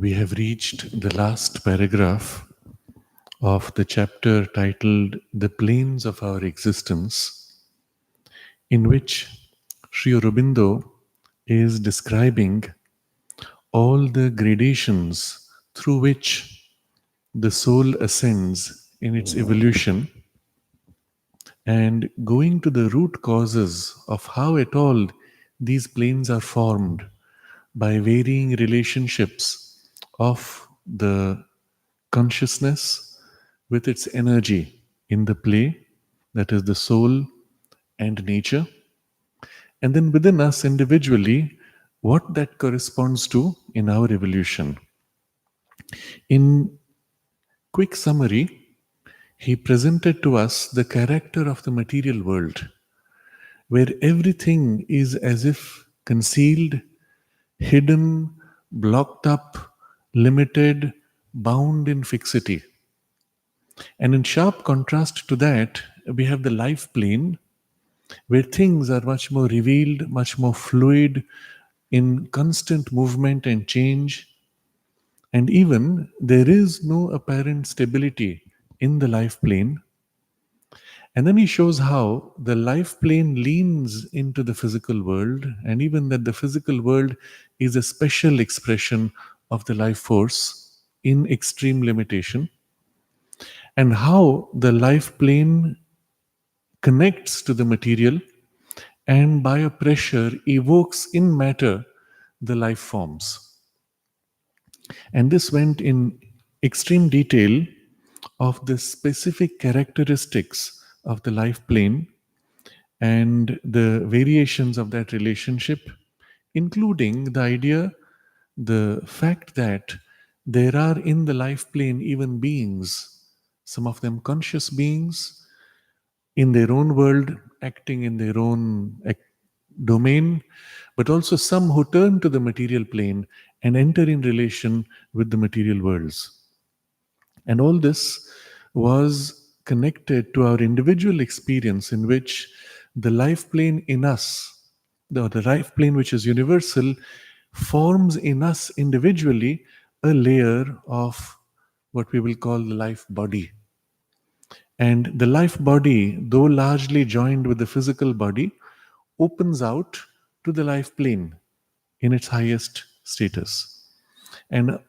We have reached the last paragraph of the chapter titled The Planes of Our Existence, in which Sri Aurobindo is describing all the gradations through which the soul ascends in its evolution, and going to the root causes of how at all these planes are formed by varying relationships of the consciousness with its energy in the play, that is the soul and nature, and then within us individually, what that corresponds to in our evolution. In quick summary, he presented to us the character of the material world, where everything is as if concealed, hidden, blocked up, limited, bound in fixity. And in sharp contrast to that, we have the life plane, where things are much more revealed, much more fluid, in constant movement and change. And even there is no apparent stability in the life plane. And then he shows how the life plane leans into the physical world, and even that the physical world is a special expression of the life force in extreme limitation, and how the life plane connects to the material and by a pressure evokes in matter the life forms. And this went in extreme detail of the specific characteristics of the life plane and the variations of that relationship, including the idea, the fact that there are in the life plane even beings, some of them conscious beings, in their own world, acting in their own domain, but also some who turn to the material plane and enter in relation with the material worlds. And all this was connected to our individual experience, in which the life plane in us, the life plane which is universal, forms in us individually a layer of what we will call the life body. And the life body, though largely joined with the physical body, opens out to the life plane in its highest status. And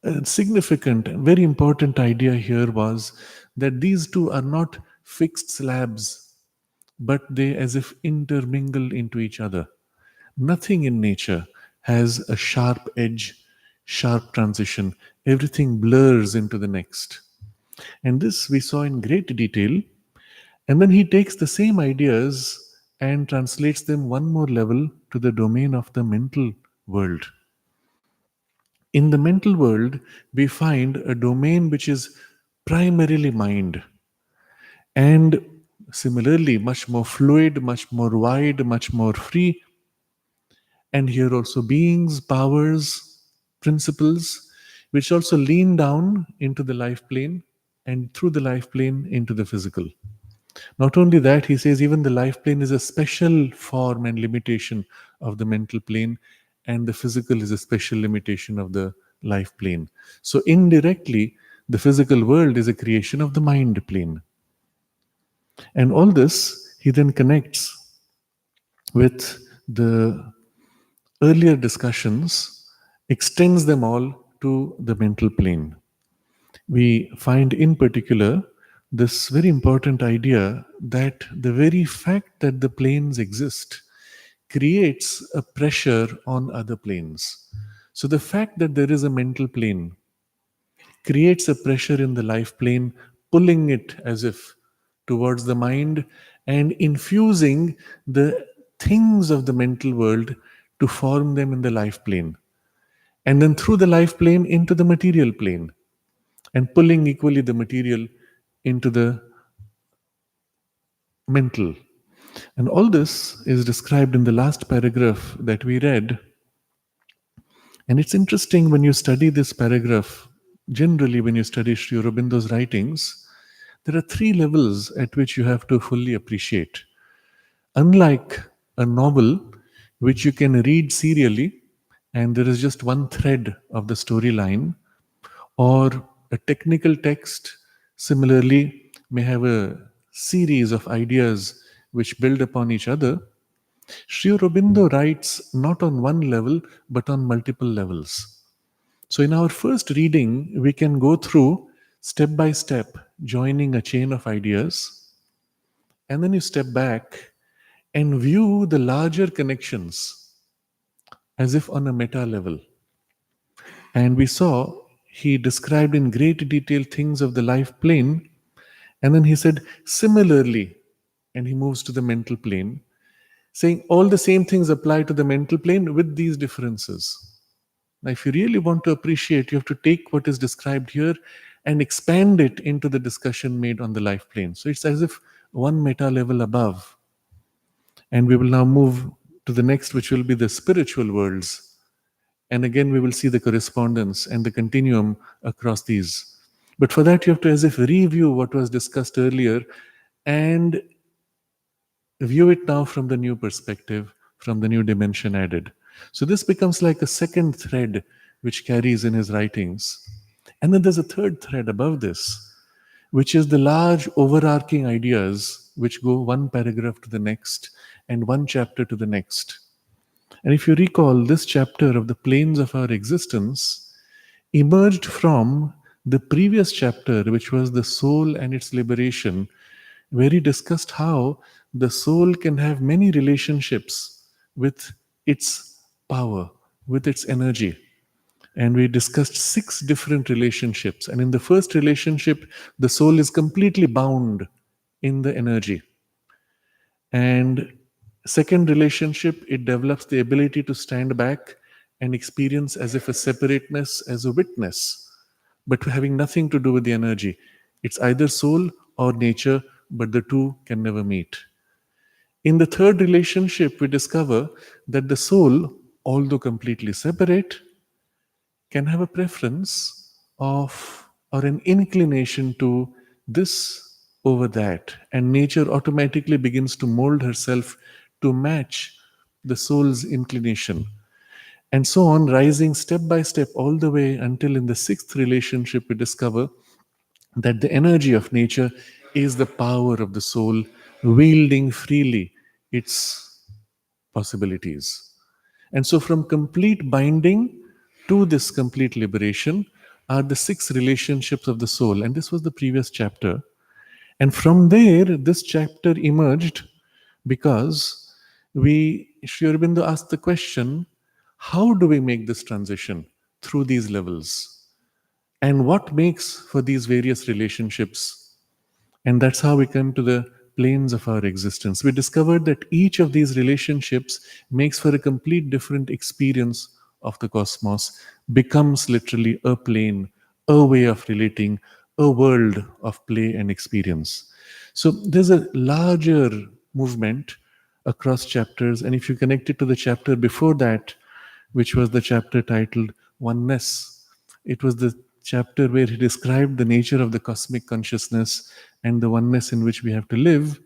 a significant, very important idea here was that these two are not fixed slabs, but they as if intermingle into each other. Nothing in nature has a sharp edge, sharp transition. Everything blurs into the next. And this we saw in great detail. And then he takes the same ideas and translates them one more level to the domain of the mental world. In the mental world, we find a domain which is primarily mind, and similarly, much more fluid, much more wide, much more free. And here also beings, powers, principles, which also lean down into the life plane and through the life plane into the physical. Not only that, he says even the life plane is a special form and limitation of the mental plane, and the physical is a special limitation of the life plane. So indirectly, the physical world is a creation of the mind plane. And all this he then connects with the earlier discussions, extends them all to the mental plane. We find in particular this very important idea that the very fact that the planes exist creates a pressure on other planes. So the fact that there is a mental plane creates a pressure in the life plane, pulling it as if towards the mind and infusing the things of the mental world to form them in the life plane. And then through the life plane into the material plane, and pulling equally the material into the mental. And all this is described in the last paragraph that we read. And it's interesting when you study this paragraph, generally when you study Sri Aurobindo's writings, there are three levels at which you have to fully appreciate. Unlike a novel, which you can read serially and there is just one thread of the storyline, or a technical text similarly may have a series of ideas which build upon each other. Sri Aurobindo writes not on one level but on multiple levels. So, in our first reading, we can go through step by step, joining a chain of ideas, and then you step back and view the larger connections as if on a meta level. And we saw he described in great detail things of the life plane, and then he said, similarly, and he moves to the mental plane, saying all the same things apply to the mental plane with these differences. Now, if you really want to appreciate, you have to take what is described here and expand it into the discussion made on the life plane. So it's as if one meta level above. And we will now move to the next, which will be the spiritual worlds. And again, we will see the correspondence and the continuum across these. But for that, you have to as if review what was discussed earlier and view it now from the new perspective, from the new dimension added. So this becomes like a second thread which carries in his writings. And then there's a third thread above this, which is the large overarching ideas which go one paragraph to the next and one chapter to the next. And if you recall, this chapter of the planes of our existence emerged from the previous chapter, which was the soul and its liberation, where he discussed how the soul can have many relationships with its power, with its energy. And we discussed 6 different relationships. And in the first relationship, the soul is completely bound in the energy. And second relationship, it develops the ability to stand back and experience as if a separateness, as a witness, but having nothing to do with the energy. It's either soul or nature, but the two can never meet. In the third relationship, we discover that the soul, although completely separate, can have a preference of or an inclination to this over that, and nature automatically begins to mold herself to match the soul's inclination, and so on, rising step by step all the way until in the sixth relationship we discover that the energy of nature is the power of the soul wielding freely its possibilities. And so, from complete binding to this complete liberation are the 6 relationships of the soul. And this was the previous chapter. And from there, this chapter emerged because Sri Aurobindo asked the question, how do we make this transition through these levels? And what makes for these various relationships? And that's how we come to the planes of our existence. We discovered that each of these relationships makes for a complete different experience of the cosmos, becomes literally a plane, a way of relating, a world of play and experience. So there's a larger movement across chapters, and if you connect it to the chapter before that, which was the chapter titled Oneness, it was the chapter where he described the nature of the cosmic consciousness and the oneness in which we have to live.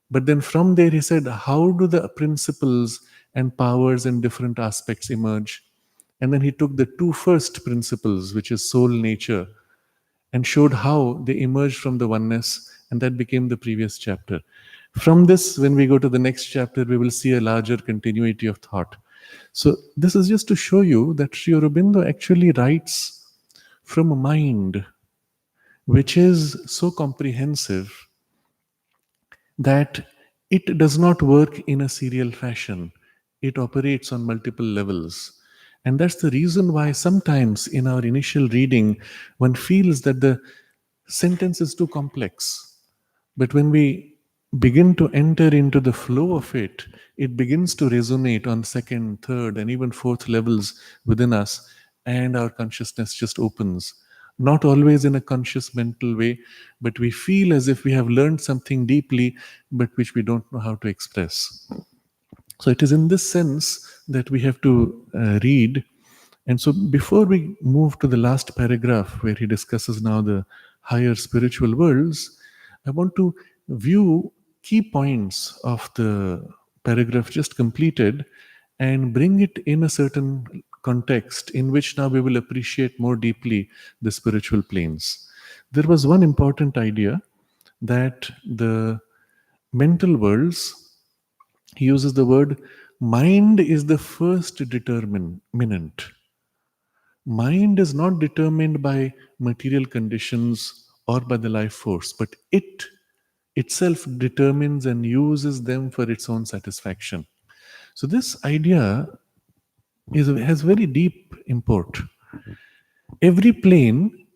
But then from there, he said, how do the principles and powers and different aspects emerge? And then he took the 2 first principles, which is soul, nature, and showed how they emerged from the oneness, and that became the previous chapter. From this, when we go to the next chapter, we will see a larger continuity of thought. So this is just to show you that Sri Aurobindo actually writes from a mind which is so comprehensive that it does not work in a serial fashion. It operates on multiple levels. And that's the reason why sometimes in our initial reading, one feels that the sentence is too complex. But when we begin to enter into the flow of it, it begins to resonate on second, third, and even fourth levels within us, and our consciousness just opens. Not always in a conscious mental way, but we feel as if we have learned something deeply, but which we don't know how to express. So it is in this sense that we have to read. And so before we move to the last paragraph, where he discusses now the higher spiritual worlds, I want to view key points of the paragraph just completed and bring it in a certain context in which now we will appreciate more deeply the spiritual planes. There was one important idea that the mental worlds uses the word mind is the first determinant. Mind is not determined by material conditions or by the life force, but it itself determines and uses them for its own satisfaction. So this idea has very deep import. Every plane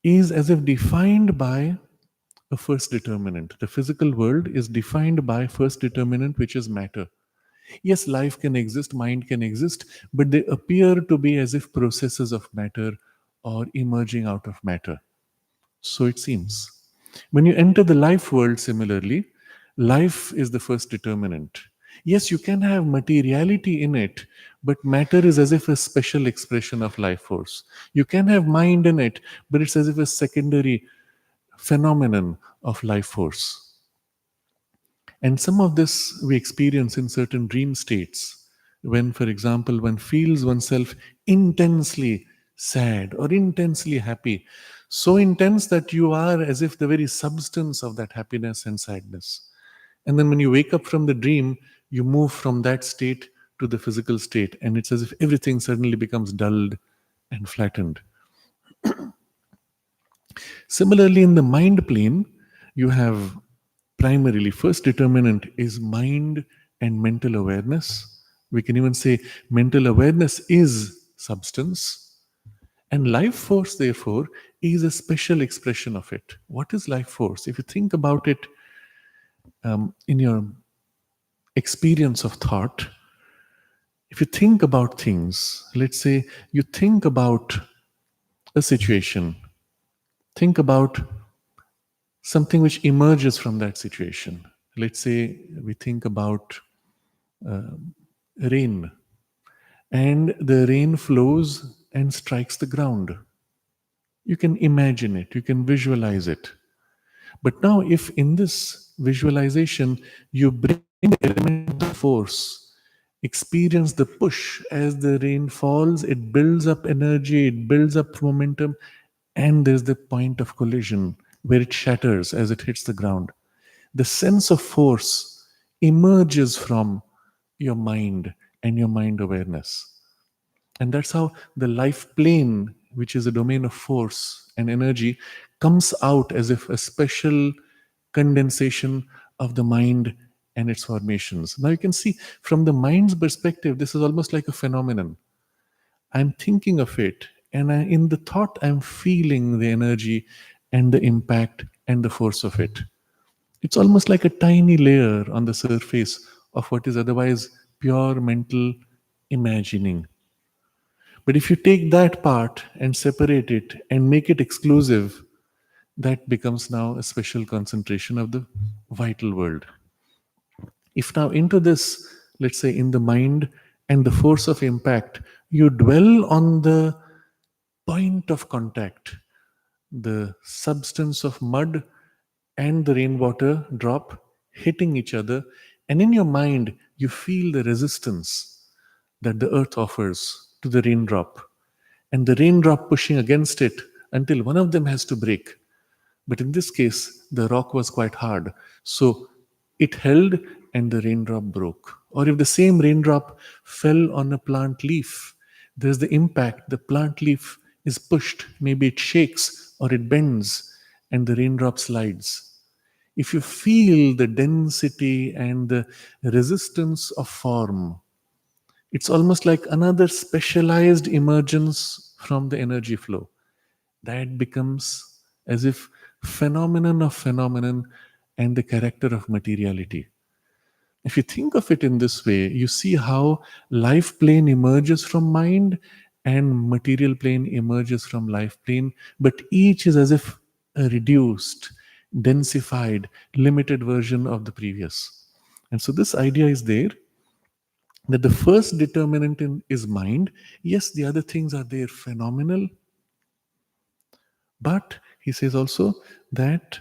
is as if defined by a first determinant. The physical world is defined by first determinant, which is matter. Yes, life can exist, mind can exist, but they appear to be as if processes of matter or emerging out of matter. So it seems. When you enter the life world, similarly, life is the first determinant. Yes, you can have materiality in it, but matter is as if a special expression of life force. You can have mind in it, but it's as if a secondary phenomenon of life force. And some of this we experience in certain dream states. When, for example, one feels oneself intensely sad or intensely happy, so intense that you are as if the very substance of that happiness and sadness. And then when you wake up from the dream, you move from that state to the physical state, and it's as if everything suddenly becomes dulled and flattened. Similarly, in the mind plane, you have primarily first determinant is mind and mental awareness. We can even say mental awareness is substance, and life force, therefore, is a special expression of it. What is life force? If you think about it in your experience of thought, if you think about things, let's say you think about a situation, think about something which emerges from that situation. Let's say we think about rain, and the rain flows and strikes the ground. You can imagine it, you can visualize it. But now, if in this visualization you bring the element of force, experience the push as the rain falls, it builds up energy, it builds up momentum, and there's the point of collision where it shatters as it hits the ground. The sense of force emerges from your mind and your mind awareness. And that's how the life plane, which is a domain of force and energy, comes out as if a special condensation of the mind and its formations. Now you can see from the mind's perspective, this is almost like a phenomenon. I'm thinking of it, and in the thought, I'm feeling the energy and the impact and the force of it. It's almost like a tiny layer on the surface of what is otherwise pure mental imagining. But if you take that part and separate it and make it exclusive, that becomes now a special concentration of the vital world. If now into this, let's say in the mind and the force of impact, you dwell on the point of contact, the substance of mud and the rainwater drop hitting each other, and in your mind, you feel the resistance that the earth offers to the raindrop, and the raindrop pushing against it until one of them has to break. But in this case, the rock was quite hard. So it held and the raindrop broke. Or if the same raindrop fell on a plant leaf, there's the impact. The plant leaf is pushed, maybe it shakes or it bends, and the raindrop slides. If you feel the density and the resistance of form, it's almost like another specialized emergence from the energy flow. That becomes as if phenomenon of phenomenon and the character of materiality. If you think of it in this way, you see how life plane emerges from mind and material plane emerges from life plane, but each is as if a reduced, densified, limited version of the previous. And so this idea is there that the first determinant is mind. Yes, the other things are there, phenomenal, but he says also that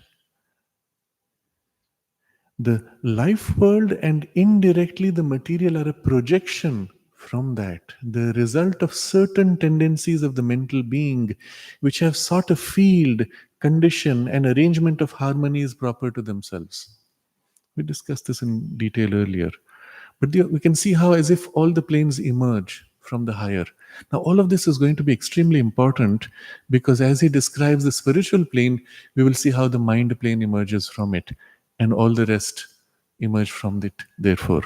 the life world and indirectly the material are a projection from that, the result of certain tendencies of the mental being which have sought a field, condition, and arrangement of harmonies proper to themselves. We discussed this in detail earlier. But we can see how, as if all the planes emerge from the higher. Now, all of this is going to be extremely important because as he describes the spiritual plane, we will see how the mind plane emerges from it and all the rest emerge from it, therefore.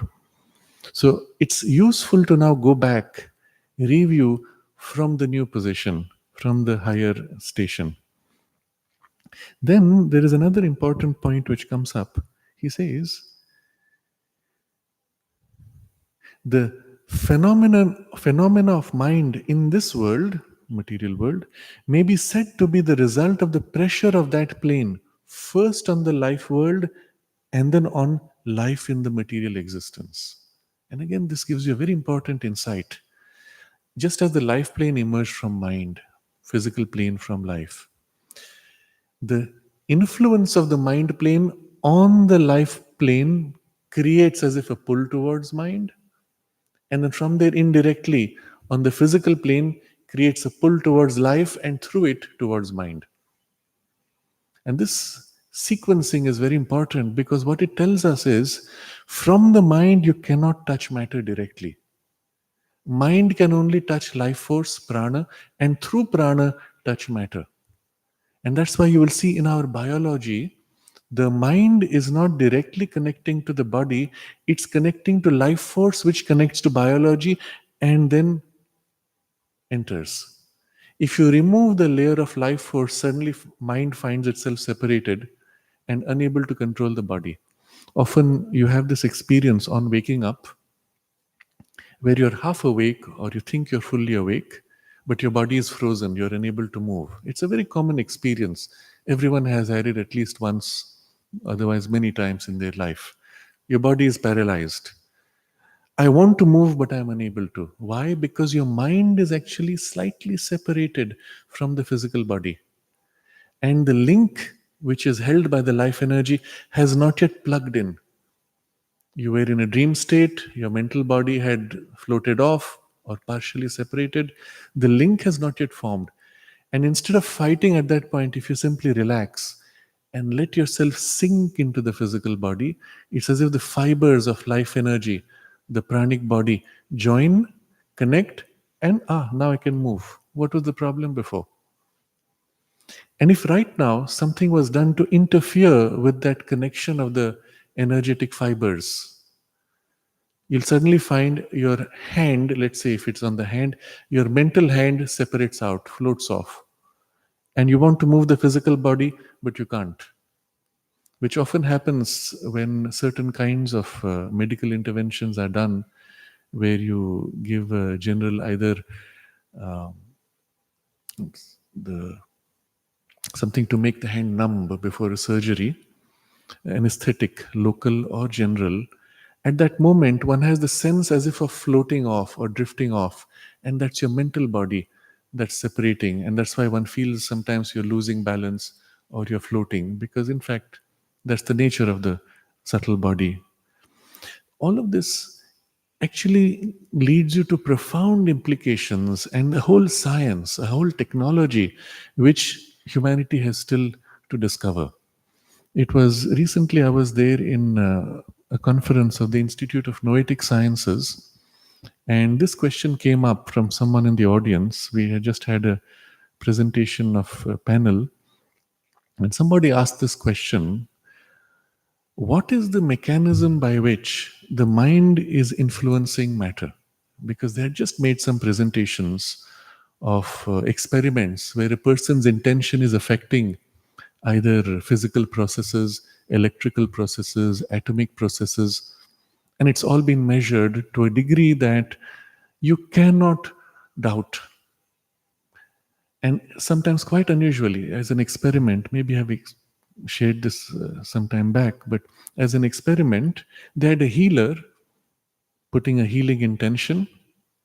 So, it's useful to now go back, review from the new position, from the higher station. Then there is another important point which comes up. He says, the phenomena of mind in this world, material world, may be said to be the result of the pressure of that plane, first on the life world and then on life in the material existence. And again, this gives you a very important insight. Just as the life plane emerged from mind, physical plane from life, the influence of the mind plane on the life plane creates as if a pull towards mind, and then from there indirectly on the physical plane creates a pull towards life and through it towards mind. And this sequencing is very important because what it tells us is from the mind you cannot touch matter directly. Mind can only touch life force, prana, and through prana touch matter. And that's why you will see in our biology, the mind is not directly connecting to the body, it's connecting to life force, which connects to biology and then enters. If you remove the layer of life force, suddenly mind finds itself separated and unable to control the body. Often you have this experience on waking up where you're half awake or you think you're fully awake, but your body is frozen, you're unable to move. It's a very common experience. Everyone has had it at least once, otherwise, many times in their life. Your body is paralyzed. I want to move, but I'm unable to. Why? Because your mind is actually slightly separated from the physical body. And the link which is held by the life energy has not yet plugged in. You were in a dream state, your mental body had floated off or partially separated. The link has not yet formed. And instead of fighting at that point, if you simply relax and let yourself sink into the physical body, it's as if the fibers of life energy, the pranic body, join, connect, and now I can move. What was the problem before? And if right now something was done to interfere with that connection of the energetic fibers, you'll suddenly find your hand, let's say if it's on the hand, your mental hand separates out, floats off. And you want to move the physical body, but you can't. Which often happens when certain kinds of medical interventions are done, where you give a general either um, the something to make the hand numb before a surgery, anesthetic, local or general. At that moment, one has the sense as if of floating off or drifting off, and that's your mental body that's separating. And that's why one feels sometimes you're losing balance or you're floating, because in fact, that's the nature of the subtle body. All of this actually leads you to profound implications and a whole science, a whole technology, which humanity has still to discover. It was recently I was there in a conference of the Institute of Noetic Sciences, and this question came up from someone in the audience. We had just had a presentation of a panel, and somebody asked this question: what is the mechanism by which the mind is influencing matter? Because they had just made some presentations of experiments where a person's intention is affecting either physical processes, electrical processes, atomic processes, and it's all been measured to a degree that you cannot doubt. And sometimes, quite unusually, as an experiment, maybe I've shared this some time back, but as an experiment, they had a healer putting a healing intention.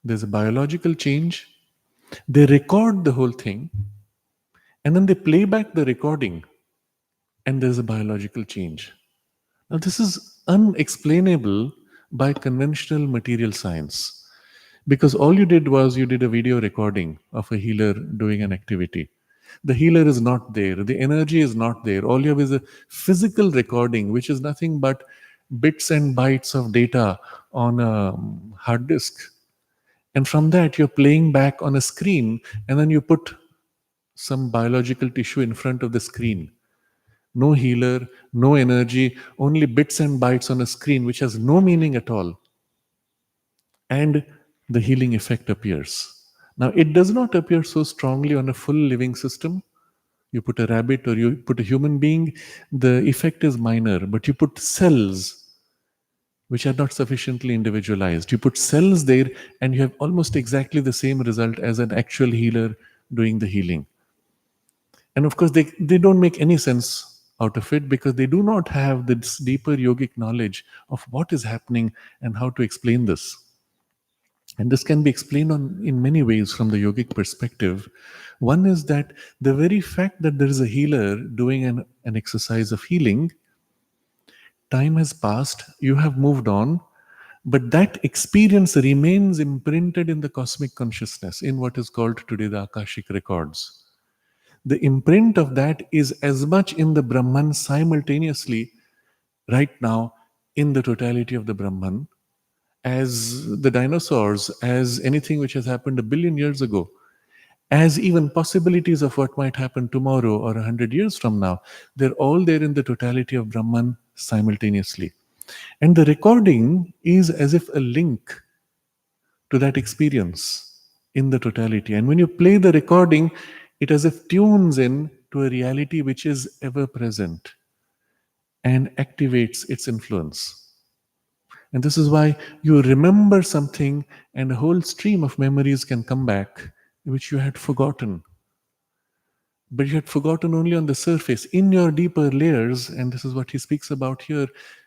There's a biological change. They record the whole thing, and then they play back the recording, and there's a biological change. Now, this is unexplainable by conventional material science. Because all you did was you did a video recording of a healer doing an activity. The healer is not there, the energy is not there. All you have is a physical recording, which is nothing but bits and bytes of data on a hard disk. And from that, you're playing back on a screen, and then you put some biological tissue in front of the screen. No healer, no energy, only bits and bytes on a screen, which has no meaning at all. And the healing effect appears. Now, it does not appear so strongly on a full living system. You put a rabbit or you put a human being, the effect is minor, but you put cells which are not sufficiently individualized. You put cells there and you have almost exactly the same result as an actual healer doing the healing. And of course, they don't make any sense out of it because they do not have this deeper yogic knowledge of what is happening and how to explain this. And this can be explained in many ways from the yogic perspective. One is that the very fact that there is a healer doing an exercise of healing, time has passed, you have moved on, but that experience remains imprinted in the cosmic consciousness, in what is called today the Akashic records. The imprint of that is as much in the Brahman simultaneously, right now, in the totality of the Brahman, as the dinosaurs, as anything which has happened a billion years ago, as even possibilities of what might happen tomorrow or 100 years from now. They're all there in the totality of Brahman simultaneously. And the recording is as if a link to that experience in the totality. And when you play the recording, it as if tunes in to a reality which is ever present and activates its influence. And this is why you remember something and a whole stream of memories can come back which you had forgotten. But you had forgotten only on the surface. In your deeper layers, and this is what he speaks about here,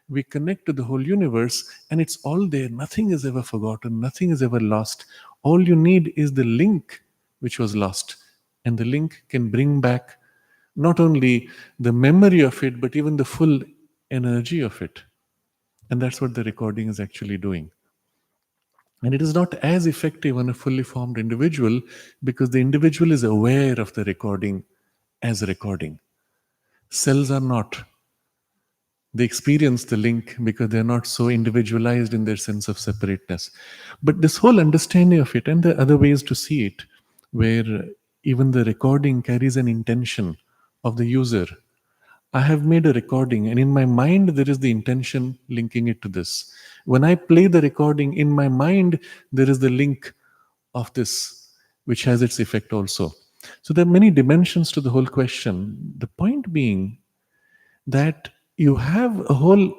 we connect to the whole universe and it's all there. Nothing is ever forgotten, nothing is ever lost. All you need is the link which was lost. And the link can bring back not only the memory of it, but even the full energy of it. And that's what the recording is actually doing. And it is not as effective on a fully formed individual because the individual is aware of the recording as a recording. Cells are not. They experience the link because they're not so individualized in their sense of separateness. But this whole understanding of it, and the other ways to see it, where even the recording carries an intention of the user. I have made a recording, and in my mind, there is the intention linking it to this. When I play the recording, in my mind, there is the link of this, which has its effect also. So there are many dimensions to the whole question. The point being that you have a whole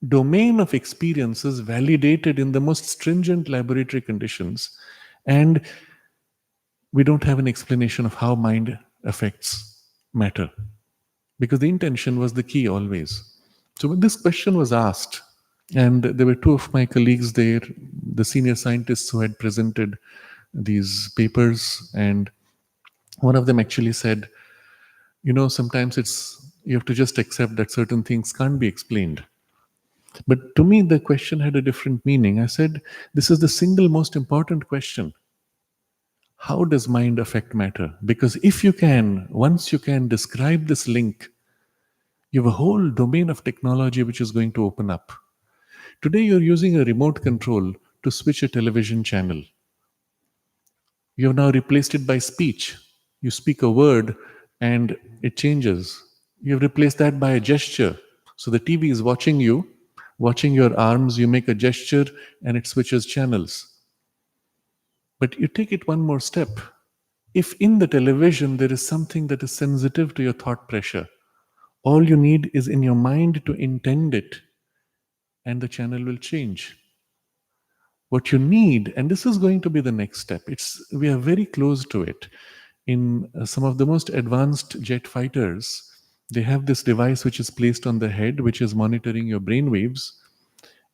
domain of experiences validated in the most stringent laboratory conditions, and we don't have an explanation of how mind affects matter because the intention was the key always. So when this question was asked, and there were two of my colleagues there, the senior scientists who had presented these papers, and one of them actually said, sometimes you have to just accept that certain things can't be explained. But to me, the question had a different meaning. I said, this is the single most important question. How does mind affect matter? Because once you can describe this link, you have a whole domain of technology which is going to open up. Today, you're using a remote control to switch a television channel. You have now replaced it by speech. You speak a word and it changes. You have replaced that by a gesture. So the TV is watching you, watching your arms, you make a gesture and it switches channels. But you take it one more step. If in the television there is something that is sensitive to your thought pressure, all you need is in your mind to intend it and the channel will change. What you need, and this is going to be the next step, we are very close to it. In some of the most advanced jet fighters, they have this device which is placed on the head, which is monitoring your brain waves,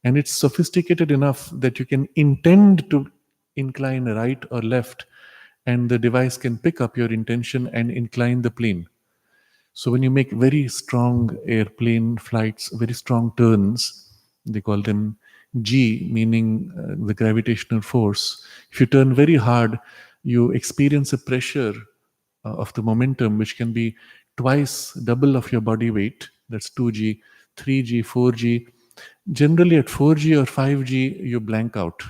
and it's sophisticated enough that you can intend to incline right or left, and the device can pick up your intention and incline the plane. So when you make very strong airplane flights, very strong turns, they call them G meaning the gravitational force. If you turn very hard, you experience a pressure of the momentum which can be twice double of your body weight. That's 2G, 3G, 4G. Generally at 4G or 5G, you blank out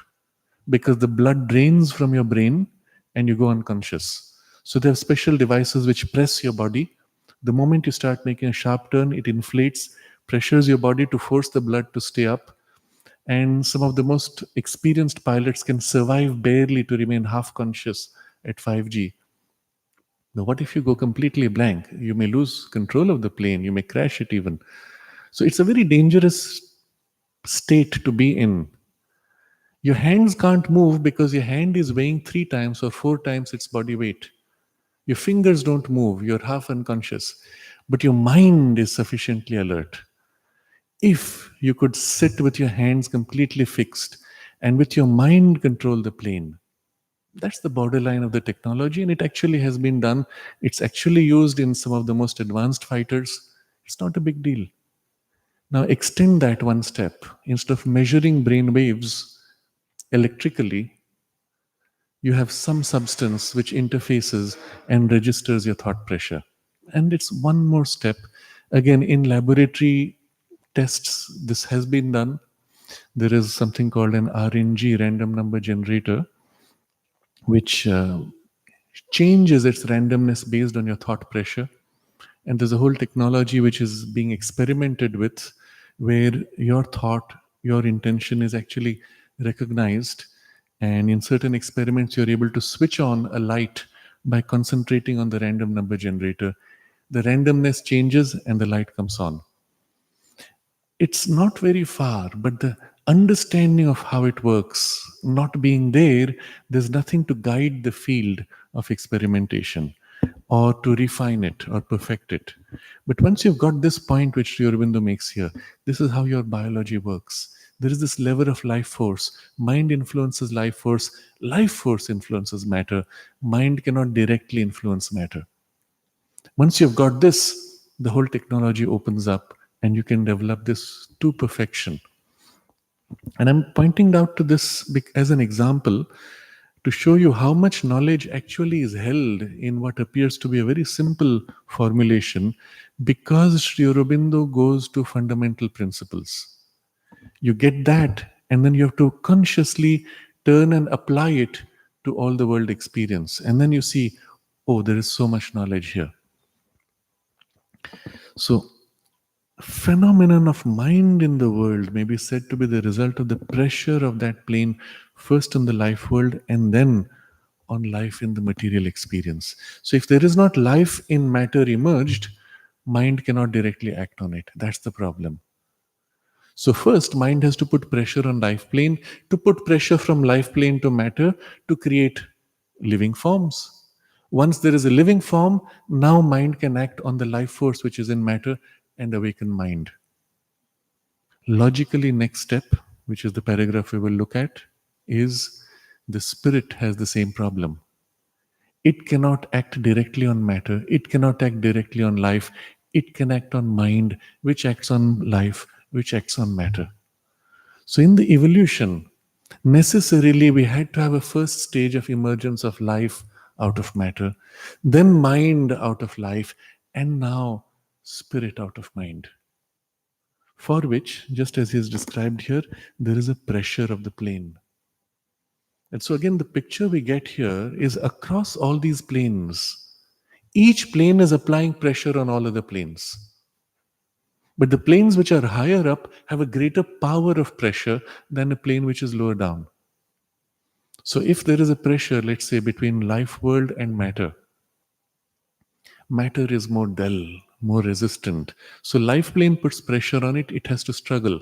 because the blood drains from your brain and you go unconscious. So there are special devices which press your body. The moment you start making a sharp turn, it inflates, pressures your body to force the blood to stay up. And some of the most experienced pilots can survive barely to remain half conscious at 5G. Now, what if you go completely blank? You may lose control of the plane, you may crash it even. So it's a very dangerous state to be in. Your hands can't move because your hand is weighing 3 times or 4 times its body weight. Your fingers don't move, you're half unconscious, but your mind is sufficiently alert. If you could sit with your hands completely fixed and with your mind control the plane, that's the borderline of the technology, and it actually has been done. It's actually used in some of the most advanced fighters. It's not a big deal. Now, extend that one step. Instead of measuring brain waves electrically, you have some substance which interfaces and registers your thought pressure. And it's one more step. Again, in laboratory tests, this has been done. There is something called an RNG, random number generator, which changes its randomness based on your thought pressure. And there's a whole technology which is being experimented with where your thought, your intention is actually recognized. And in certain experiments, you're able to switch on a light by concentrating on the random number generator. The randomness changes and the light comes on. It's not very far, but the understanding of how it works, not being there, there's nothing to guide the field of experimentation or to refine it or perfect it. But once you've got this point, which Sri Aurobindo makes here, this is how your biology works. There is this lever of life force. Mind influences life force influences matter. Mind cannot directly influence matter. Once you've got this, the whole technology opens up and you can develop this to perfection. And I'm pointing out to this as an example to show you how much knowledge actually is held in what appears to be a very simple formulation because Sri Aurobindo goes to fundamental principles. You get that, and then you have to consciously turn and apply it to all the world experience. And then you see, oh, there is so much knowledge here. So, phenomenon of mind in the world may be said to be the result of the pressure of that plane, first on the life world and then on life in the material experience. So if there is not life in matter emerged, mind cannot directly act on it. That's the problem. So first, mind has to put pressure on life plane, to put pressure from life plane to matter to create living forms. Once there is a living form, now mind can act on the life force which is in matter and awaken mind. Logically, next step, which is the paragraph we will look at, is the spirit has the same problem. It cannot act directly on matter, it cannot act directly on life, it can act on mind, which acts on life, which acts on matter. So, in the evolution, necessarily we had to have a first stage of emergence of life out of matter, then mind out of life, and now spirit out of mind. For which, just as he is described here, there is a pressure of the plane. And so, again, the picture we get here is across all these planes. Each plane is applying pressure on all other planes. But the planes which are higher up have a greater power of pressure than a plane which is lower down. So if there is a pressure, let's say, between life world and matter, matter is more dull, more resistant. So life plane puts pressure on it, it has to struggle.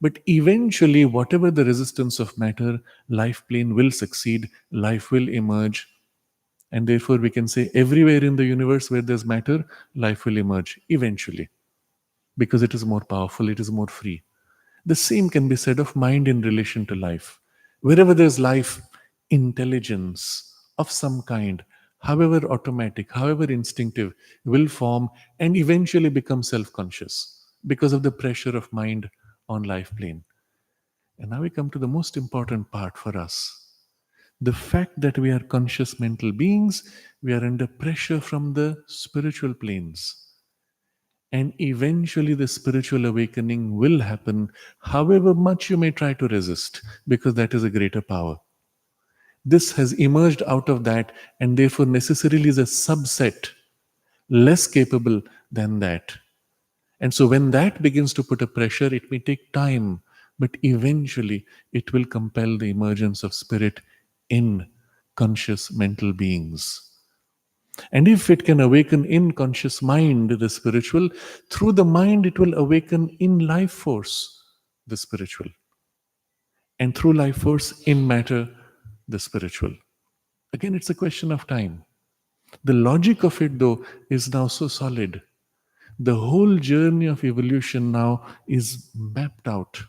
But eventually, whatever the resistance of matter, life plane will succeed, life will emerge. And therefore, we can say everywhere in the universe where there's matter, life will emerge eventually because it is more powerful, it is more free. The same can be said of mind in relation to life. Wherever there's life, intelligence of some kind, however automatic, however instinctive, will form and eventually become self conscious because of the pressure of mind on life plane. And now we come to the most important part for us. The fact that we are conscious mental beings, we are under pressure from the spiritual planes. And eventually, the spiritual awakening will happen, however much you may try to resist, because that is a greater power. This has emerged out of that, and therefore necessarily is a subset, less capable than that. And so, when that begins to put a pressure, it may take time, but eventually it will compel the emergence of spirit in conscious mental beings. And if it can awaken in conscious mind, the spiritual, through the mind, it will awaken in life force, the spiritual. And through life force, in matter, the spiritual. Again, it's a question of time. The logic of it, though, is now so solid. The whole journey of evolution now is mapped out.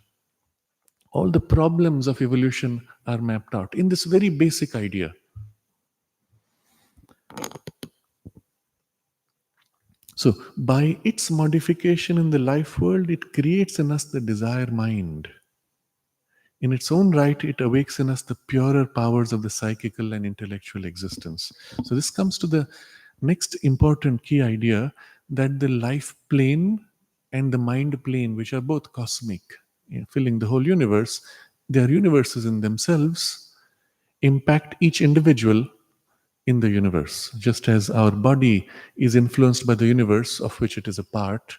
All the problems of evolution are mapped out in this very basic idea. So, by its modification in the life world, it creates in us the desire mind. In its own right, it awakes in us the purer powers of the psychical and intellectual existence. So, this comes to the next important key idea, that the life plane and the mind plane, which are both cosmic, filling the whole universe, they are universes in themselves, impact each individual in the universe. Just as our body is influenced by the universe of which it is a part,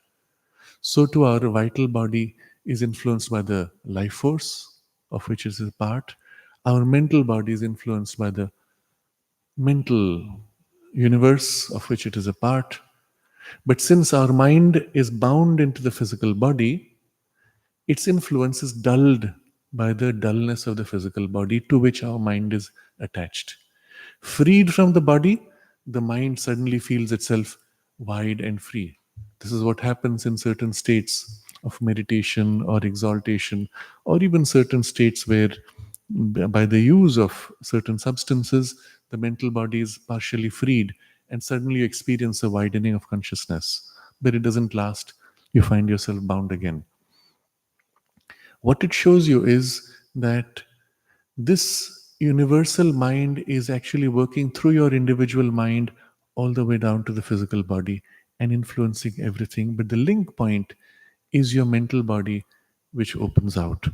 so too our vital body is influenced by the life force of which it is a part. Our mental body is influenced by the mental universe of which it is a part. But since our mind is bound into the physical body, its influence is dulled by the dullness of the physical body to which our mind is attached. Freed from the body, the mind suddenly feels itself wide and free. This is what happens in certain states of meditation or exaltation, or even certain states where, by the use of certain substances, the mental body is partially freed, and suddenly you experience a widening of consciousness. But it doesn't last. You find yourself bound again. What it shows you is that this universal mind is actually working through your individual mind all the way down to the physical body and influencing everything. But the link point is your mental body, which opens out.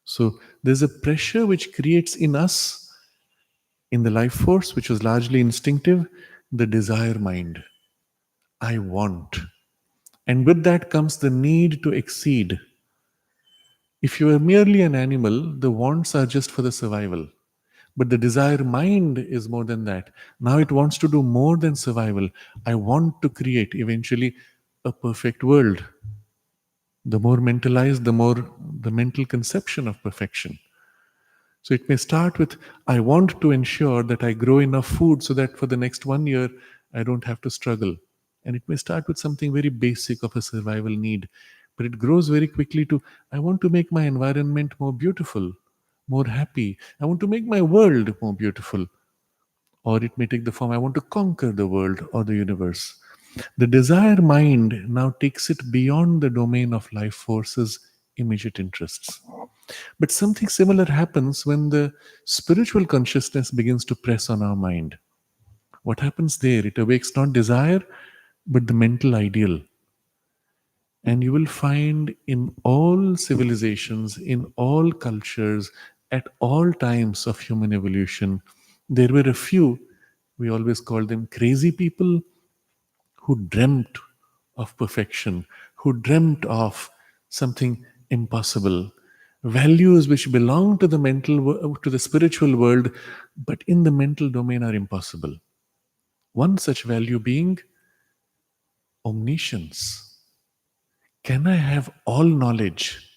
So there's a pressure which creates in us, in the life force, which was largely instinctive, the desire mind. I want. And with that comes the need to exceed. If you are merely an animal, the wants are just for the survival. But the desire mind is more than that. Now it wants to do more than survival. I want to create eventually a perfect world. The more mentalized, the more the mental conception of perfection. So it may start with, I want to ensure that I grow enough food so that for the next 1 year, I don't have to struggle. And it may start with something very basic of a survival need. But it grows very quickly to, I want to make my environment more beautiful, more happy. I want to make my world more beautiful. Or it may take the form, I want to conquer the world or the universe. The desire mind now takes it beyond the domain of life force's immediate interests. But something similar happens when the spiritual consciousness begins to press on our mind. What happens there? It awakes not desire, but the mental ideal. And you will find in all civilizations, in all cultures, at all times of human evolution, there were a few, we always call them crazy people, who dreamt of perfection, who dreamt of something impossible, values which belong to the to the spiritual world, but in the mental domain are impossible. One such value being omniscience. Can I have all knowledge?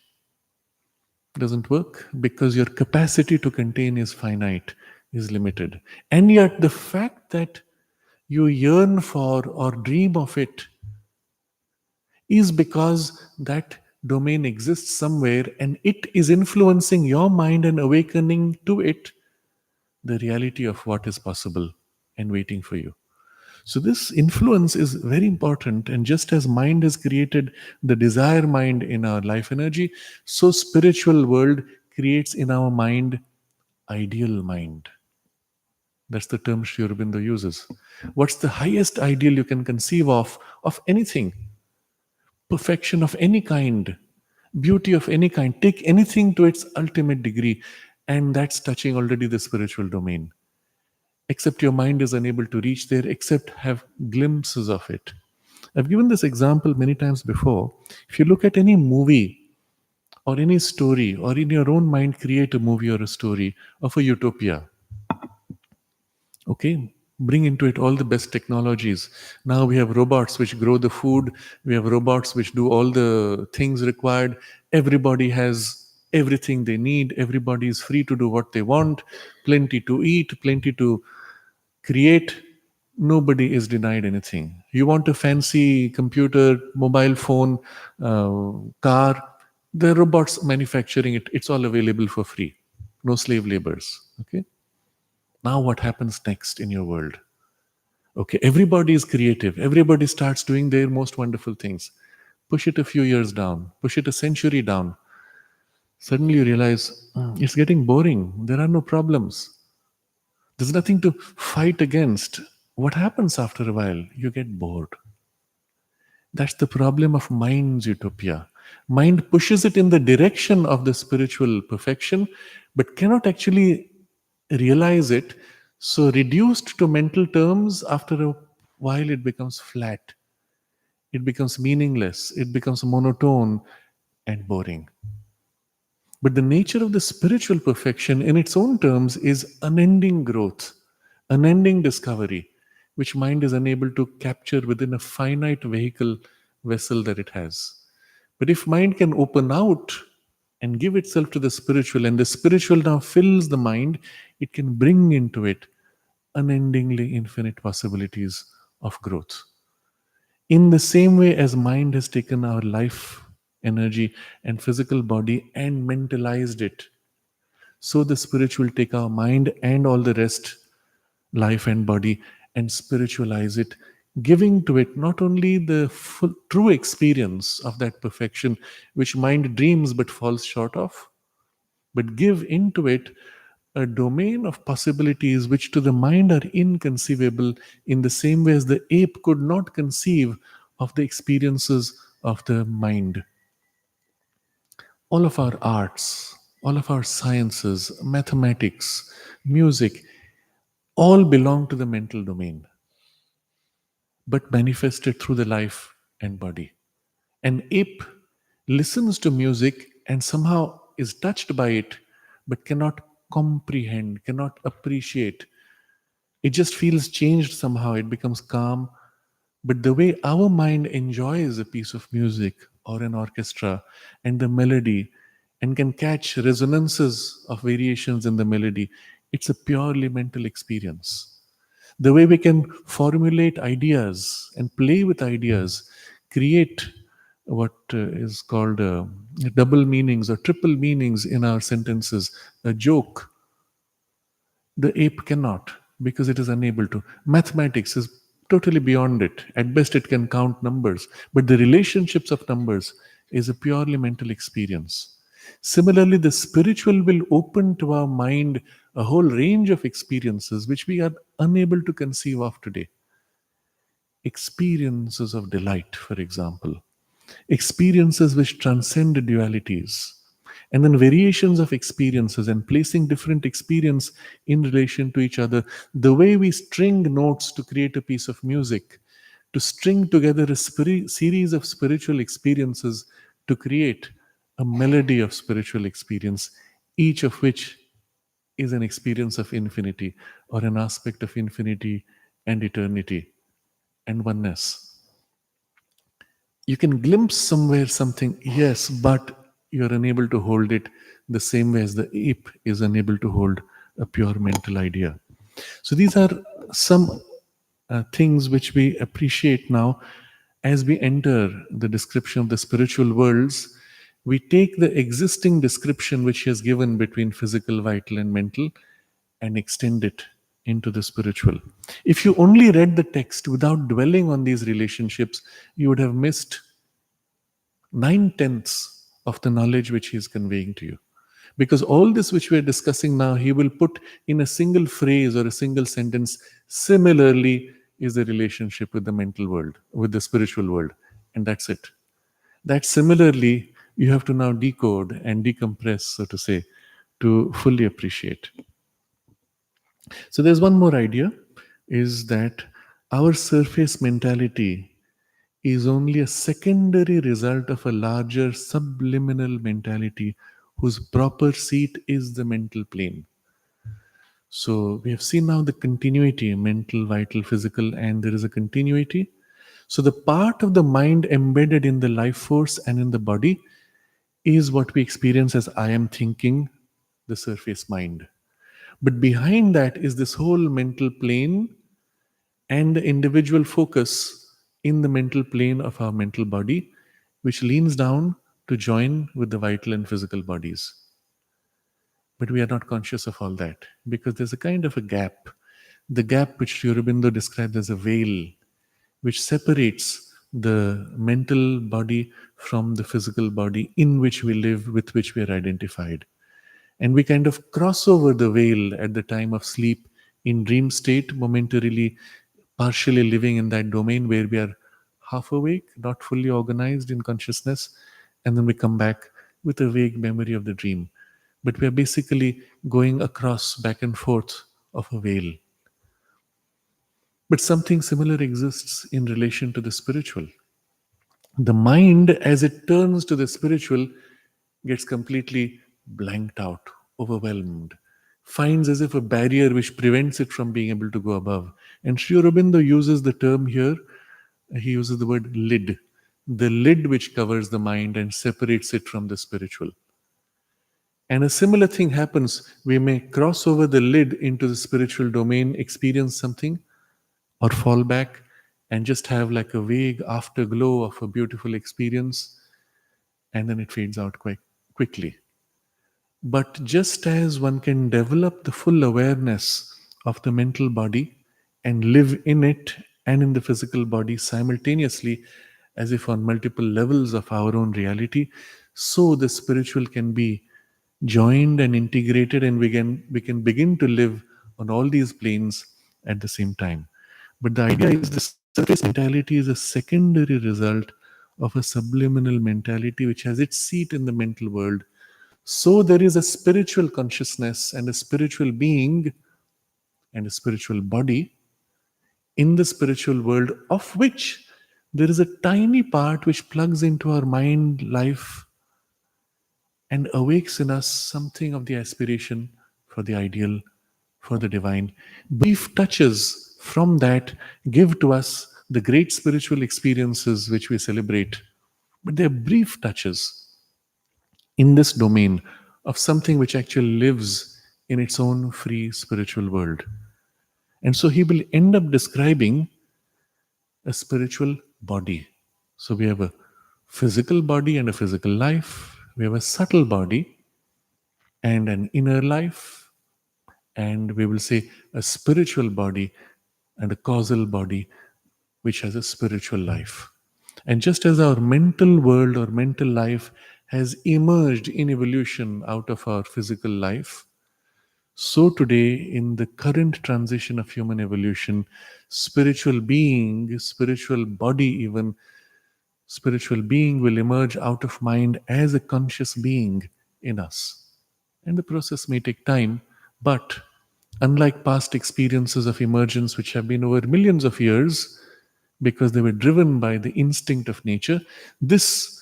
Doesn't work because your capacity to contain is finite, is limited. And yet, the fact that you yearn for or dream of it is because that domain exists somewhere and it is influencing your mind and awakening to it the reality of what is possible and waiting for you. So this influence is very important, and just as mind has created the desire mind in our life energy, so spiritual world creates in our mind ideal mind. That's the term Sri Aurobindo uses. What's the highest ideal you can conceive of anything? Perfection of any kind, beauty of any kind. Take anything to its ultimate degree, and that's touching already the spiritual domain. Except your mind is unable to reach there, except have glimpses of it. I've given this example many times before. If you look at any movie or any story, or in your own mind, create a movie or a story of a utopia. Okay, bring into it all the best technologies. Now we have robots which grow the food, we have robots which do all the things required. Everybody has everything they need, everybody is free to do what they want, plenty to eat, plenty to create. Nobody is denied anything. You want a fancy computer, mobile phone, car, the robots manufacturing it, it's all available for free. No slave labors. Okay, now what happens next in your world? Okay, everybody is creative, everybody starts doing their most wonderful things. Push it a few years down, push it a century down. Suddenly you realize, it's getting boring. There are no problems. There's nothing to fight against. What happens after a while? You get bored. That's the problem of mind's utopia. Mind pushes it in the direction of the spiritual perfection, but cannot actually realize it. So, reduced to mental terms, after a while, it becomes flat. It becomes meaningless. It becomes monotone and boring. But the nature of the spiritual perfection, in its own terms, is unending growth, unending discovery, which mind is unable to capture within a finite vehicle vessel that it has. But if mind can open out and give itself to the spiritual, and the spiritual now fills the mind, it can bring into it unendingly infinite possibilities of growth. In the same way as mind has taken our life energy and physical body and mentalized it, so the spiritual take our mind and all the rest, life and body, and spiritualize it, giving to it not only the full, true experience of that perfection which mind dreams but falls short of, but give into it a domain of possibilities which to the mind are inconceivable, in the same way as the ape could not conceive of the experiences of the mind. All of our arts, all of our sciences, mathematics, music, all belong to the mental domain, but manifested through the life and body. An ape listens to music and somehow is touched by it, but cannot comprehend, cannot appreciate. It just feels changed somehow, it becomes calm. But the way our mind enjoys a piece of music or an orchestra and the melody, and can catch resonances of variations in the melody, it's a purely mental experience. The way we can formulate ideas and play with ideas, create what is called double meanings or triple meanings in our sentences, a joke, the ape cannot, because it is unable to. Mathematics is totally beyond it. At best, it can count numbers, but the relationships of numbers is a purely mental experience. Similarly, the spiritual will open to our mind a whole range of experiences which we are unable to conceive of today. Experiences of delight, for example, experiences which transcend dualities, and then variations of experiences, and placing different experience in relation to each other. The way we string notes to create a piece of music, to string together a series of spiritual experiences to create a melody of spiritual experience, each of which is an experience of infinity or an aspect of infinity and eternity and oneness. You can glimpse somewhere something, yes, but you're unable to hold it the same way as the ape is unable to hold a pure mental idea. So these are some things which we appreciate now as we enter the description of the spiritual worlds. We take the existing description which he has given between physical, vital, and mental and extend it into the spiritual. If you only read the text without dwelling on these relationships, you would have missed 9/10 of the knowledge which he is conveying to you. Because all this which we are discussing now, he will put in a single phrase or a single sentence. Similarly, is the relationship with the mental world, with the spiritual world. And that's it. That similarly, you have to now decode and decompress, so to say, to fully appreciate. So there's one more idea, is that our surface mentality is only a secondary result of a larger subliminal mentality whose proper seat is the mental plane. So we have seen now the continuity, mental, vital, physical, and there is a continuity. So the part of the mind embedded in the life force and in the body is what we experience as I am thinking, the surface mind. But behind that is this whole mental plane and the individual focus in the mental plane of our mental body, which leans down to join with the vital and physical bodies. But we are not conscious of all that because there's a kind of a gap. The gap which Aurobindo described as a veil, which separates the mental body from the physical body in which we live, with which we are identified. And we kind of cross over the veil at the time of sleep in dream state, momentarily, partially living in that domain where we are half awake, not fully organized in consciousness, and then we come back with a vague memory of the dream. But we are basically going across back and forth of a veil. But something similar exists in relation to the spiritual. The mind, as it turns to the spiritual, gets completely blanked out, overwhelmed, finds as if a barrier which prevents it from being able to go above. And Sri Aurobindo uses the term here, he uses the word lid, the lid which covers the mind and separates it from the spiritual. And a similar thing happens. We may cross over the lid into the spiritual domain, experience something, or fall back and just have like a vague afterglow of a beautiful experience, and then it fades out quite quickly. But just as one can develop the full awareness of the mental body and live in it and in the physical body simultaneously, as if on multiple levels of our own reality, so the spiritual can be joined and integrated, and we can begin to live on all these planes at the same time. But the idea is the surface mentality is a secondary result of a subliminal mentality which has its seat in the mental world. So there is a spiritual consciousness and a spiritual being and a spiritual body in the spiritual world, of which there is a tiny part which plugs into our mind life and awakes in us something of the aspiration for the ideal, for the divine. Brief touches from that give to us the great spiritual experiences which we celebrate. But they're brief touches in this domain of something which actually lives in its own free spiritual world. And so he will end up describing a spiritual body. So we have a physical body and a physical life, we have a subtle body and an inner life, and we will say a spiritual body and a causal body which has a spiritual life. And just as our mental world or mental life has emerged in evolution out of our physical life, so today, in the current transition of human evolution, spiritual being, spiritual body, even spiritual being will emerge out of mind as a conscious being in us. And the process may take time, but unlike past experiences of emergence, which have been over millions of years, because they were driven by the instinct of nature, this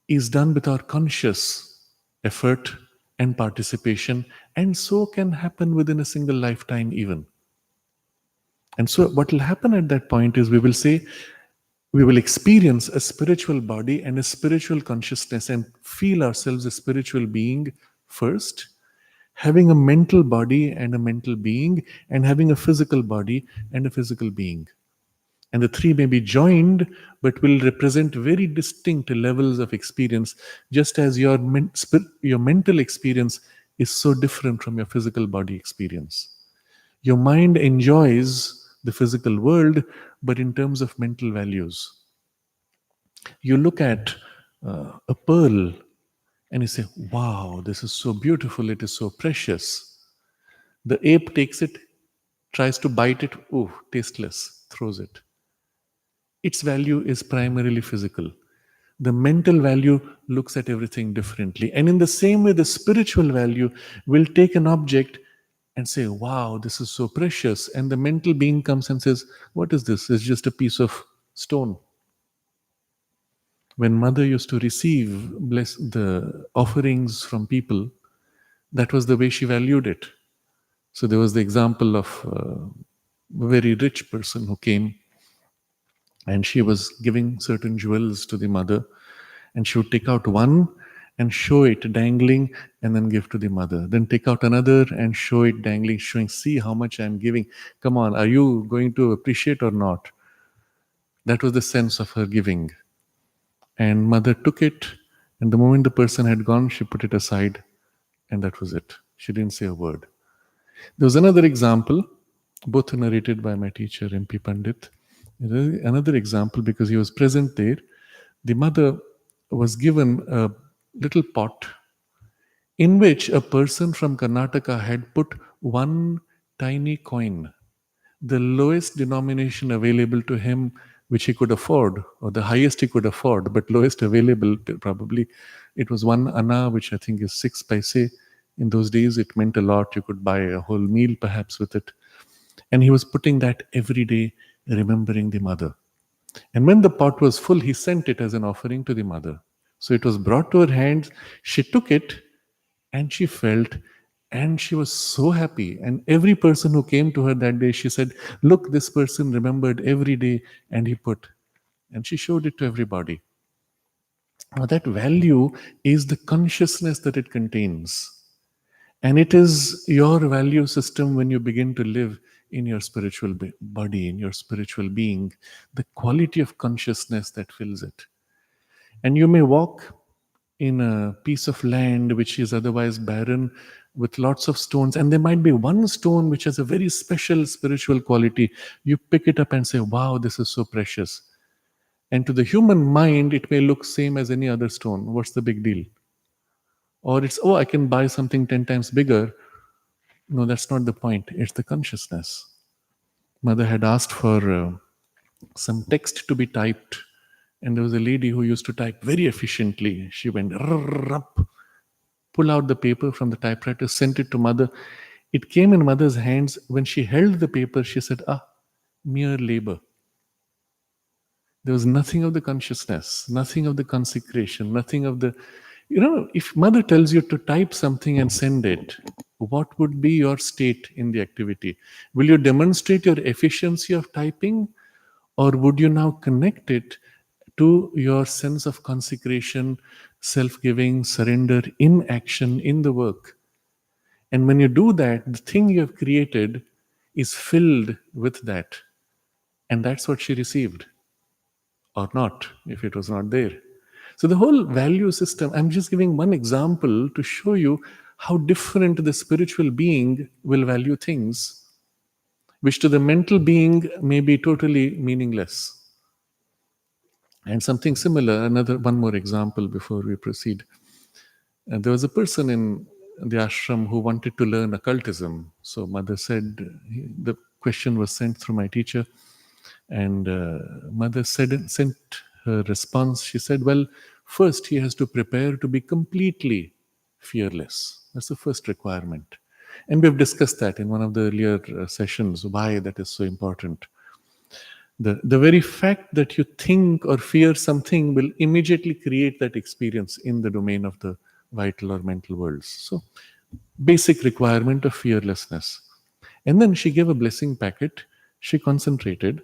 is done with our conscious effort and participation, and so can happen within a single lifetime, even. And so, what will happen at that point is we will say, we will experience a spiritual body and a spiritual consciousness and feel ourselves a spiritual being first, having a mental body and a mental being, and having a physical body and a physical being. And the three may be joined, but will represent very distinct levels of experience, just as your mental experience is so different from your physical body experience. Your mind enjoys the physical world, but in terms of mental values. You look at a pearl And you say, wow, this is so beautiful, it is so precious. The ape takes it, tries to bite it, oh, tasteless, throws it. Its value is primarily physical. The mental value looks at everything differently. And in the same way, the spiritual value will take an object and say, wow, this is so precious. And the mental being comes and says, what is this? It's just a piece of stone. When mother used to receive bless the offerings from people, that was the way she valued it. So there was the example of a very rich person who came, and she was giving certain jewels to the mother, and she would take out one and show it dangling and then give to the mother, then take out another and show it dangling, showing, see how much I'm giving, come on, are you going to appreciate or not? That was the sense of her giving. And mother took it, and the moment the person had gone, she put it aside, and that was it. She didn't say a word. There was another example, both narrated by my teacher, MP Pandit. Another example, because he was present there. The mother was given a little pot in which a person from Karnataka had put one tiny coin, the lowest denomination available to him, which he could afford, or the highest he could afford, but lowest available, probably it was one anna, which I think is 6 paise. In those days, it meant a lot. You could buy a whole meal perhaps with it. And he was putting that every day, remembering the mother. And when the pot was full, he sent it as an offering to the mother. So it was brought to her hands. She took it and she felt, and she was so happy. And every person who came to her that day, she said, look, this person remembered every day, and he put. And she showed it to everybody. Now, that value is the consciousness that it contains. And it is your value system when you begin to live in your spiritual body, in your spiritual being, the quality of consciousness that fills it. And you may walk in a piece of land which is otherwise barren with lots of stones, and there might be one stone which has a very special spiritual quality. You pick it up and say, wow, this is so precious. And to the human mind, it may look same as any other stone. What's the big deal? Or it's, oh, I can buy something 10 times bigger. No, that's not the point. It's the consciousness. Mother had asked for some text to be typed, and there was a lady who used to type very efficiently. She went, up, pull out the paper from the typewriter, sent it to mother. It came in mother's hands. When she held the paper, she said, mere labor. There was nothing of the consciousness, nothing of the consecration, nothing of the, if mother tells you to type something and send it, what would be your state in the activity? Will you demonstrate your efficiency of typing, or would you now connect it to your sense of consecration, self-giving, surrender in action, in the work? And when you do that, the thing you have created is filled with that. And that's what she received, or not, if it was not there. So the whole value system, I'm just giving one example to show you how different the spiritual being will value things, which to the mental being may be totally meaningless. And something similar, one more example before we proceed. And there was a person in the ashram who wanted to learn occultism. So mother said, the question was sent through my teacher, and mother sent her response. She said, well, first he has to prepare to be completely fearless. That's the first requirement. And we've discussed that in one of the earlier sessions, why that is so important. The very fact that you think or fear something will immediately create that experience in the domain of the vital or mental worlds. So, basic requirement of fearlessness. And then she gave a blessing packet. She concentrated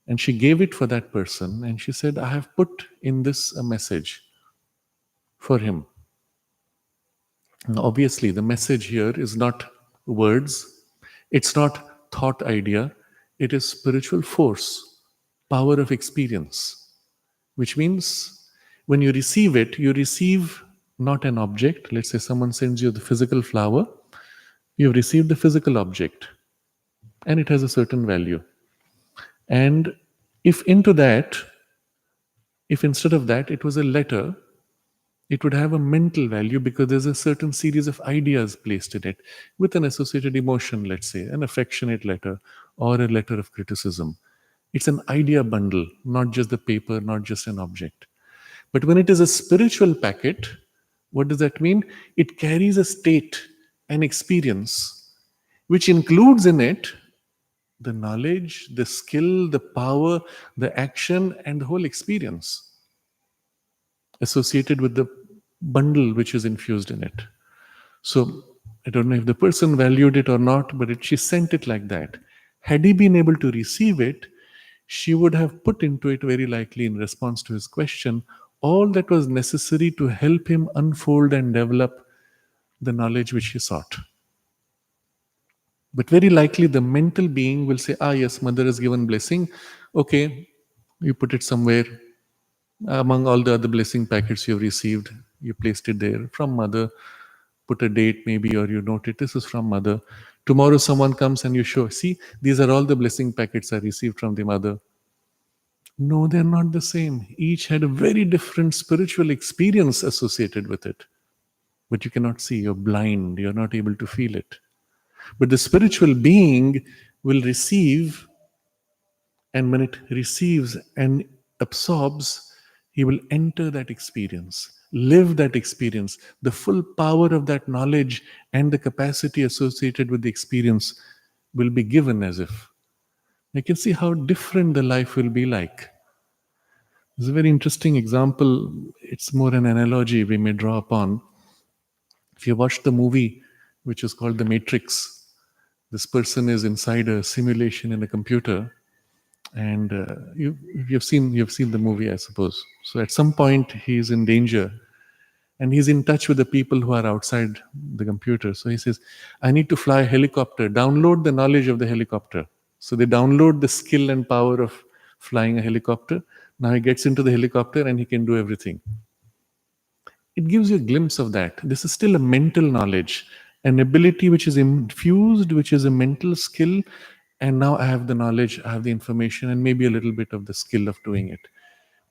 and she gave it for that person. And she said, I have put in this a message for him. Now, obviously, the message here is not words, it's not thought idea, it is spiritual force, power of experience, which means when you receive it, you receive not an object. Let's say someone sends you the physical flower, you've received the physical object, and it has a certain value. And if instead of that, it was a letter, It would have a mental value because there's a certain series of ideas placed in it with an associated emotion, let's say, an affectionate letter or a letter of criticism. It's an idea bundle, not just the paper, not just an object. But when it is a spiritual packet, what does that mean? It carries a state, an experience, which includes in it the knowledge, the skill, the power, the action, and the whole experience associated with the bundle which is infused in it. So I don't know if the person valued it or not, but she sent it like that. Had he been able to receive it, she would have put into it, very likely in response to his question, all that was necessary to help him unfold and develop the knowledge which he sought. But very likely the mental being will say, ah, yes, mother has given blessing. Okay, you put it somewhere among all the other blessing packets you have received. You placed it there from mother. Put a date maybe, or you note it, this is from mother. Tomorrow someone comes and you show, see, these are all the blessing packets I received from the mother. No, they're not the same. Each had a very different spiritual experience associated with it. But you cannot see, you're blind, you're not able to feel it. But the spiritual being will receive, and when it receives and absorbs, he will enter that experience, live that experience. The full power of that knowledge and the capacity associated with the experience will be given as if. You can see how different the life will be like. It's a very interesting example. It's more an analogy we may draw upon. If you watch the movie, which is called The Matrix, this person is inside a simulation in a computer, and you've seen the movie, I suppose. So at some point, he's in danger, and he's in touch with the people who are outside the computer. So he says, "I need to fly a helicopter. Download the knowledge of the helicopter." So they download the skill and power of flying a helicopter. Now he gets into the helicopter and he can do everything. It gives you a glimpse of that. This is still a mental knowledge, an ability which is infused, which is a mental skill. And now I have the knowledge, I have the information, and maybe a little bit of the skill of doing it.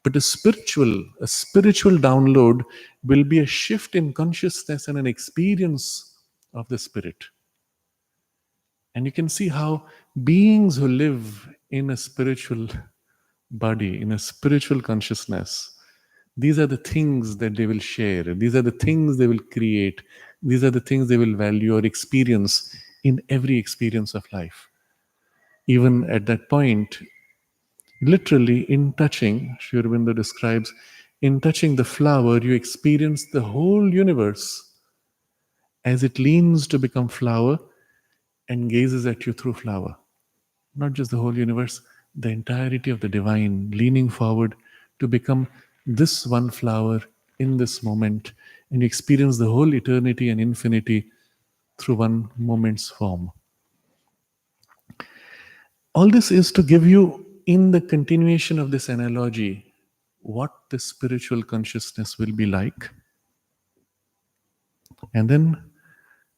But a spiritual download will be a shift in consciousness and an experience of the spirit. And you can see how beings who live in a spiritual body, in a spiritual consciousness, these are the things that they will share. These are the things they will create. These are the things they will value or experience in every experience of life. Even at that point, literally in touching, Sri Aurobindo describes, in touching the flower, you experience the whole universe as it leans to become flower and gazes at you through flower. Not just the whole universe, the entirety of the divine leaning forward to become this one flower in this moment, and you experience the whole eternity and infinity through one moment's form. All this is to give you, in the continuation of this analogy, what the spiritual consciousness will be like. And then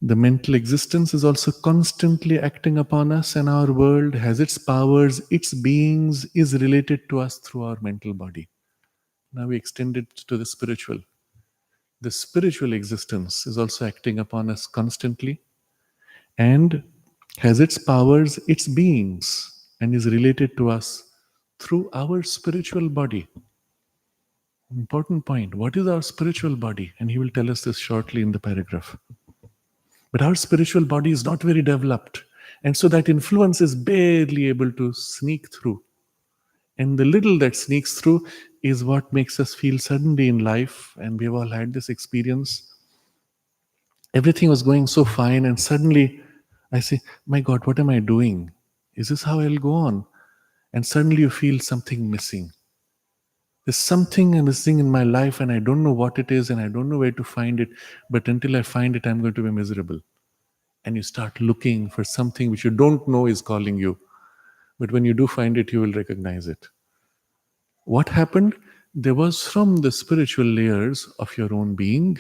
the mental existence is also constantly acting upon us, and our world has its powers, its beings is related to us through our mental body. Now we extend it to the spiritual. The spiritual existence is also acting upon us constantly and has its powers, its beings, and is related to us through our spiritual body. Important point. What is our spiritual body? And he will tell us this shortly in the paragraph. But our spiritual body is not very developed. And so that influence is barely able to sneak through. And the little that sneaks through is what makes us feel suddenly in life. And we've all had this experience. Everything was going so fine, and suddenly I say, my God, what am I doing? Is this how I'll go on? And suddenly you feel something missing. There's something missing in my life, and I don't know what it is, and I don't know where to find it. But until I find it, I'm going to be miserable. And you start looking for something which you don't know is calling you. But when you do find it, you will recognize it. What happened? There was, from the spiritual layers of your own being,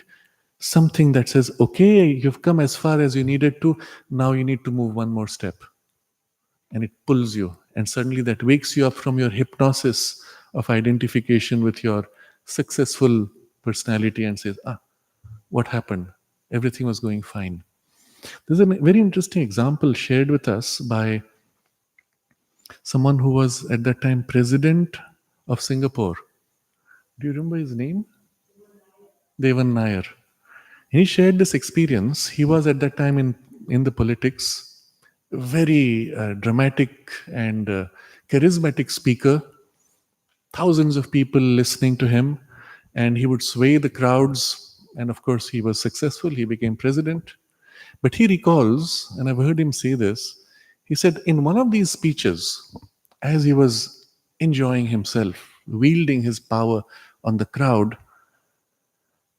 something that says, okay, you've come as far as you needed to, now you need to move one more step. And it pulls you. And suddenly that wakes you up from your hypnosis of identification with your successful personality and says, what happened? Everything was going fine. There's a very interesting example shared with us by someone who was at that time president of Singapore. Do you remember his name? Devan Nair. He shared this experience. He was at that time in the politics, very dramatic and charismatic speaker, thousands of people listening to him, and he would sway the crowds. And of course, he was successful. He became president. But he recalls, and I've heard him say this, he said in one of these speeches, as he was enjoying himself, wielding his power on the crowd,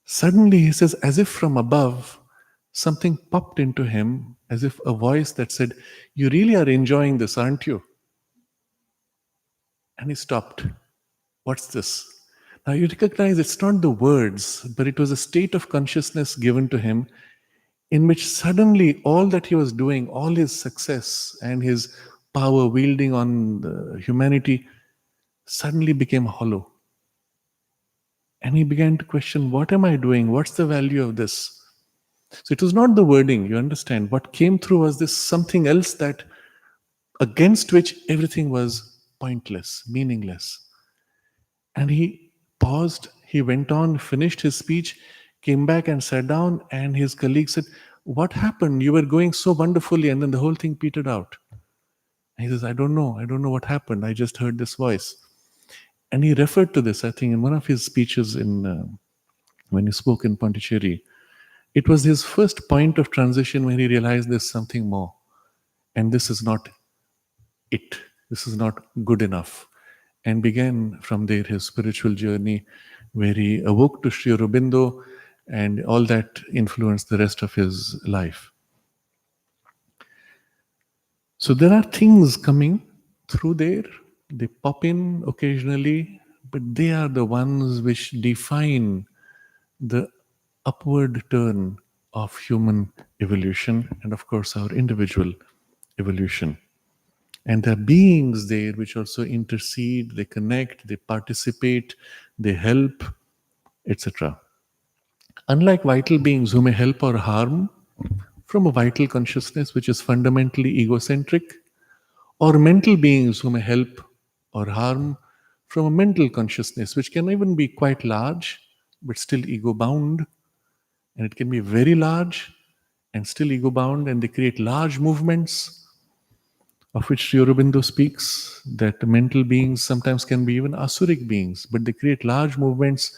suddenly he says, as if from above, something popped into him, as if a voice that said, "You really are enjoying this, aren't you?" And he stopped. What's this? Now you recognize it's not the words, but it was a state of consciousness given to him in which suddenly all that he was doing, all his success and his power wielding on the humanity, suddenly became hollow. And he began to question, what am I doing? What's the value of this? So it was not the wording, you understand. What came through was this something else that against which everything was pointless, meaningless. And he paused, he went on, finished his speech, came back and sat down, and his colleague said, "What happened? You were going so wonderfully, and then the whole thing petered out." And he says, I don't know what happened. I just heard this voice. And he referred to this, I think, in one of his speeches when he spoke in Pondicherry. It was his first point of transition when he realized there's something more. And this is not it. This is not good enough. And began from there his spiritual journey, where he awoke to Sri Aurobindo, and all that influenced the rest of his life. So there are things coming through there. They pop in occasionally, but they are the ones which define the upward turn of human evolution and, of course, our individual evolution. And there are beings there which also intercede, they connect, they participate, they help, etc. Unlike vital beings who may help or harm from a vital consciousness which is fundamentally egocentric, or mental beings who may help or harm from a mental consciousness which can even be quite large but still ego bound, and it can be very large and still ego bound, and they create large movements, of which Sri Aurobindo speaks, that mental beings sometimes can be even asuric beings, but they create large movements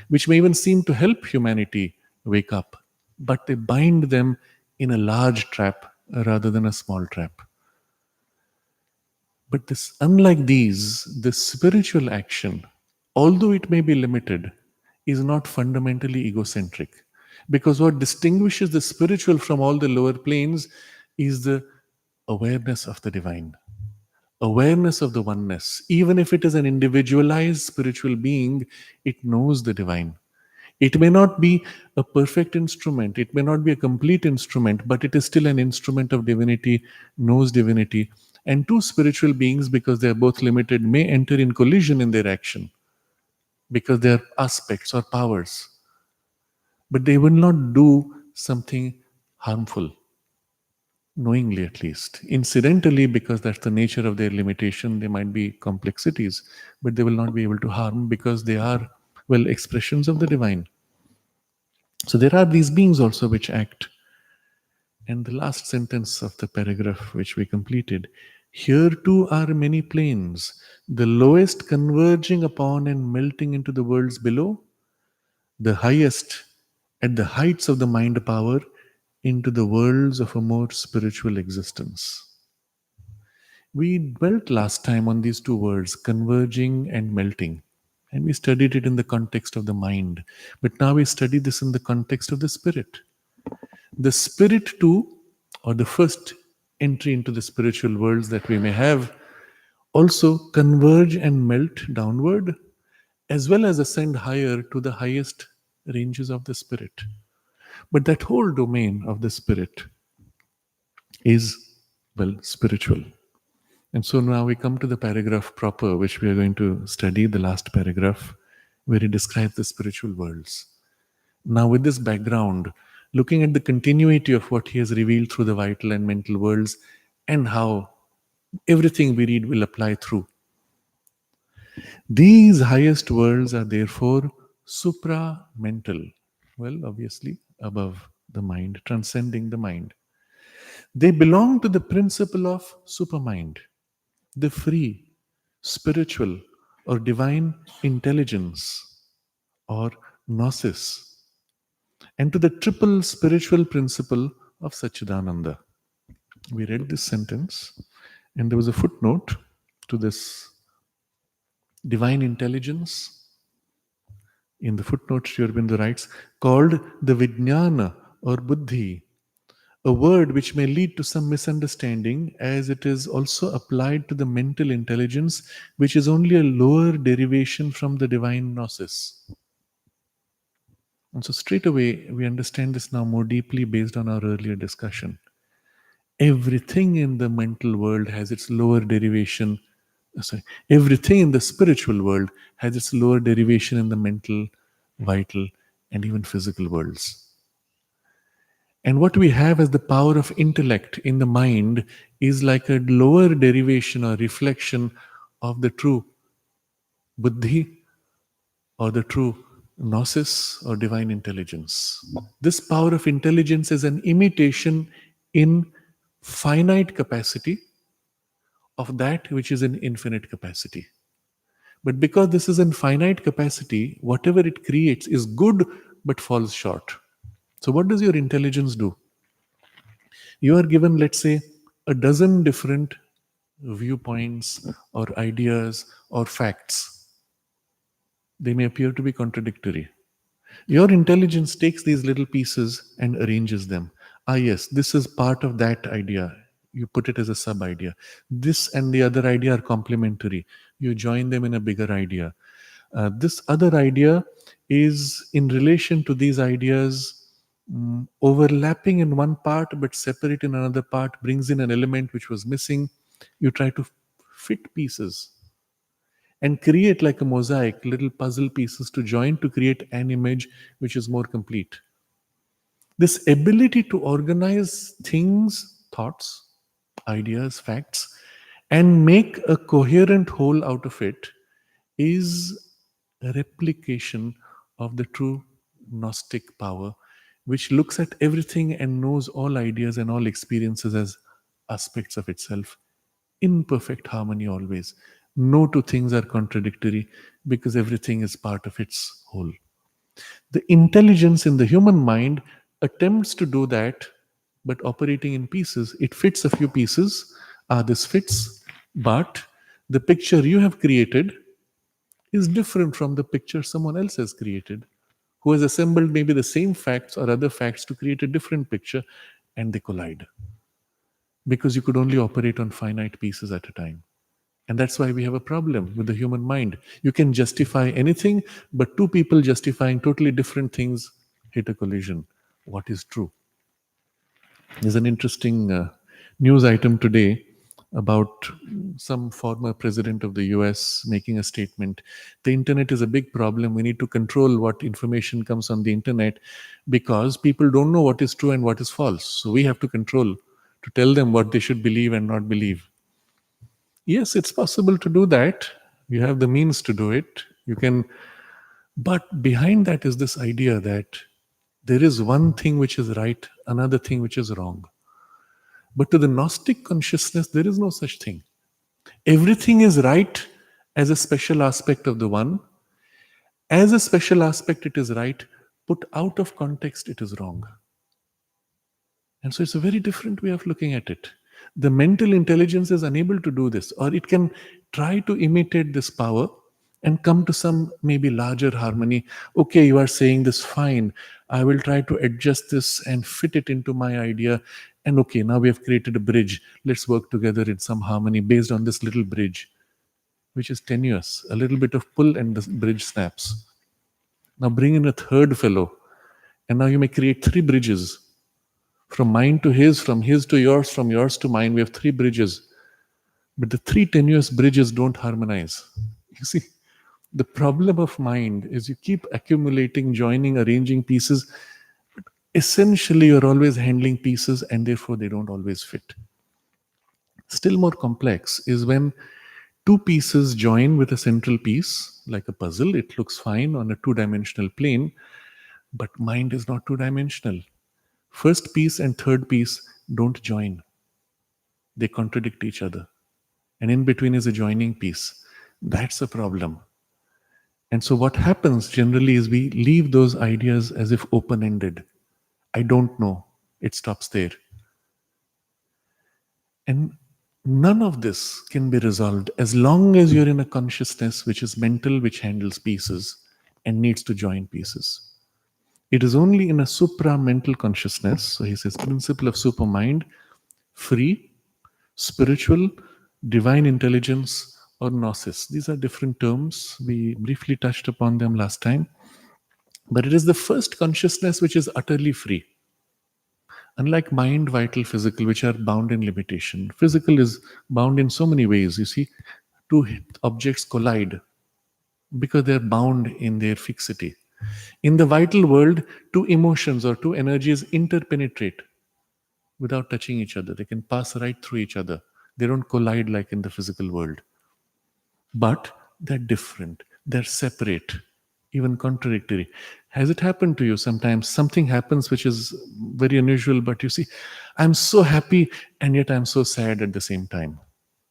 which may even seem to help humanity wake up, but they bind them in a large trap rather than a small trap. But this, unlike these, the spiritual action, although it may be limited, is not fundamentally egocentric. Because what distinguishes the spiritual from all the lower planes is the awareness of the divine, awareness of the oneness. Even if it is an individualized spiritual being, it knows the divine. It may not be a perfect instrument, it may not be a complete instrument, but it is still an instrument of divinity, knows divinity. And two spiritual beings, because they are both limited, may enter in collision in their action because they are aspects or powers. But they will not do something harmful, knowingly at least. Incidentally, because that's the nature of their limitation, they might be complexities, but they will not be able to harm because they are, well, expressions of the divine. So there are these beings also which act. And the last sentence of the paragraph which we completed, here too are many planes, the lowest converging upon and melting into the worlds below, the highest at the heights of the mind power into the worlds of a more spiritual existence. We dwelt last time on these two words, converging and melting, and we studied it in the context of the mind. But now we study this in the context of the spirit. The spirit too, or the first entry into the spiritual worlds that we may have, also converge and melt downward, as well as ascend higher to the highest ranges of the spirit. But that whole domain of the spirit is, well, spiritual. And so now we come to the paragraph proper, which we are going to study, the last paragraph. where he describes the spiritual worlds. Now, with this background, looking at the continuity of what he has revealed through the vital and mental worlds and how everything we read will apply through. These highest worlds are therefore supra-mental. Well, obviously, above the mind, transcending the mind. They belong to the principle of supermind, the free, spiritual, or divine intelligence, or gnosis, and to the triple spiritual principle of Sat-Chit-Ananda. We read this sentence, and there was a footnote to this divine intelligence. In the footnote, Sri Aurobindo writes, called the Vijnana or Buddhi, a word which may lead to some misunderstanding, as it is also applied to the mental intelligence, which is only a lower derivation from the divine gnosis. And so, straight away, we understand this now more deeply based on our earlier discussion. Everything in the mental world has its lower derivation. Everything in the spiritual world has its lower derivation in the mental, vital, and even physical worlds. And what we have as the power of intellect in the mind is like a lower derivation or reflection of the true buddhi or the true gnosis or divine intelligence. This power of intelligence is an imitation in finite capacity of that which is in infinite capacity. But because this is in finite capacity, whatever it creates is good but falls short. So, what does your intelligence do? You are given, let's say, a dozen different viewpoints or ideas or facts. They may appear to be contradictory. Your intelligence takes these little pieces and arranges them. Ah, yes, this is part of that idea. You put it as a sub idea. This and the other idea are complementary. You join them in a bigger idea. This other idea is in relation to these ideas, overlapping in one part but separate in another part, brings in an element which was missing. You try to fit pieces and create like a mosaic, little puzzle pieces to join to create an image which is more complete. This ability to organize things, thoughts, ideas, facts, and make a coherent whole out of it is a replication of the true Gnostic power, which looks at everything and knows all ideas and all experiences as aspects of itself in perfect harmony always. No two things are contradictory because everything is part of its whole. The intelligence in the human mind attempts to do that, but operating in pieces. It fits a few pieces. This fits, but the picture you have created is different from the picture someone else has created, who has assembled maybe the same facts or other facts to create a different picture, and they collide. Because you could only operate on finite pieces at a time. And that's why we have a problem with the human mind. You can justify anything, but two people justifying totally different things hit a collision. What is true? There's an interesting news item today about some former president of the US making a statement. The internet is a big problem. We need to control what information comes on the internet because people don't know what is true and what is false. So we have to control to tell them what they should believe and not believe. Yes, it's possible to do that. You have the means to do it. You can, but behind that is this idea that there is one thing which is right, another thing which is wrong. But to the Gnostic consciousness, there is no such thing. Everything is right as a special aspect of the one. As a special aspect, it is right. Put out of context, it is wrong. And so it's a very different way of looking at it. The mental intelligence is unable to do this, or it can try to imitate this power and come to some maybe larger harmony. Okay, you are saying this, fine. I will try to adjust this and fit it into my idea. And okay, now we have created a bridge. Let's work together in some harmony based on this little bridge, which is tenuous. A little bit of pull and the bridge snaps. Now bring in a third fellow. And now you may create three bridges. From mine to his, from his to yours, from yours to mine, we have three bridges. But the three tenuous bridges don't harmonize. You see, The problem of mind is you keep accumulating, joining, arranging pieces. Essentially, you're always handling pieces and therefore they don't always fit. Still more complex is when two pieces join with a central piece, like a puzzle. It looks fine on a two-dimensional plane, but mind is not two-dimensional. First piece and third piece don't join. They contradict each other. And in between is a joining piece. That's a problem. And so what happens generally is we leave those ideas as if open-ended. I don't know. It stops there. And none of this can be resolved as long as you're in a consciousness which is mental, which handles pieces and needs to join pieces. It is only in a supra-mental consciousness, so he says, principle of supermind, free, spiritual, divine intelligence, or gnosis. These are different terms. We briefly touched upon them last time. But it is the first consciousness which is utterly free. Unlike mind, vital, physical, which are bound in limitation, physical is bound in so many ways. You see, two objects collide because they're bound in their fixity. In the vital world, two emotions or two energies interpenetrate without touching each other. They can pass right through each other. They don't collide like in the physical world. But they're different, they're separate, even contradictory. Has it happened to you sometimes? Something happens which is very unusual, but you see, I'm so happy and yet I'm so sad at the same time.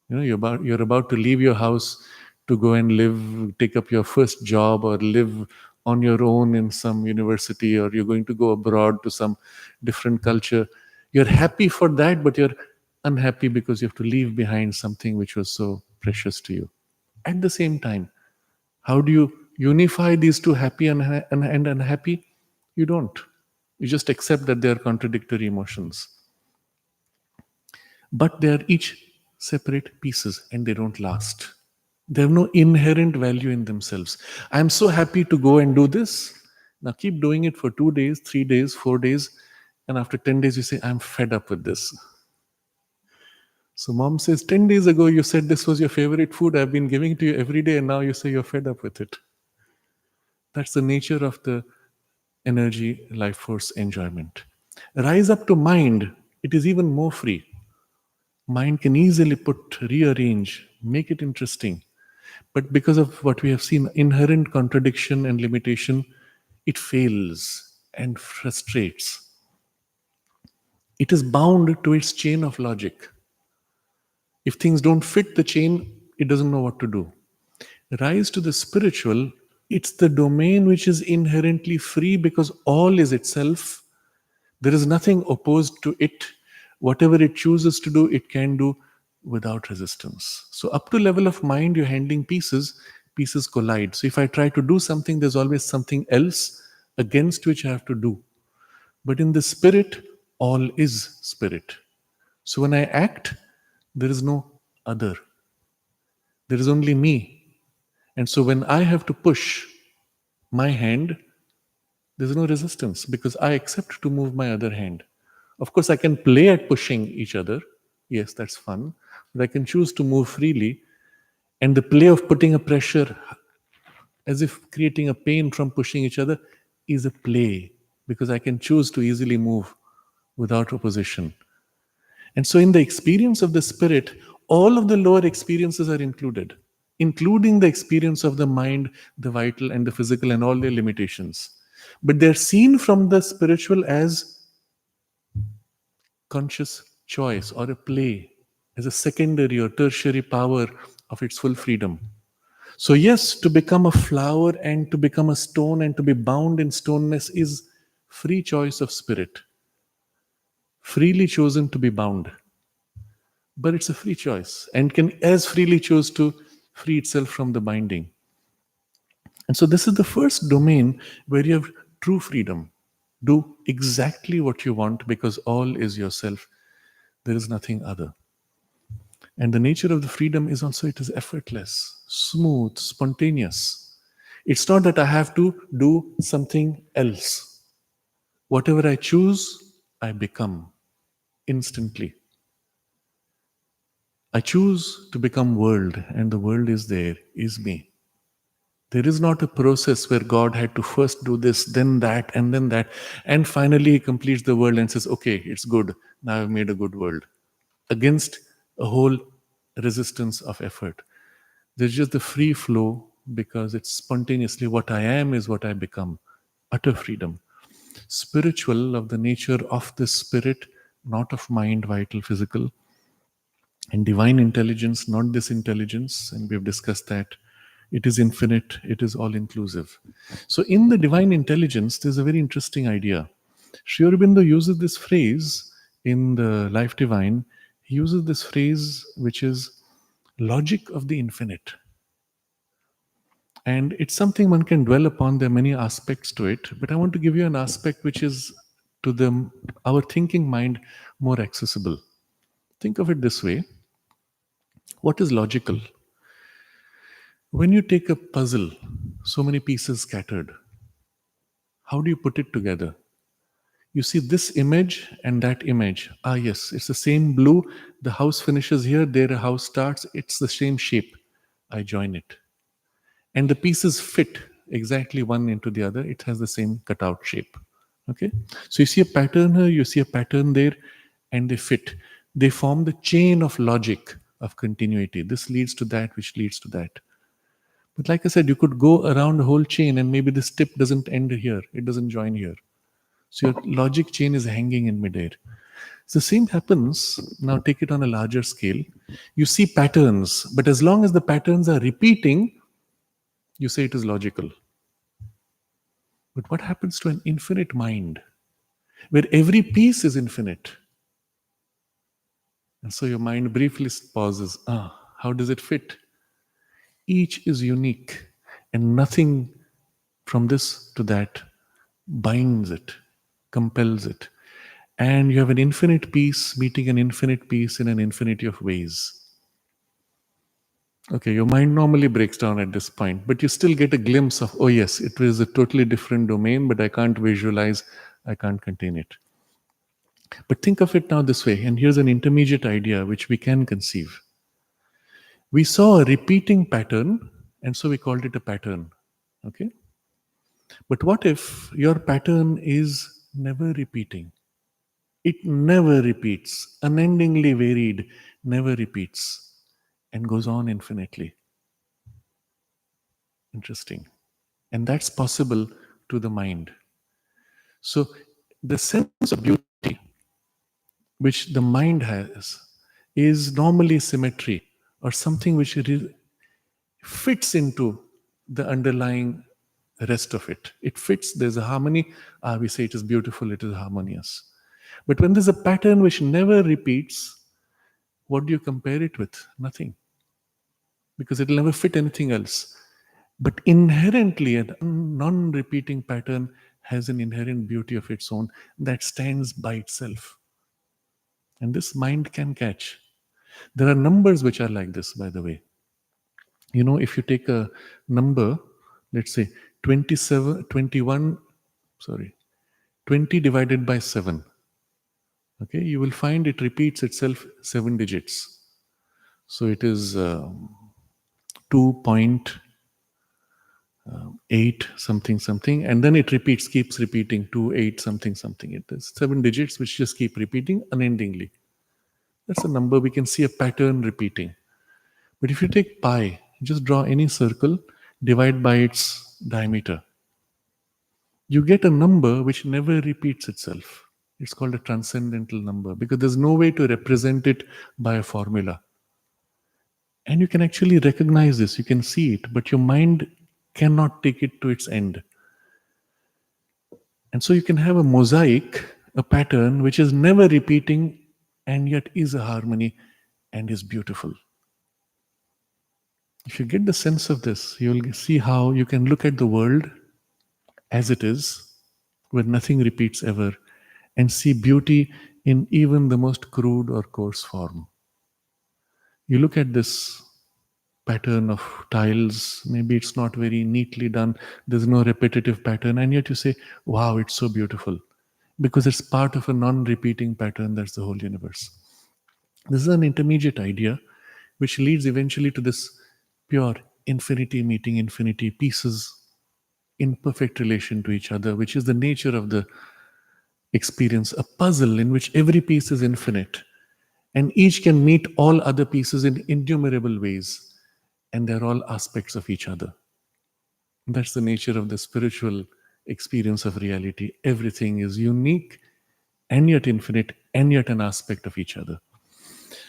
You know, you're about to leave your house to go and live, take up your first job or live on your own in some university, or you're going to go abroad to some different culture. You're happy for that, but you're unhappy because you have to leave behind something which was so precious to you. At the same time, how do you unify these two, happy and unhappy? You don't. You just accept that they are contradictory emotions. But they are each separate pieces and they don't last. They have no inherent value in themselves. I'm so happy to go and do this. Now keep doing it for 2 days, 3 days, 4 days, and after 10 days, you say, I'm fed up with this. So mom says, 10 days ago, you said this was your favorite food. I've been giving it to you every day, and now you say you're fed up with it. That's the nature of the energy, life force enjoyment. Rise up to mind, it is even more free. Mind can easily rearrange, make it interesting. But because of what we have seen, inherent contradiction and limitation, it fails and frustrates. It is bound to its chain of logic. If things don't fit the chain, it doesn't know what to do. Rise to the spiritual, it's the domain which is inherently free because all is itself. There is nothing opposed to it. Whatever it chooses to do, it can do without resistance. So up to level of mind, you're handling pieces, pieces collide. So if I try to do something, there's always something else against which I have to do. But in the spirit, all is spirit. So when I act, there is no other. There is only me. And so when I have to push my hand, there's no resistance because I accept to move my other hand. Of course, I can play at pushing each other. Yes, that's fun. But I can choose to move freely. And the play of putting a pressure as if creating a pain from pushing each other is a play because I can choose to easily move without opposition. And so, in the experience of the spirit, all of the lower experiences are included, including the experience of the mind, the vital, and the physical, and all their limitations. But they're seen from the spiritual as conscious choice or a play, as a secondary or tertiary power of its full freedom. So, yes, to become a flower and to become a stone and to be bound in stoneness is free choice of spirit, freely chosen to be bound. But it's a free choice and can as freely choose to free itself from the binding. And so, this is the first domain where you have true freedom. Do exactly what you want because all is yourself. There is nothing other. And the nature of the freedom is also it is effortless, smooth, spontaneous. It's not that I have to do something else. Whatever I choose, I become instantly. I choose to become world, and the world is there, is me. There is not a process where God had to first do this, then that, and finally He completes the world and says, okay, it's good. Now I've made a good world. Against a whole resistance of effort. There's just the free flow because it's spontaneously what I am is what I become. Utter freedom. Spiritual of the nature of the spirit, not of mind, vital, physical. And divine intelligence, not this intelligence, and we've discussed that. It is infinite, it is all inclusive. So, in the divine intelligence, there's a very interesting idea. Sri Aurobindo uses this phrase in the Life Divine. He uses this phrase which is logic of the infinite. And it's something one can dwell upon. There are many aspects to it, but I want to give you an aspect which is to our thinking mind more accessible. Think of it this way. What is logical? When you take a puzzle, so many pieces scattered, how do you put it together? You see this image and that image. Ah, yes, it's the same blue. The house finishes here, there a house starts. It's the same shape. I join it. And the pieces fit exactly one into the other. It has the same cutout shape. Okay? So you see a pattern here, you see a pattern there, and they fit. They form the chain of logic of continuity. This leads to that, which leads to that. But like I said, you could go around the whole chain and maybe this tip doesn't end here, it doesn't join here. So your logic chain is hanging in midair. So the same happens, now take it on a larger scale. You see patterns, but as long as the patterns are repeating, you say it is logical. But what happens to an infinite mind, where every piece is infinite? And so your mind briefly pauses. How does it fit? Each is unique, and nothing from this to that binds it, compels it. And you have an infinite peace meeting an infinite peace in an infinity of ways. Okay, your mind normally breaks down at this point, but you still get a glimpse of, oh yes, it is a totally different domain, but I can't visualize, I can't contain it. But think of it now this way, and here's an intermediate idea which we can conceive. We saw a repeating pattern, and so we called it a pattern. Okay? But what if your pattern is never repeating? It never repeats, unendingly varied, never repeats, and goes on infinitely. Interesting. And that's possible to the mind. So the sense of beauty which the mind has is normally symmetry or something which fits into the underlying rest of it. It fits, there's a harmony. We say it is beautiful, it is harmonious. But when there's a pattern which never repeats, what do you compare it with? Nothing. Because it'll never fit anything else. But inherently, a non repeating pattern has an inherent beauty of its own that stands by itself. And this mind can catch. There are numbers which are like this, by the way. You know, if you take a number, let's say 20 divided by 7, okay, you will find it repeats itself 7 digits. So it is 2.8 something something, and then it keeps repeating 2.8 something something. It is 7 digits which just keep repeating unendingly. That's a number we can see a pattern repeating. But if you take pi, just draw any circle, divide by its diameter, you get a number which never repeats itself. It's called a transcendental number because there's no way to represent it by a formula. And you can actually recognize this, you can see it, but your mind cannot take it to its end. And so you can have a mosaic, a pattern which is never repeating and yet is a harmony and is beautiful. If you get the sense of this, you'll see how you can look at the world as it is, where nothing repeats ever, and see beauty in even the most crude or coarse form. You look at this pattern of tiles, maybe it's not very neatly done, there's no repetitive pattern, and yet you say, wow, it's so beautiful, because it's part of a non-repeating pattern that's the whole universe. This is an intermediate idea which leads eventually to this pure infinity meeting infinity, pieces in perfect relation to each other, which is the nature of the experience, a puzzle in which every piece is infinite and each can meet all other pieces in innumerable ways, and they're all aspects of each other. That's the nature of the spiritual experience of reality. Everything is unique and yet infinite and yet an aspect of each other.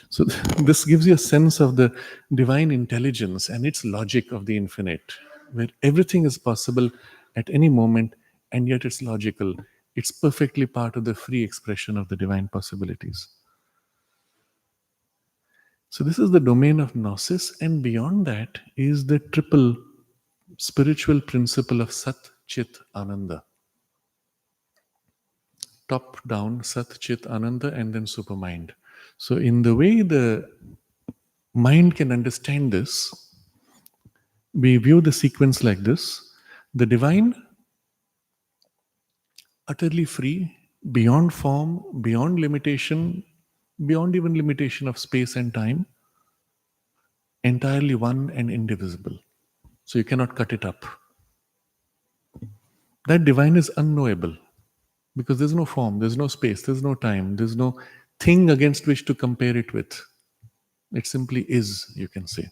So, this gives you a sense of the divine intelligence and its logic of the infinite, where everything is possible at any moment and yet it's logical. It's perfectly part of the free expression of the divine possibilities. So, this is the domain of gnosis, and beyond that is the triple spiritual principle of Sat-Chit-Ananda. Top down, Sat-Chit-Ananda, and then Supermind. So, in the way the mind can understand this, we view the sequence like this: the divine, utterly free, beyond form, beyond limitation, beyond even limitation of space and time, entirely one and indivisible. So you cannot cut it up. That divine is unknowable because there's no form, there's no space, there's no time, there's no thing against which to compare it with. It simply is, you can say.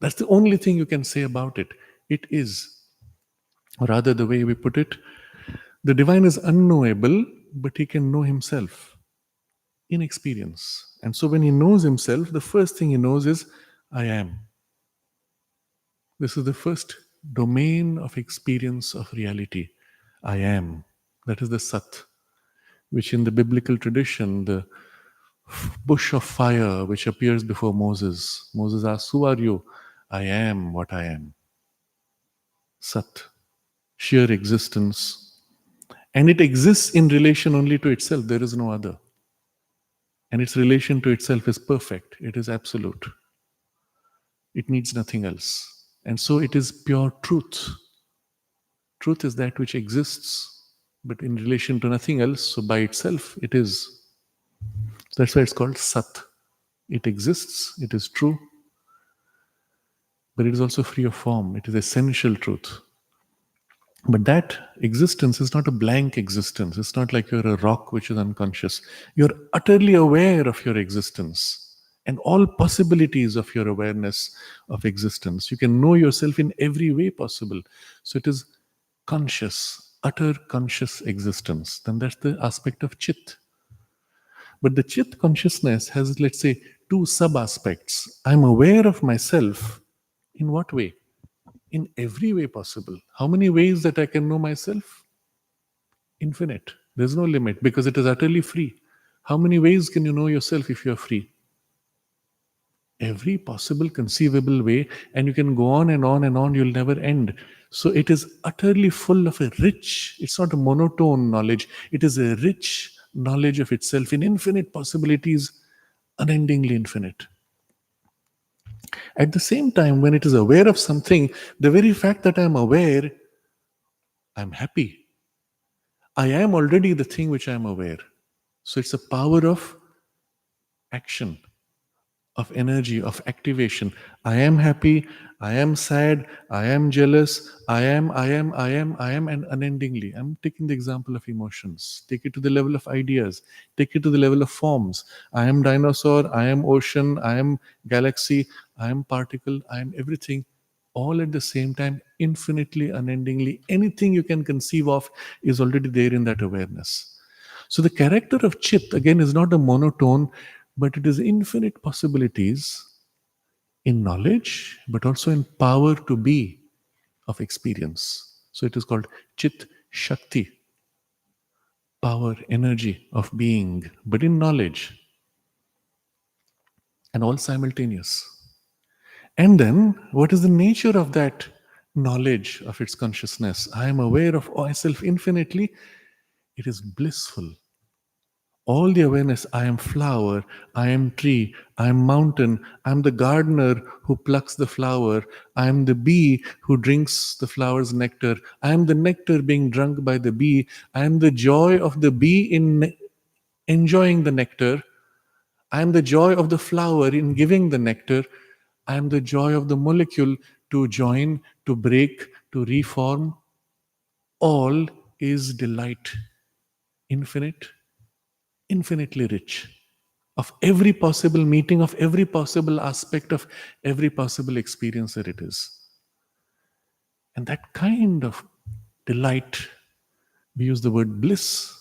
That's the only thing you can say about it. It is. Or rather, the way we put it, the divine is unknowable, but he can know himself in experience. And so when he knows himself, the first thing he knows is, I am. This is the first domain of experience of reality. I am. That is the Sat, which in the biblical tradition, the bush of fire which appears before Moses. Moses asks, who are you? I am what I am. Sat, sheer existence. And it exists in relation only to itself. There is no other. And its relation to itself is perfect. It is absolute. It needs nothing else. And so it is pure truth. Truth is that which exists, but in relation to nothing else. So by itself, it is. That's why it's called Sat. It exists, it is true, but it is also free of form. It is essential truth. But that existence is not a blank existence. It's not like you're a rock which is unconscious. You're utterly aware of your existence and all possibilities of your awareness of existence. You can know yourself in every way possible. So it is conscious, utter conscious existence. Then that's the aspect of Chit. But the Chit consciousness has, let's say, two sub aspects. I'm aware of myself. In what way? In every way possible. How many ways that I can know myself? Infinite. There's no limit because it is utterly free. How many ways can you know yourself if you're free? Every possible conceivable way, and you can go on and on and on, you'll never end. So it is utterly full of a rich, it's not a monotone knowledge, it is a rich knowledge of itself in infinite possibilities, unendingly infinite. At the same time, when it is aware of something, the very fact that I'm aware, I'm happy. I am already the thing which I am aware. So it's a power of action, of energy, of activation. I am happy, I am sad, I am jealous, I am, and unendingly. I'm taking the example of emotions. Take it to the level of ideas, take it to the level of forms. I am dinosaur, I am ocean, I am galaxy, I am particle, I am everything, all at the same time, infinitely, unendingly. Anything you can conceive of is already there in that awareness. So the character of Chit, again, is not a monotone, but it is infinite possibilities in knowledge, but also in power to be of experience. So it is called Chit Shakti, power, energy of being, but in knowledge, and all simultaneous. And then, what is the nature of that knowledge of its consciousness? I am aware of myself infinitely. It is blissful. All the awareness, I am flower, I am tree, I am mountain, I am the gardener who plucks the flower, I am the bee who drinks the flower's nectar, I am the nectar being drunk by the bee, I am the joy of the bee in enjoying the nectar, I am the joy of the flower in giving the nectar, I am the joy of the molecule to join, to break, to reform, all is delight, infinite, infinitely rich, of every possible meeting, of every possible aspect, of every possible experience that it is. And that kind of delight, we use the word bliss,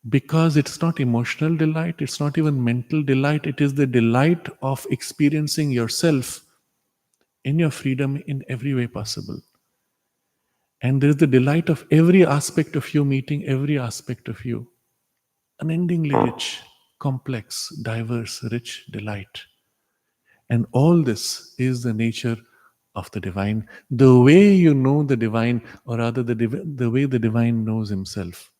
because it's not emotional delight, it's not even mental delight, it is the delight of experiencing yourself in your freedom in every way possible. And there is the delight of every aspect of you meeting every aspect of you. Unendingly rich, complex, diverse, rich delight. And all this is the nature of the divine. The way you know the divine, or rather the way the divine knows himself.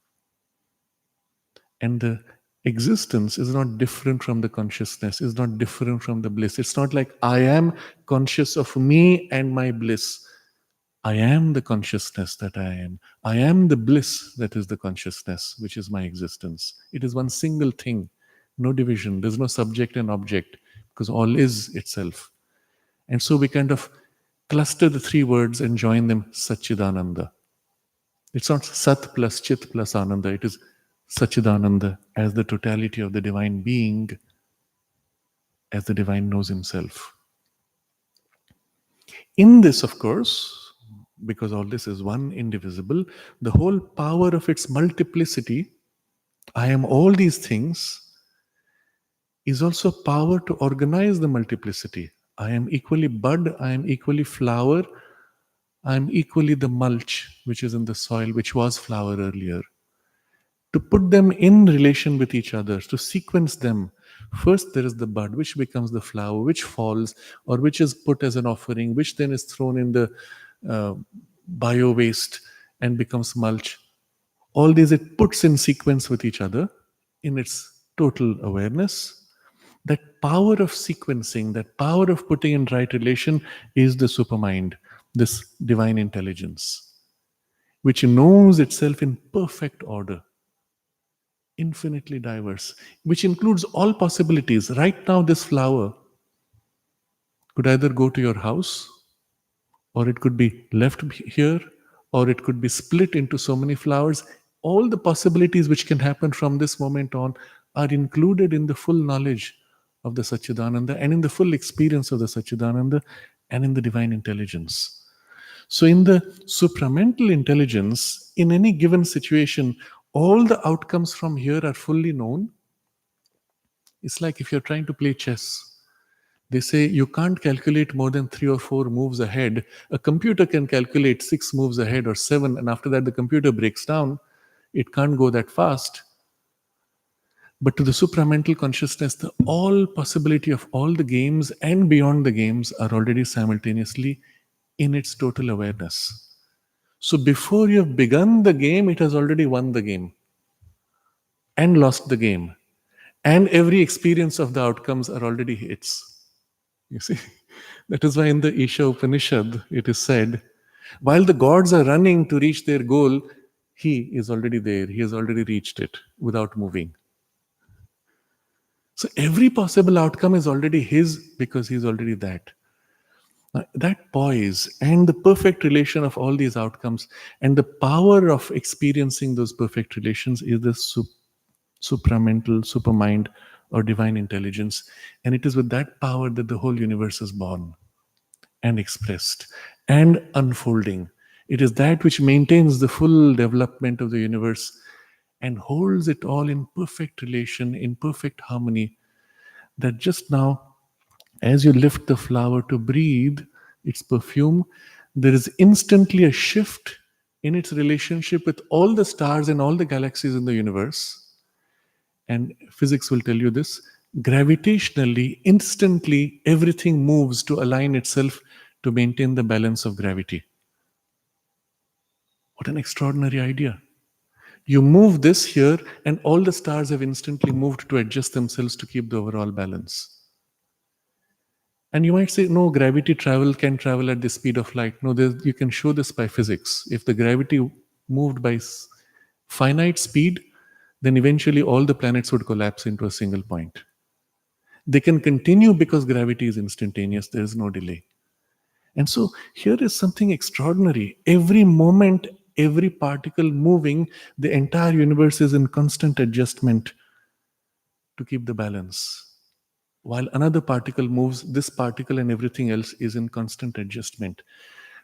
And the existence is not different from the consciousness, is not different from the bliss. It's not like I am conscious of me and my bliss. I am the consciousness that I am. I am the bliss that is the consciousness, which is my existence. It is one single thing, no division. There's no subject and object, because all is itself. And so we kind of cluster the three words and join them Sat-Chit-Ananda. It's not Sat plus Chit plus Ananda. It is Sat-Chit-Ananda as the totality of the divine being, as the divine knows himself. In this, of course, because all this is one, indivisible, the whole power of its multiplicity, I am all these things, is also power to organize the multiplicity. I am equally bud, I am equally flower, I am equally the mulch which is in the soil, which was flower earlier. To put them in relation with each other, to sequence them. First, there is the bud, which becomes the flower, which falls, or which is put as an offering, which then is thrown in the bio waste and becomes mulch. All these it puts in sequence with each other in its total awareness. That power of sequencing, that power of putting in right relation is the supermind, this divine intelligence, which knows itself in perfect order, infinitely diverse, which includes all possibilities. Right now, this flower could either go to your house, or it could be left here, or it could be split into so many flowers. All the possibilities which can happen from this moment on are included in the full knowledge of the Satchidananda and in the full experience of the Satchidananda and in the divine intelligence. So, in the supramental intelligence, in any given situation, all the outcomes from here are fully known. It's like if you're trying to play chess. They say you can't calculate more than 3 or 4 moves ahead. A computer can calculate 6 moves ahead or 7, and after that, the computer breaks down. It can't go that fast. But to the supramental consciousness, the all possibility of all the games and beyond the games are already simultaneously in its total awareness. So before you have begun the game, it has already won the game and lost the game. And every experience of the outcomes are already its. You see? That is why in the Isha Upanishad it is said, while the gods are running to reach their goal, he is already there. He has already reached it without moving. So every possible outcome is already his because he's already that. Now, that poise and the perfect relation of all these outcomes and the power of experiencing those perfect relations is the supramental, supermind, or divine intelligence. And it is with that power that the whole universe is born and expressed and unfolding. It is that which maintains the full development of the universe and holds it all in perfect relation, in perfect harmony. That just now, as you lift the flower to breathe its perfume, there is instantly a shift in its relationship with all the stars and all the galaxies in the universe. And physics will tell you this. Gravitationally, instantly, everything moves to align itself to maintain the balance of gravity. What an extraordinary idea. You move this here, and all the stars have instantly moved to adjust themselves to keep the overall balance. And you might say, no, gravity can travel at the speed of light. No, you can show this by physics. If the gravity moved by finite speed, then eventually all the planets would collapse into a single point. They can continue because gravity is instantaneous, there is no delay. And so here is something extraordinary. Every moment, every particle moving, the entire universe is in constant adjustment to keep the balance. While another particle moves, this particle and everything else is in constant adjustment.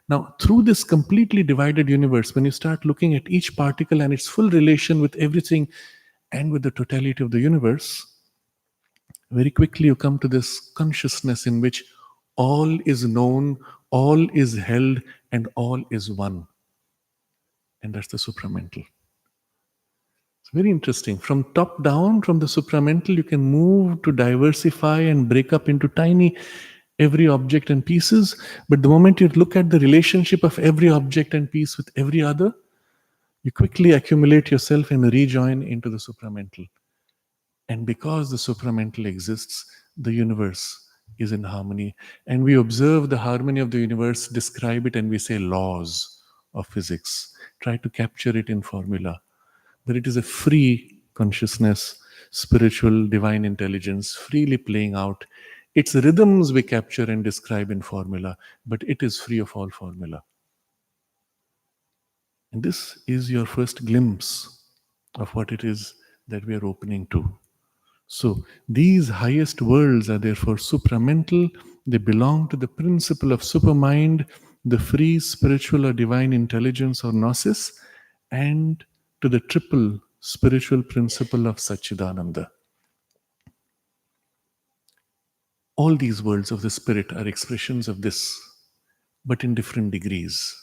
Now, through this completely divided universe, when you start looking at each particle and its full relation with everything and with the totality of the universe, very quickly you come to this consciousness in which all is known, all is held, and all is one. And that's the supramental. It's very interesting. From top down, from the supramental, you can move to diversify and break up into tiny every object and pieces. But the moment you look at the relationship of every object and piece with every other, you quickly accumulate yourself and rejoin into the supramental. And because the supramental exists, the universe is in harmony. And we observe the harmony of the universe, describe it, and we say laws of physics. Try to capture it in formula. But it is a free consciousness, spiritual, divine intelligence, freely playing out. Its rhythms we capture and describe in formula, but it is free of all formula. And this is your first glimpse of what it is that we are opening to. So these highest worlds are therefore supramental. They belong to the principle of supermind, the free spiritual or divine intelligence or gnosis, and to the triple spiritual principle of Sat-Chit-Ananda. All these worlds of the spirit are expressions of this, but in different degrees.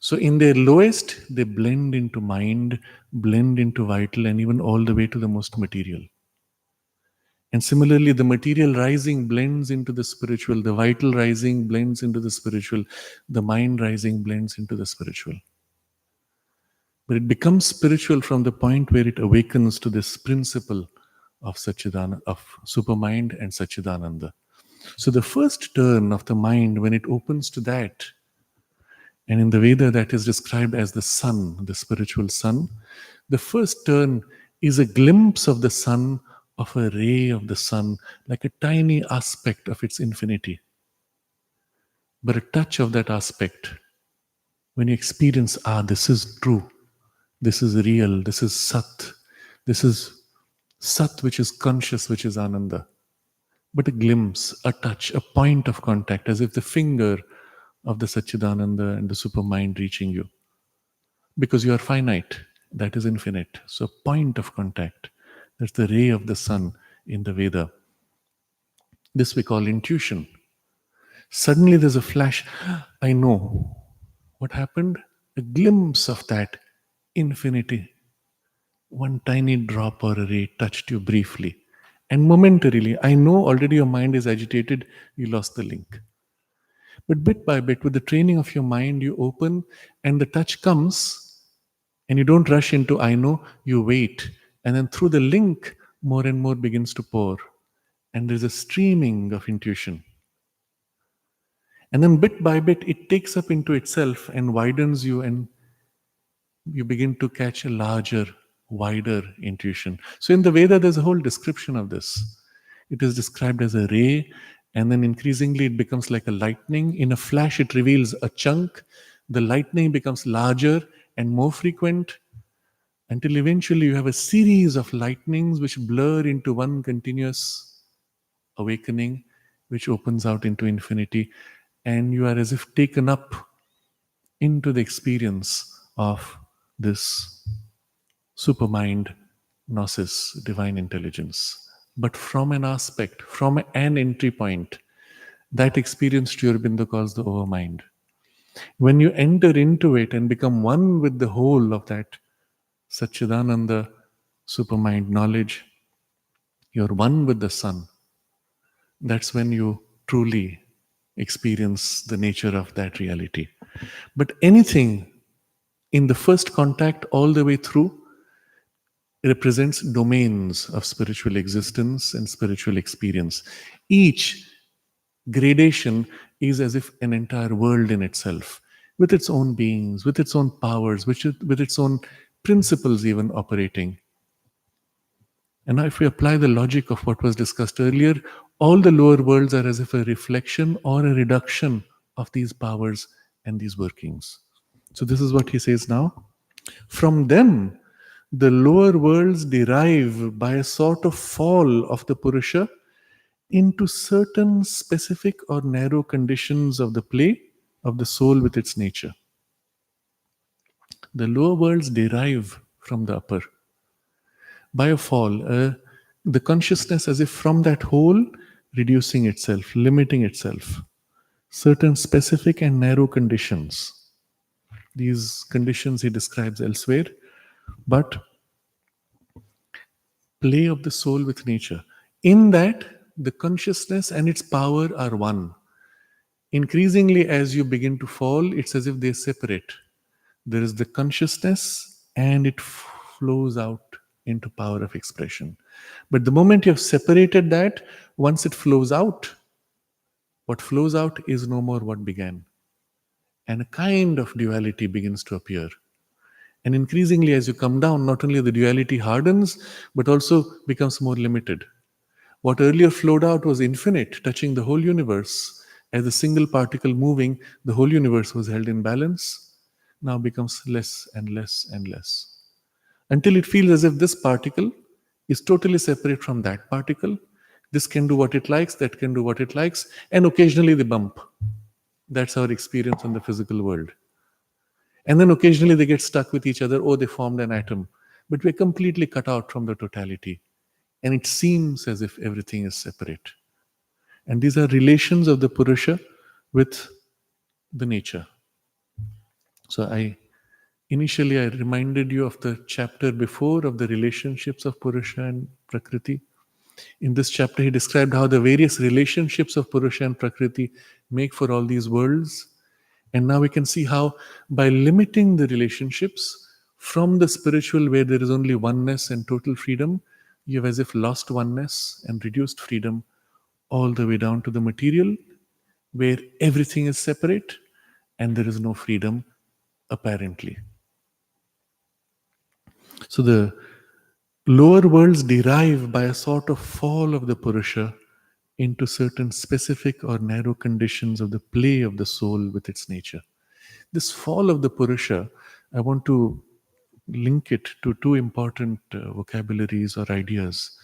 So in their lowest, they blend into mind, blend into vital, and even all the way to the most material. And similarly, the material rising blends into the spiritual, the vital rising blends into the spiritual, the mind rising blends into the spiritual. But it becomes spiritual from the point where it awakens to this principle of Sat-Chit-Ananda, of Supermind and Sat-Chit-Ananda. So the first turn of the mind, when it opens to that, and in the Veda that is described as the sun, the spiritual sun, the first turn is a glimpse of the sun, of a ray of the sun, like a tiny aspect of its infinity. But a touch of that aspect, when you experience, this is true, this is real, this is Sat, which is conscious, which is Ananda. But a glimpse, a touch, a point of contact, as if the finger of the Sat-Chit-Ananda and the supermind reaching you. Because you are finite, that is infinite. So point of contact. That's the ray of the sun in the Veda. This we call intuition. Suddenly there's a flash. I know. What happened? A glimpse of that infinity. One tiny drop or a ray touched you briefly. And momentarily, I know already your mind is agitated, you lost the link. But bit by bit, with the training of your mind, you open and the touch comes and you don't rush into I know, you wait. And then through the link, more and more begins to pour. And there's a streaming of intuition. And then bit by bit, it takes up into itself and widens you, and you begin to catch a larger, wider intuition. So in the Veda, there's a whole description of this. It is described as a ray, and then increasingly it becomes like a lightning. In a flash, it reveals a chunk. The lightning becomes larger and more frequent, until eventually you have a series of lightnings which blur into one continuous awakening, which opens out into infinity. And you are as if taken up into the experience of this supermind, gnosis, divine intelligence. But from an aspect, from an entry point, that experience Aurobindo calls the overmind. When you enter into it and become one with the whole of that Sat-Chit-Ananda supermind knowledge, you're one with the sun. That's when you truly experience the nature of that reality. But anything in the first contact all the way through represents domains of spiritual existence and spiritual experience. Each gradation is as if an entire world in itself, with its own beings, with its own powers, with its own principles even operating. And now if we apply the logic of what was discussed earlier, all the lower worlds are as if a reflection or a reduction of these powers and these workings. So, this is what he says now. From them, the lower worlds derive by a sort of fall of the Purusha into certain specific or narrow conditions of the play of the soul with its nature. The lower worlds derive from the upper by a fall, the consciousness as if from that whole reducing itself, limiting itself. Certain specific and narrow conditions. These conditions he describes elsewhere, but play of the soul with nature. In that, the consciousness and its power are one. Increasingly, as you begin to fall, it's as if they separate. There is the consciousness and it flows out into power of expression. But the moment you have separated that, once it flows out, what flows out is no more what began. And a kind of duality begins to appear. And increasingly, as you come down, not only the duality hardens, but also becomes more limited. What earlier flowed out was infinite, touching the whole universe. As a single particle moving, the whole universe was held in balance, now becomes less and less and less. Until it feels as if this particle is totally separate from that particle. This can do what it likes, that can do what it likes, and occasionally they bump. That's our experience in the physical world. And then occasionally they get stuck with each other, oh, they formed an atom. But we're completely cut out from the totality. And it seems as if everything is separate. And these are relations of the Purusha with the nature. So initially I reminded you of the chapter before of the relationships of Purusha and Prakriti. In this chapter, he described how the various relationships of Purusha and Prakriti make for all these worlds. And now we can see how, by limiting the relationships from the spiritual, where there is only oneness and total freedom, you have as if lost oneness and reduced freedom, all the way down to the material, where everything is separate and there is no freedom, apparently. So the lower worlds derive by a sort of fall of the Purusha into certain specific or narrow conditions of the play of the soul with its nature. This fall of the Purusha, I want to link it to two important vocabularies or ideas.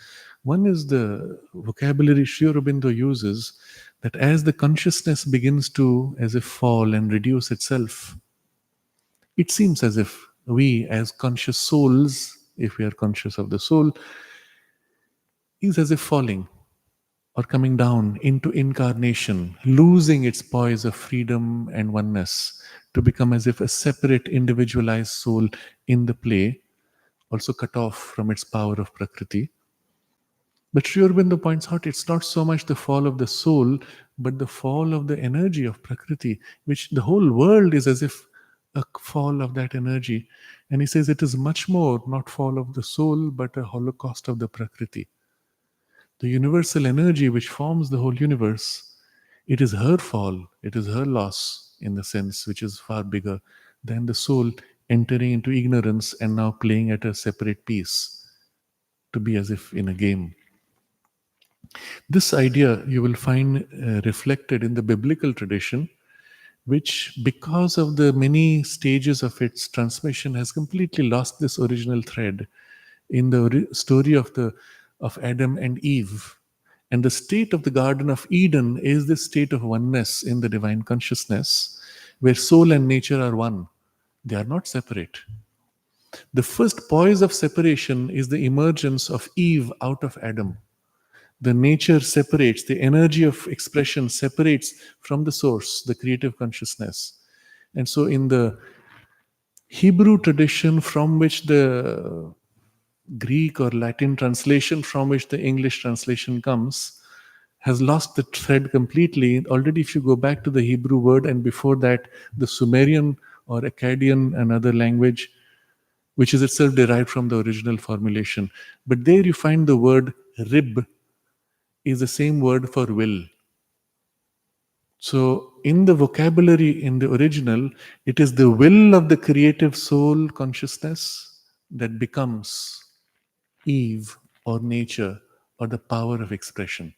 One is the vocabulary Sri Aurobindo uses, that as the consciousness begins to as if fall and reduce itself, it seems as if we as conscious souls, if we are conscious of the soul, is as if falling or coming down into incarnation, losing its poise of freedom and oneness to become as if a separate individualized soul in the play, also cut off from its power of Prakriti. But Sri Aurobindo points out it's not so much the fall of the soul, but the fall of the energy of Prakriti, which the whole world is as if a fall of that energy. And he says it is much more not fall of the soul, but a holocaust of the Prakriti. The universal energy which forms the whole universe, it is her fall, it is her loss in the sense which is far bigger than the soul entering into ignorance and now playing at a separate piece, to be as if in a game. This idea you will find reflected in the biblical tradition, which, because of the many stages of its transmission, has completely lost this original thread in the story of Adam and Eve. And the state of the Garden of Eden is the state of oneness in the divine consciousness, where soul and nature are one. They are not separate. The first poise of separation is the emergence of Eve out of Adam. The nature separates, the energy of expression separates from the source, the creative consciousness. And so, in the Hebrew tradition from which the Greek or Latin translation from which the English translation comes, has lost the thread completely. Already, if you go back to the Hebrew word, and before that, the Sumerian or Akkadian, another language, which is itself derived from the original formulation. But there you find the word rib is the same word for will. So, in the vocabulary in the original, it is the will of the creative soul consciousness that becomes Eve or nature or the power of expression.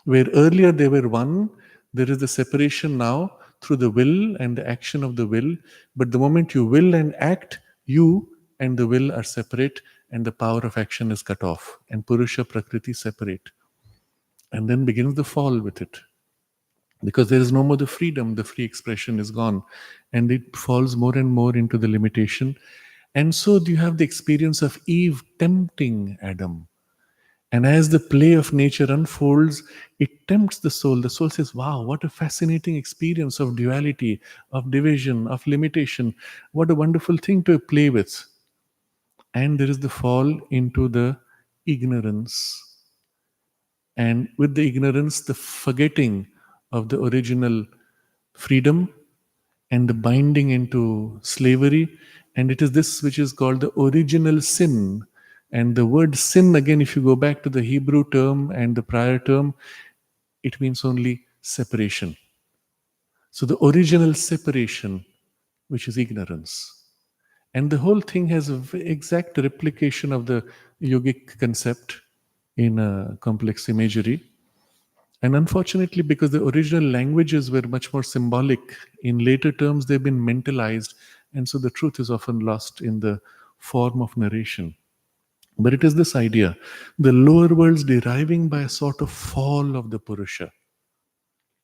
Where earlier they were one, There is the separation now through the will and the action of the will, but the moment you will and act, you and the will are separate, and the power of action is cut off, and Purusha Prakriti separate. And then begins the fall with it. Because there is no more the freedom, the free expression is gone, and it falls more and more into the limitation. And so you have the experience of Eve tempting Adam. And as the play of nature unfolds, it tempts the soul. The soul says, wow, what a fascinating experience of duality, of division, of limitation. What a wonderful thing to play with. And there is the fall into the ignorance. And with the ignorance, the forgetting of the original freedom and the binding into slavery. And it is this which is called the original sin. And the word sin, again, if you go back to the Hebrew term and the prior term, it means only separation. So the original separation, which is ignorance. And the whole thing has an exact replication of the yogic concept in a complex imagery. And unfortunately, because the original languages were much more symbolic, in later terms they've been mentalized, and so the truth is often lost in the form of narration. But it is this idea, the lower worlds deriving by a sort of fall of the Purusha,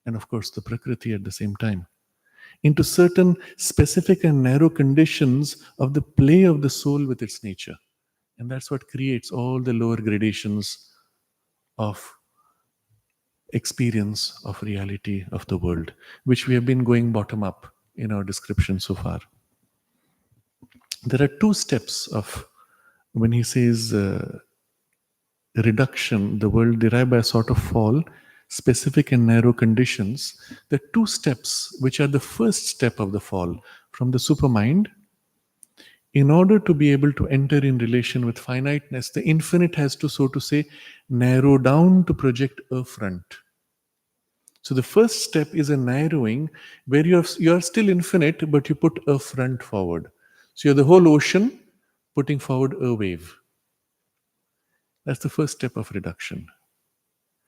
and of course the Prakriti at the same time, into certain specific and narrow conditions of the play of the soul with its nature. And that's what creates all the lower gradations of experience of reality of the world, which we have been going bottom up in our description so far. There are two steps of when he says reduction, the world derived by a sort of fall, specific and narrow conditions. There are two steps which are the first step of the fall from the supermind. In order to be able to enter in relation with finiteness, the infinite has to, so to say, narrow down to project a front. So the first step is a narrowing where you are still infinite, but you put a front forward. So you're the whole ocean putting forward a wave. That's the first step of reduction.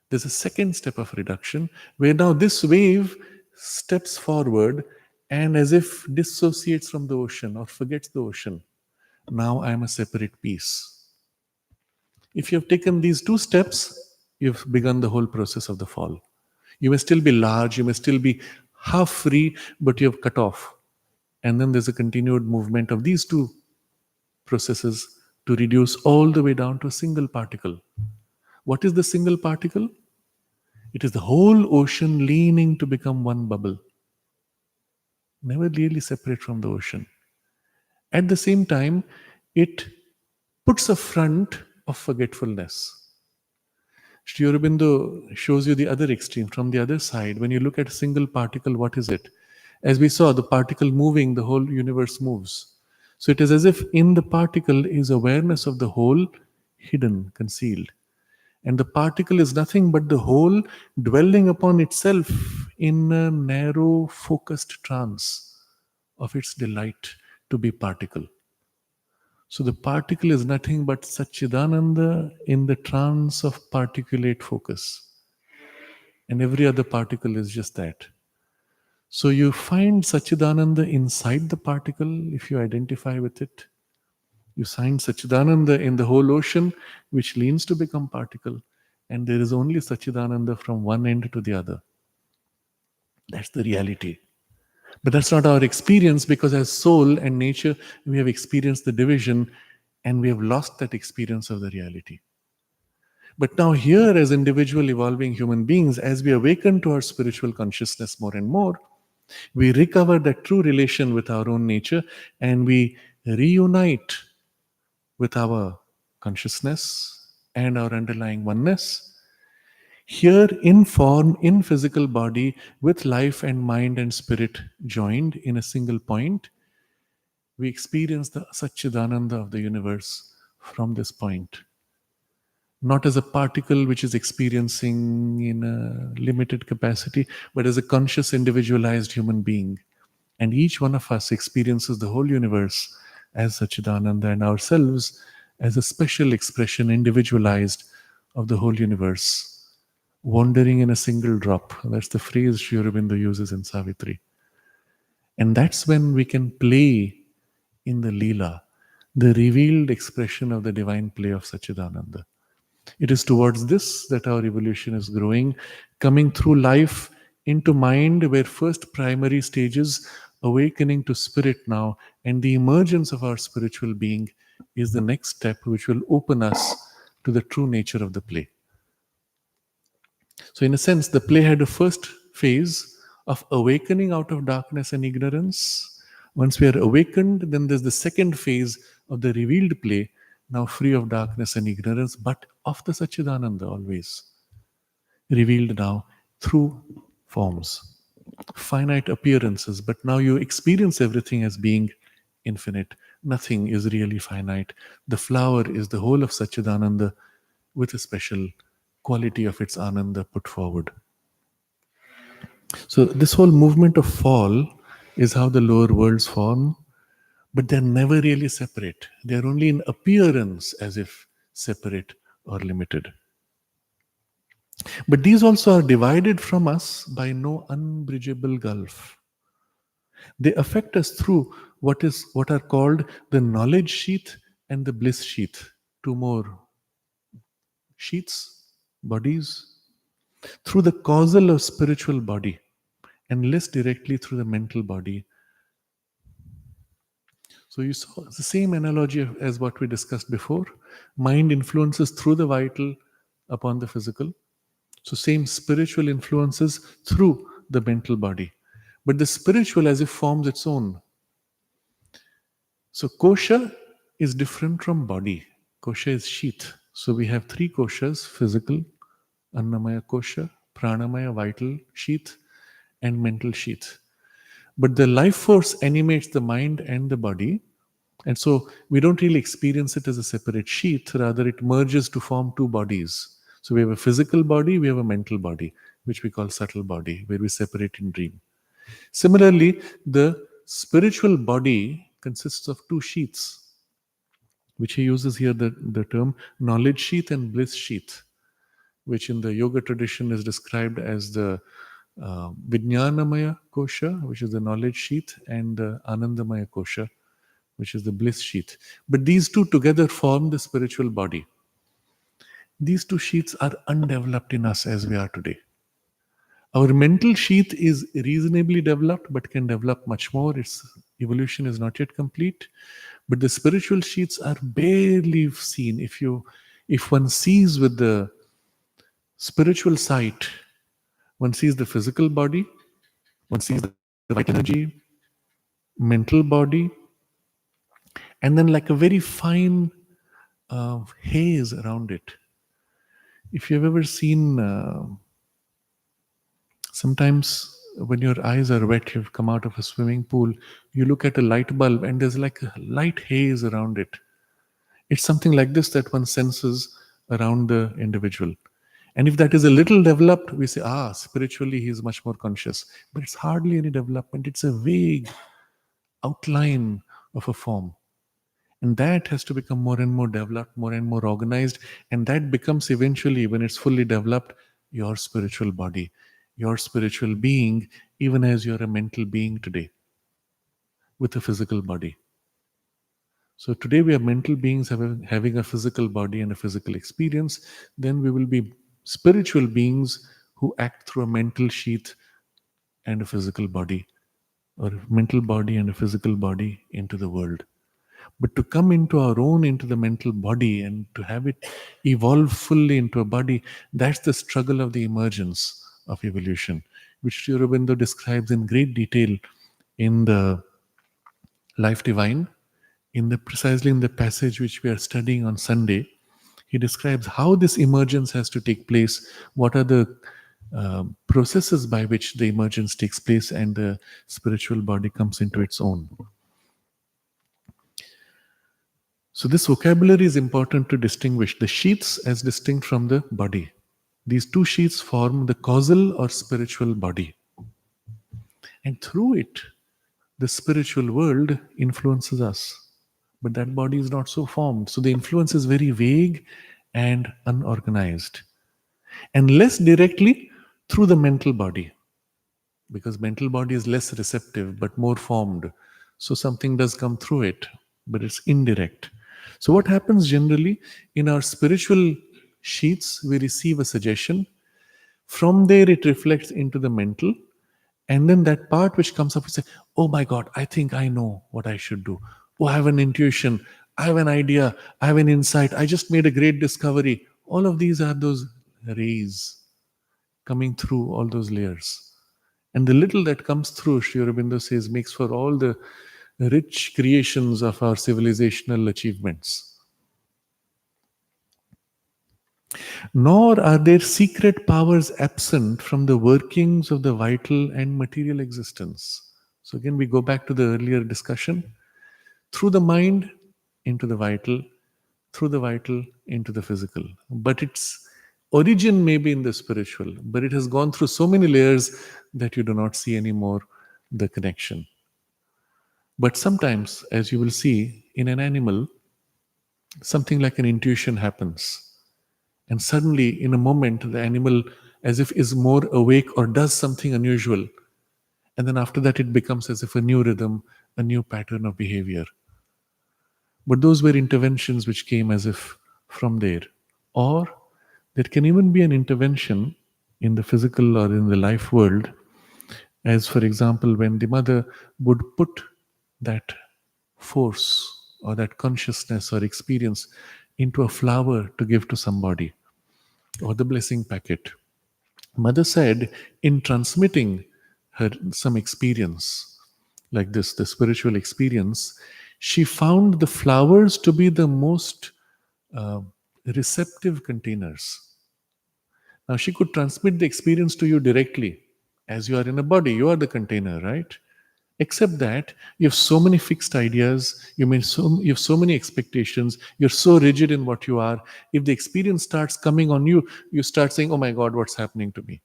There's a second step of reduction where now this wave steps forward and as if dissociates from the ocean or forgets the ocean. Now I am a separate piece. If you have taken these two steps, you've begun the whole process of the fall. You may still be large, you may still be half free, but you have cut off. And then there's a continued movement of these two processes to reduce all the way down to a single particle. What is the single particle? It is the whole ocean leaning to become one bubble, never really separate from the ocean. At the same time, it puts a front of forgetfulness. Sri Aurobindo shows you the other extreme. From the other side, when you look at a single particle, what is it? As we saw, the particle moving, the whole universe moves. So it is as if in the particle is awareness of the whole hidden, concealed. And the particle is nothing but the whole dwelling upon itself in a narrow, focused trance of its delight to be particle. So the particle is nothing but Sat-Chit-Ananda in the trance of particulate focus. And every other particle is just that. So you find Sat-Chit-Ananda inside the particle if you identify with it. You find Sat-Chit-Ananda in the whole ocean, which leans to become particle. And there is only Sat-Chit-Ananda from one end to the other. That's the reality. But that's not our experience, because as soul and nature, we have experienced the division and we have lost that experience of the reality. But now here, as individual evolving human beings, as we awaken to our spiritual consciousness more and more, we recover that true relation with our own nature and we reunite with our consciousness and our underlying oneness. Here in form, in physical body, with life and mind and spirit joined in a single point, we experience the Sat-Chit-Ananda of the universe from this point. Not as a particle which is experiencing in a limited capacity, but as a conscious, individualized human being. And each one of us experiences the whole universe as Sat-Chit-Ananda and ourselves as a special expression, individualized, of the whole universe. wandering in a single drop. That's the phrase Sri Aurobindo uses in Savitri. And that's when we can play in the Leela, the revealed expression of the divine play of Sat-Chit-Ananda. It is towards this that our evolution is growing, coming through life into mind, where first primary stages, awakening to spirit now, and the emergence of our spiritual being is the next step which will open us to the true nature of the play. So, in a sense, the play had a first phase of awakening out of darkness and ignorance. Once we are awakened, then there's the second phase of the revealed play, now free of darkness and ignorance, but of the Satchidananda always. Revealed now through forms, finite appearances, but now you experience everything as being infinite. Nothing is really finite. The flower is the whole of Satchidananda with a special quality of its ananda put forward. So, this whole movement of fall is how the lower worlds form, but they're never really separate. They're only in appearance as if separate or limited. But these also are divided from us by no unbridgeable gulf. They affect us through what are called the knowledge sheath and the bliss sheath. Two more sheaths, bodies, through the causal or spiritual body, and less directly through the mental body. So you saw the same analogy as what we discussed before. Mind influences through the vital upon the physical. So same spiritual influences through the mental body. But the spiritual as if forms its own. So kosha is different from body. Kosha is sheath. So we have three koshas: physical, annamaya kosha, pranamaya vital sheath, and mental sheath. But the life force animates the mind and the body. And so we don't really experience it as a separate sheath, rather, it merges to form two bodies. So we have a physical body, we have a mental body, which we call subtle body, where we separate in dream. Similarly, the spiritual body consists of two sheaths, which he uses here the term knowledge sheath and bliss sheath, which in the yoga tradition is described as the Vijnanamaya kosha, which is the knowledge sheath, and the Anandamaya kosha, which is the bliss sheath. But these two together form the spiritual body. These two sheaths are undeveloped in us as we are today. Our mental sheath is reasonably developed, but can develop much more. Its evolution is not yet complete. But the spiritual sheaths are barely seen. If one sees with the spiritual sight, one sees the physical body, one sees the vital energy, mental body, and then like a very fine haze around it. If you've ever seen, sometimes when your eyes are wet, you've come out of a swimming pool, you look at a light bulb and there's like a light haze around it. It's something like this that one senses around the individual. And if that is a little developed, we say, spiritually he is much more conscious. But it's hardly any development. It's a vague outline of a form. And that has to become more and more developed, more and more organized. And that becomes eventually, when it's fully developed, your spiritual body, your spiritual being, even as you're a mental being today with a physical body. So today we are mental beings having a physical body and a physical experience. Then we will be spiritual beings who act through a mental sheath and a physical body, or mental body and a physical body into the world. But to come into our own, into the mental body, and to have it evolve fully into a body, that's the struggle of the emergence of evolution, which Sri Aurobindo describes in great detail in the Life Divine, precisely in the passage which we are studying on Sunday. He describes how this emergence has to take place, what are the processes by which the emergence takes place, and the spiritual body comes into its own. So this vocabulary is important to distinguish the sheaths as distinct from the body. These two sheaths form the causal or spiritual body. And through it, the spiritual world influences us. But that body is not so formed. So the influence is very vague and unorganized. and less directly through the mental body, because mental body is less receptive but more formed. So something does come through it, but it's indirect. So what happens generally in our spiritual sheets, we receive a suggestion. From there, it reflects into the mental. And then that part which comes up, we say, oh my God, I think I know what I should do. Oh, I have an intuition. I have an idea. I have an insight. I just made a great discovery. All of these are those rays coming through all those layers. And the little that comes through, Sri Aurobindo says, makes for all the rich creations of our civilizational achievements. Nor are there secret powers absent from the workings of the vital and material existence. So again, we go back to the earlier discussion. Through the mind into the vital, through the vital into the physical. But its origin may be in the spiritual, but it has gone through so many layers that you do not see anymore the connection. But sometimes, as you will see in an animal, something like an intuition happens. And suddenly, in a moment, the animal, as if is more awake or does something unusual. And then after that, it becomes as if a new rhythm, a new pattern of behavior. But those were interventions which came as if from there. Or there can even be an intervention in the physical or in the life world, as for example, when the mother would put that force or that consciousness or experience into a flower to give to somebody, or the blessing packet. Mother said, in transmitting her some experience like this, the spiritual experience, she found the flowers to be the most uh, receptive containers. Now, she could transmit the experience to you directly. As you are in a body, you are the container, right? Except that you have so many fixed ideas, you have so many expectations, you're so rigid in what you are. If the experience starts coming on you, you start saying, oh my God, what's happening to me?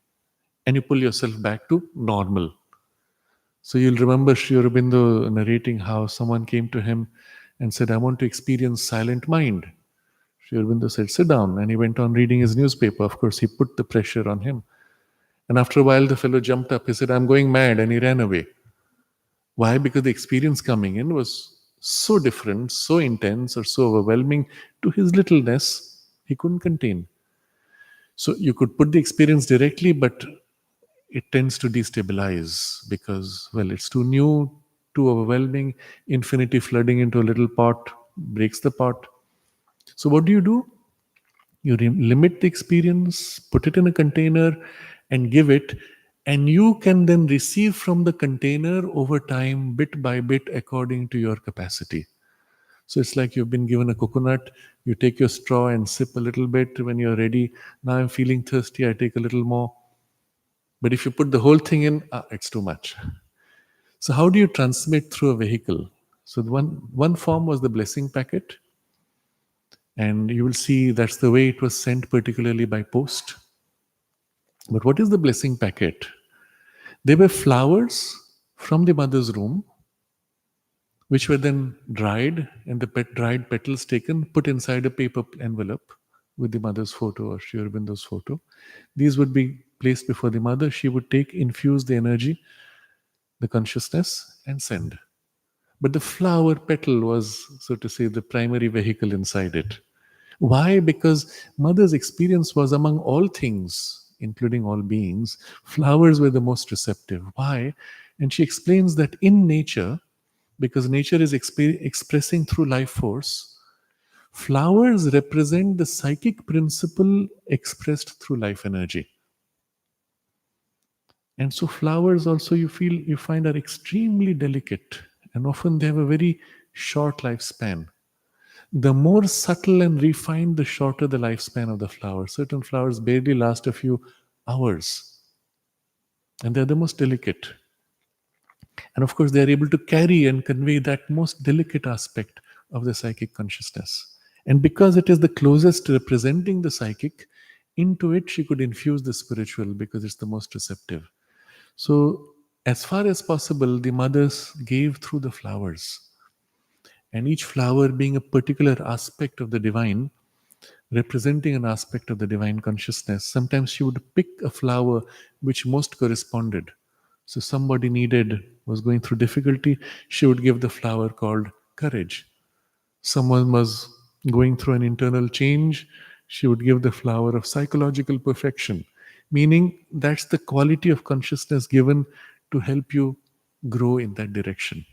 And you pull yourself back to normal. So you'll remember Sri Aurobindo narrating how someone came to him and said, I want to experience silent mind. Sri Aurobindo said, sit down. And he went on reading his newspaper. Of course, he put the pressure on him. And after a while, the fellow jumped up. He said, I'm going mad. And he ran away. Why? Because the experience coming in was so different, so intense, or so overwhelming to his littleness, he couldn't contain. So you could put the experience directly, but it tends to destabilize because, well, it's too new, too overwhelming. Infinity flooding into a little pot breaks the pot. So, what do? You limit the experience, put it in a container, and give it. And you can then receive from the container over time, bit by bit, according to your capacity. So it's like you've been given a coconut, you take your straw and sip a little bit when you're ready. Now I'm feeling thirsty, I take a little more. But if you put the whole thing in, it's too much. So how do you transmit through a vehicle? So the one form was the blessing packet. And you will see that's the way it was sent, particularly by post. But what is the blessing packet? They were flowers from the mother's room, which were then dried, and the dried petals taken, put inside a paper envelope with the mother's photo or Sri Aurobindo's photo. These would be placed before the mother. She would take, infuse the energy, the consciousness, and send. But the flower petal was, so to say, the primary vehicle inside it. Why? Because mother's experience was among all things, including all beings, flowers were the most receptive. Why? And she explains that in nature, because nature is expressing through life force, flowers represent the psychic principle expressed through life energy. And so flowers also you find are extremely delicate, and often they have a very short lifespan. The more subtle and refined, the shorter the lifespan of the flower. Certain flowers barely last a few hours, and they're the most delicate. And of course, they are able to carry and convey that most delicate aspect of the psychic consciousness. And because it is the closest representing the psychic, into it she could infuse the spiritual because it's the most receptive. So, as far as possible, the mothers gave through the flowers. And each flower being a particular aspect of the divine, representing an aspect of the divine consciousness. Sometimes she would pick a flower which most corresponded. So somebody was going through difficulty, she would give the flower called courage. Someone was going through an internal change, she would give the flower of psychological perfection, meaning that's the quality of consciousness given to help you grow in that direction.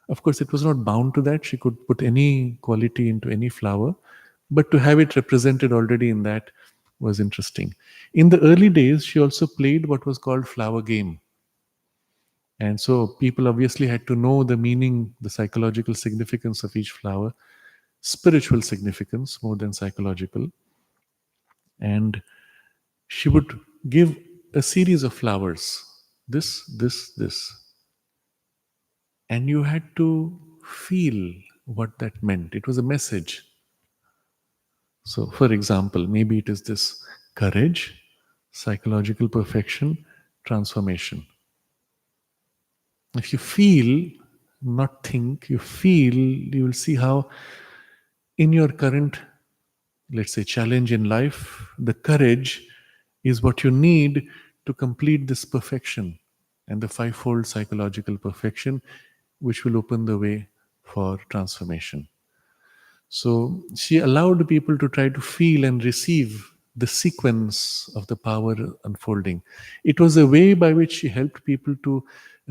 Of course, it was not bound to that. She could put any quality into any flower, but to have it represented already in that was interesting. In the early days, she also played what was called flower game. And so people obviously had to know the meaning, the psychological significance of each flower, spiritual significance more than psychological. And she would give a series of flowers, this. And you had to feel what that meant. It was a message. So, for example, maybe it is this courage, psychological perfection, transformation. If you feel, not think, you feel, you will see how in your current, let's say, challenge in life, the courage is what you need to complete this perfection and the fivefold psychological perfection, which will open the way for transformation. So she allowed people to try to feel and receive the sequence of the power unfolding. It was a way by which she helped people to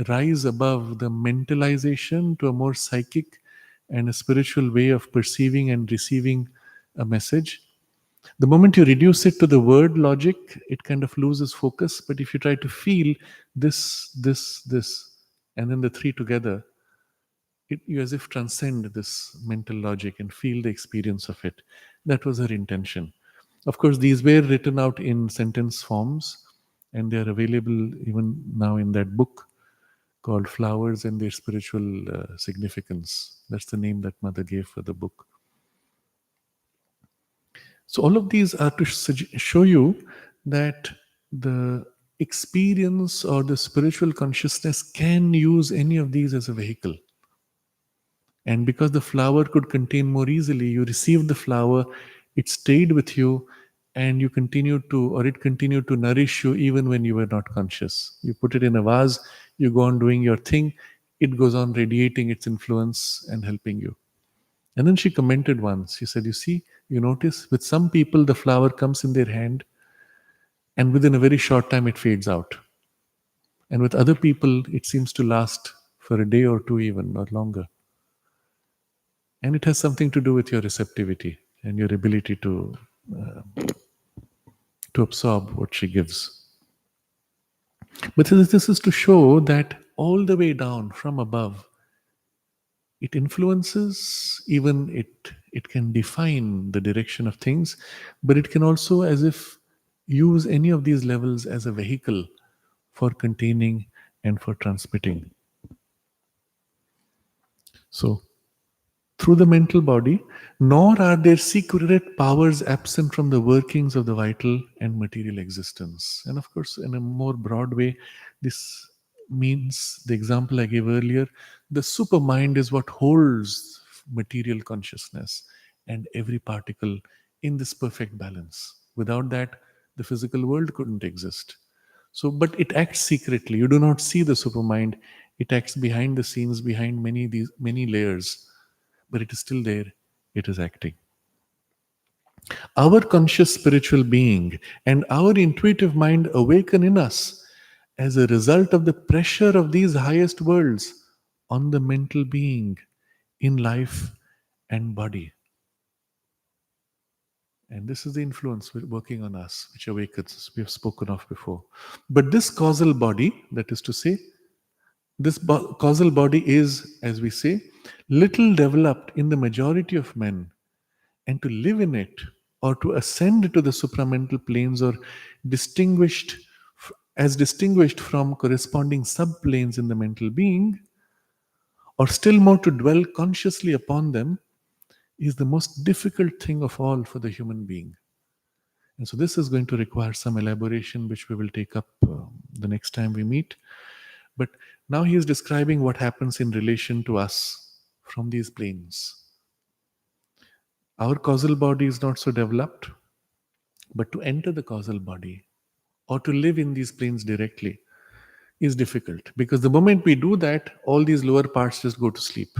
rise above the mentalization to a more psychic and a spiritual way of perceiving and receiving a message. The moment you reduce it to the word logic, it kind of loses focus. But if you try to feel this, and then the three together, you as if transcend this mental logic and feel the experience of it. That was her intention. Of course, these were written out in sentence forms, and they are available even now in that book called Flowers and Their Spiritual Significance. That's the name that Mother gave for the book. So all of these are to show you that the experience or the spiritual consciousness can use any of these as a vehicle. And because the flower could contain more easily, you received the flower, it stayed with you, and you continued to, or it continued to nourish you even when you were not conscious. You put it in a vase, you go on doing your thing, it goes on radiating its influence and helping you. And then she commented once, she said, you see, you notice with some people the flower comes in their hand and within a very short time it fades out. And with other people, it seems to last for a day or two even, or longer. And it has something to do with your receptivity and your ability to absorb what she gives. But this is to show that all the way down from above, it influences, even it can define the direction of things, but it can also as if use any of these levels as a vehicle for containing and for transmitting. So through the mental body, nor are there secret powers absent from the workings of the vital and material existence. And of course, in a more broad way, this means the example I gave earlier, the supermind is what holds material consciousness and every particle in this perfect balance. Without that, the physical world couldn't exist. So, but it acts secretly. You do not see the supermind. It acts behind the scenes, behind many layers, but it is still there, it is acting. Our conscious spiritual being and our intuitive mind awaken in us as a result of the pressure of these highest worlds on the mental being in life and body. And this is the influence working on us, which awakens us. We have spoken of before. But this causal body, that is to say, this causal body is, as we say, little developed in the majority of men, and to live in it or to ascend to the supramental planes or distinguished from corresponding subplanes in the mental being, or still more to dwell consciously upon them, is the most difficult thing of all for the human being. And so this is going to require some elaboration, which we will take up the next time we meet. But now he is describing what happens in relation to us from these planes. Our causal body is not so developed, but to enter the causal body or to live in these planes directly is difficult, because the moment we do that, all these lower parts just go to sleep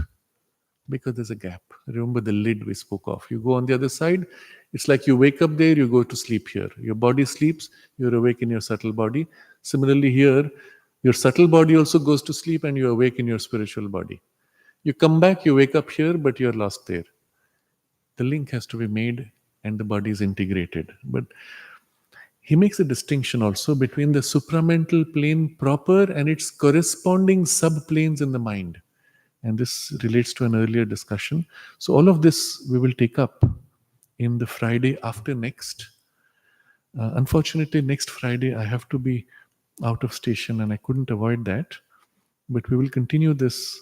because there's a gap. Remember the lid we spoke of. You go on the other side, it's like you wake up there, you go to sleep here. Your body sleeps, you're awake in your subtle body. Similarly, here, your subtle body also goes to sleep and you're awake in your spiritual body. You come back, you wake up here, but you're lost there. The link has to be made and the body is integrated. But he makes a distinction also between the supramental plane proper and its corresponding subplanes in the mind. And this relates to an earlier discussion. So, all of this we will take up in the Friday after next. Unfortunately, next Friday I have to be out of station and I couldn't avoid that. But we will continue this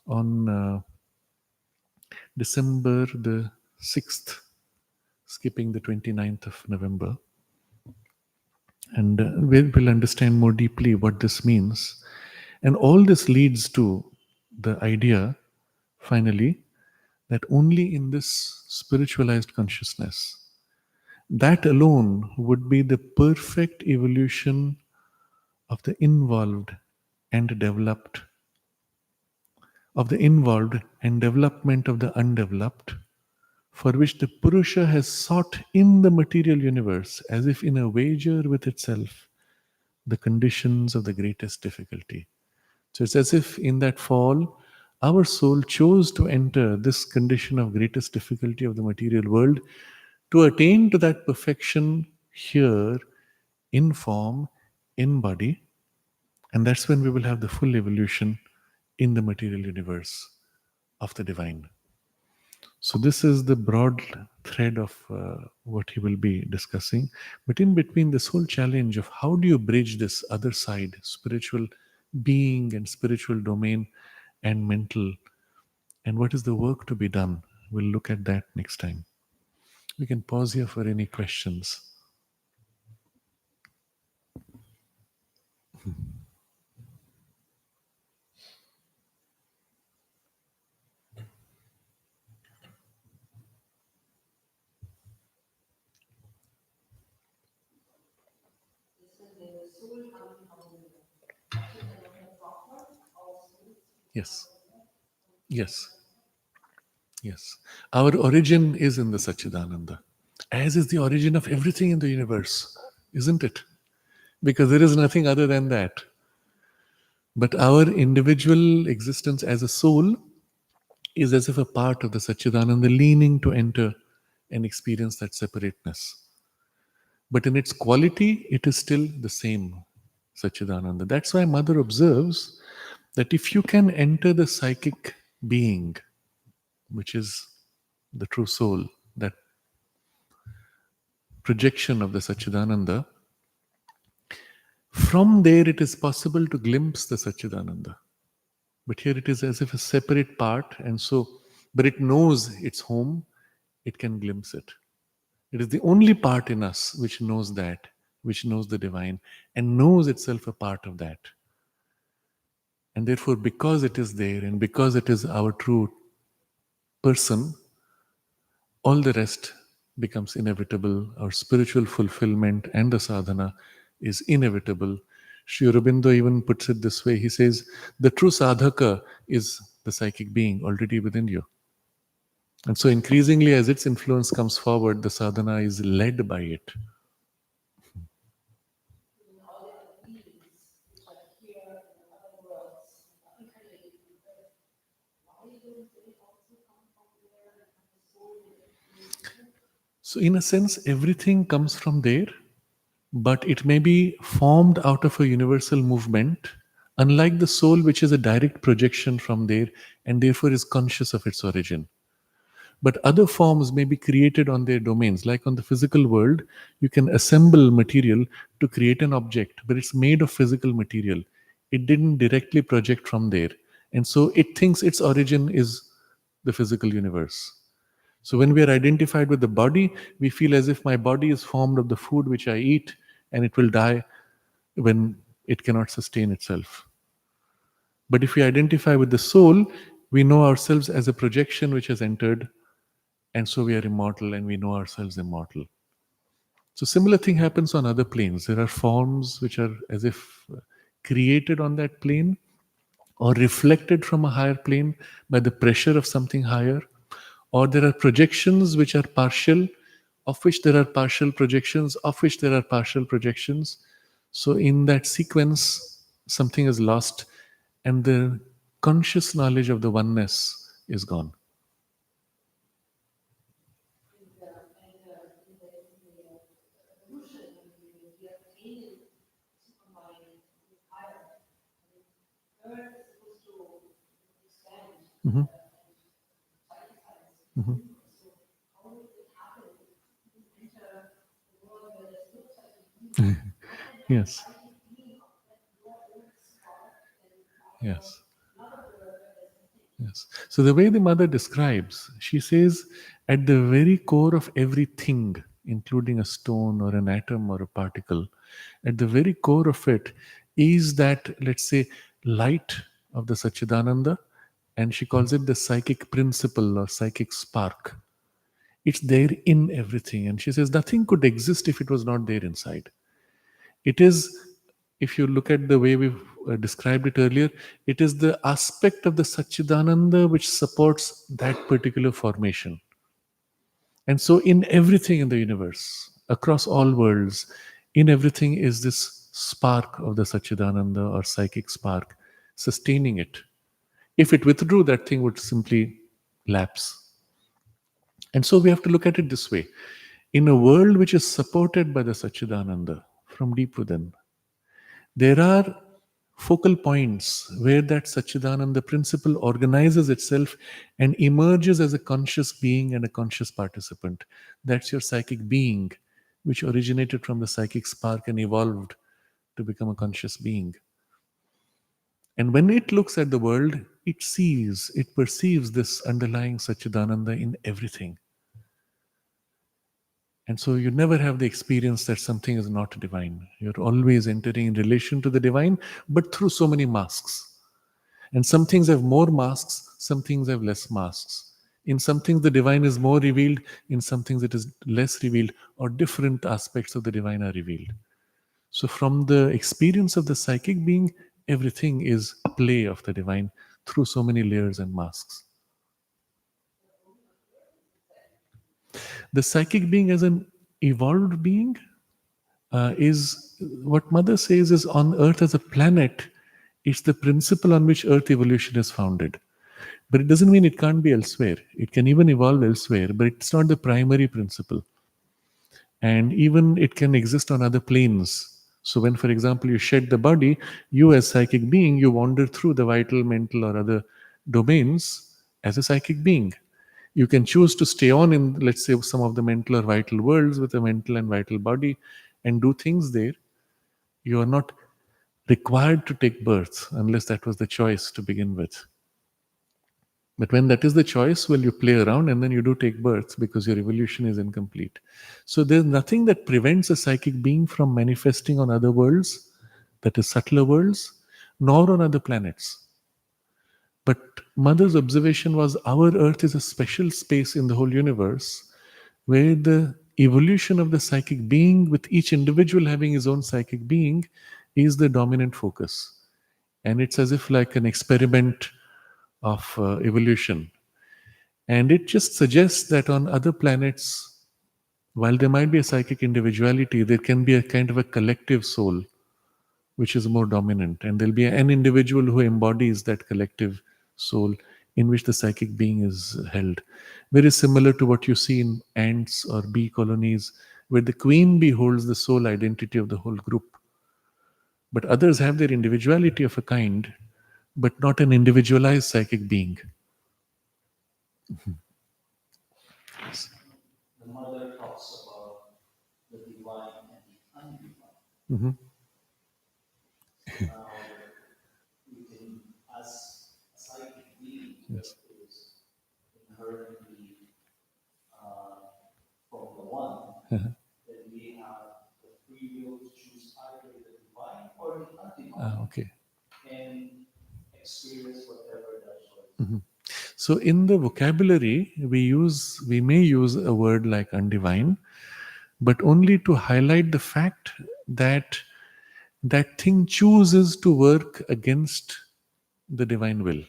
on December the 6th, skipping the 29th of November. And we will understand more deeply what this means. And all this leads to the idea, finally, that only in this spiritualized consciousness, that alone would be the perfect evolution of the involved and developed, of the involved and development of the undeveloped, for which the Purusha has sought in the material universe, as if in a wager with itself, the conditions of the greatest difficulty. So it's as if in that fall, our soul chose to enter this condition of greatest difficulty of the material world to attain to that perfection here in form, in body. And that's when we will have the full evolution in the material universe of the divine. So, this is the broad thread of what he will be discussing. But in between, this whole challenge of how do you bridge this other side, spiritual being and spiritual domain and mental, and what is the work to be done? We'll look at that next time. We can pause here for any questions. Yes. Yes. Yes. Our origin is in the Sat-Chit-Ananda, as is the origin of everything in the universe, isn't it? Because there is nothing other than that. But our individual existence as a soul is as if a part of the Satchidananda leaning to enter and experience that separateness. But in its quality, it is still the same Satchidananda. That's why Mother observes that if you can enter the psychic being, which is the true soul, that projection of the Satchidananda, from there it is possible to glimpse the Satchidananda. But here it is as if a separate part, and so, but it knows its home, it can glimpse it. It is the only part in us which knows that, which knows the divine, and knows itself a part of that. And therefore, because it is there, and because it is our true person, all the rest becomes inevitable. Our spiritual fulfillment and the sadhana is inevitable. Sri Aurobindo even puts it this way. He says, the true sadhaka is the psychic being already within you. And so increasingly as its influence comes forward, the sadhana is led by it. So in a sense, everything comes from there, but it may be formed out of a universal movement, unlike the soul, which is a direct projection from there and therefore is conscious of its origin. But other forms may be created on their domains. Like on the physical world, you can assemble material to create an object, but it's made of physical material. It didn't directly project from there. And so it thinks its origin is the physical universe. So when we are identified with the body, we feel as if my body is formed of the food which I eat and it will die when it cannot sustain itself. But if we identify with the soul, we know ourselves as a projection which has entered And so we are immortal and we know ourselves immortal. So similar thing happens on other planes. There are forms which are as if created on that plane or reflected from a higher plane by the pressure of something higher, or there are projections which are partial, of which there are partial projections, of which there are partial projections. So in that sequence, something is lost, and the conscious knowledge of the oneness is gone. Mhm. Mhm. Yes. Yes. Yes. So the way the mother describes, she says, at the very core of everything, including a stone or an atom or a particle, at the very core of it is that, let's say, light of the Satchidananda, and she calls it the psychic principle or psychic spark. It's there in everything. And she says nothing could exist if it was not there inside. It is, if you look at the way we've described it earlier, it is the aspect of the Satchidananda which supports that particular formation. And so, in everything in the universe, across all worlds, in everything is this spark of the Satchidananda or psychic spark sustaining it. If it withdrew, that thing would simply lapse. And so, we have to look at it this way. In a world which is supported by the Satchidananda from deep within, there are focal points where that Satchidananda principle organizes itself and emerges as a conscious being and a conscious participant. That's your psychic being, which originated from the psychic spark and evolved to become a conscious being. And when it looks at the world, it sees, it perceives this underlying Satchidananda in everything. And so you never have the experience that something is not divine. You're always entering in relation to the divine, but through so many masks. And some things have more masks, some things have less masks. In some things, the divine is more revealed, in some things, it is less revealed, or different aspects of the divine are revealed. So, from the experience of the psychic being, everything is play of the divine through so many layers and masks. The psychic being, as an evolved being, is what Mother says is on Earth as a planet, it's the principle on which Earth evolution is founded. But it doesn't mean it can't be elsewhere. It can even evolve elsewhere, but it's not the primary principle. And even it can exist on other planes. So when, for example, you shed the body, you as psychic being, you wander through the vital, mental, or other domains as a psychic being. You can choose to stay on in, let's say, some of the mental or vital worlds with a mental and vital body and do things there. You are not required to take birth unless that was the choice to begin with. But when that is the choice, well, you play around and then you do take birth because your evolution is incomplete. So there's nothing that prevents a psychic being from manifesting on other worlds, that is, subtler worlds, nor on other planets. But Mother's observation was our Earth is a special space in the whole universe where the evolution of the psychic being, with each individual having his own psychic being, is the dominant focus. And it's as if like an experiment of evolution. And it just suggests that on other planets, while there might be a psychic individuality, there can be a kind of a collective soul which is more dominant. And there'll be an individual who embodies that collective soul in which the psychic being is held. Very similar to what you see in ants or bee colonies, where the queen bee holds the soul identity of the whole group. But others have their individuality of a kind, but not an individualized psychic being. Mhm. Yes. Uh-huh. Ah, okay. Mhm. So in the vocabulary, we may use a word like undivine, but only to highlight the fact that that thing chooses to work against the divine will.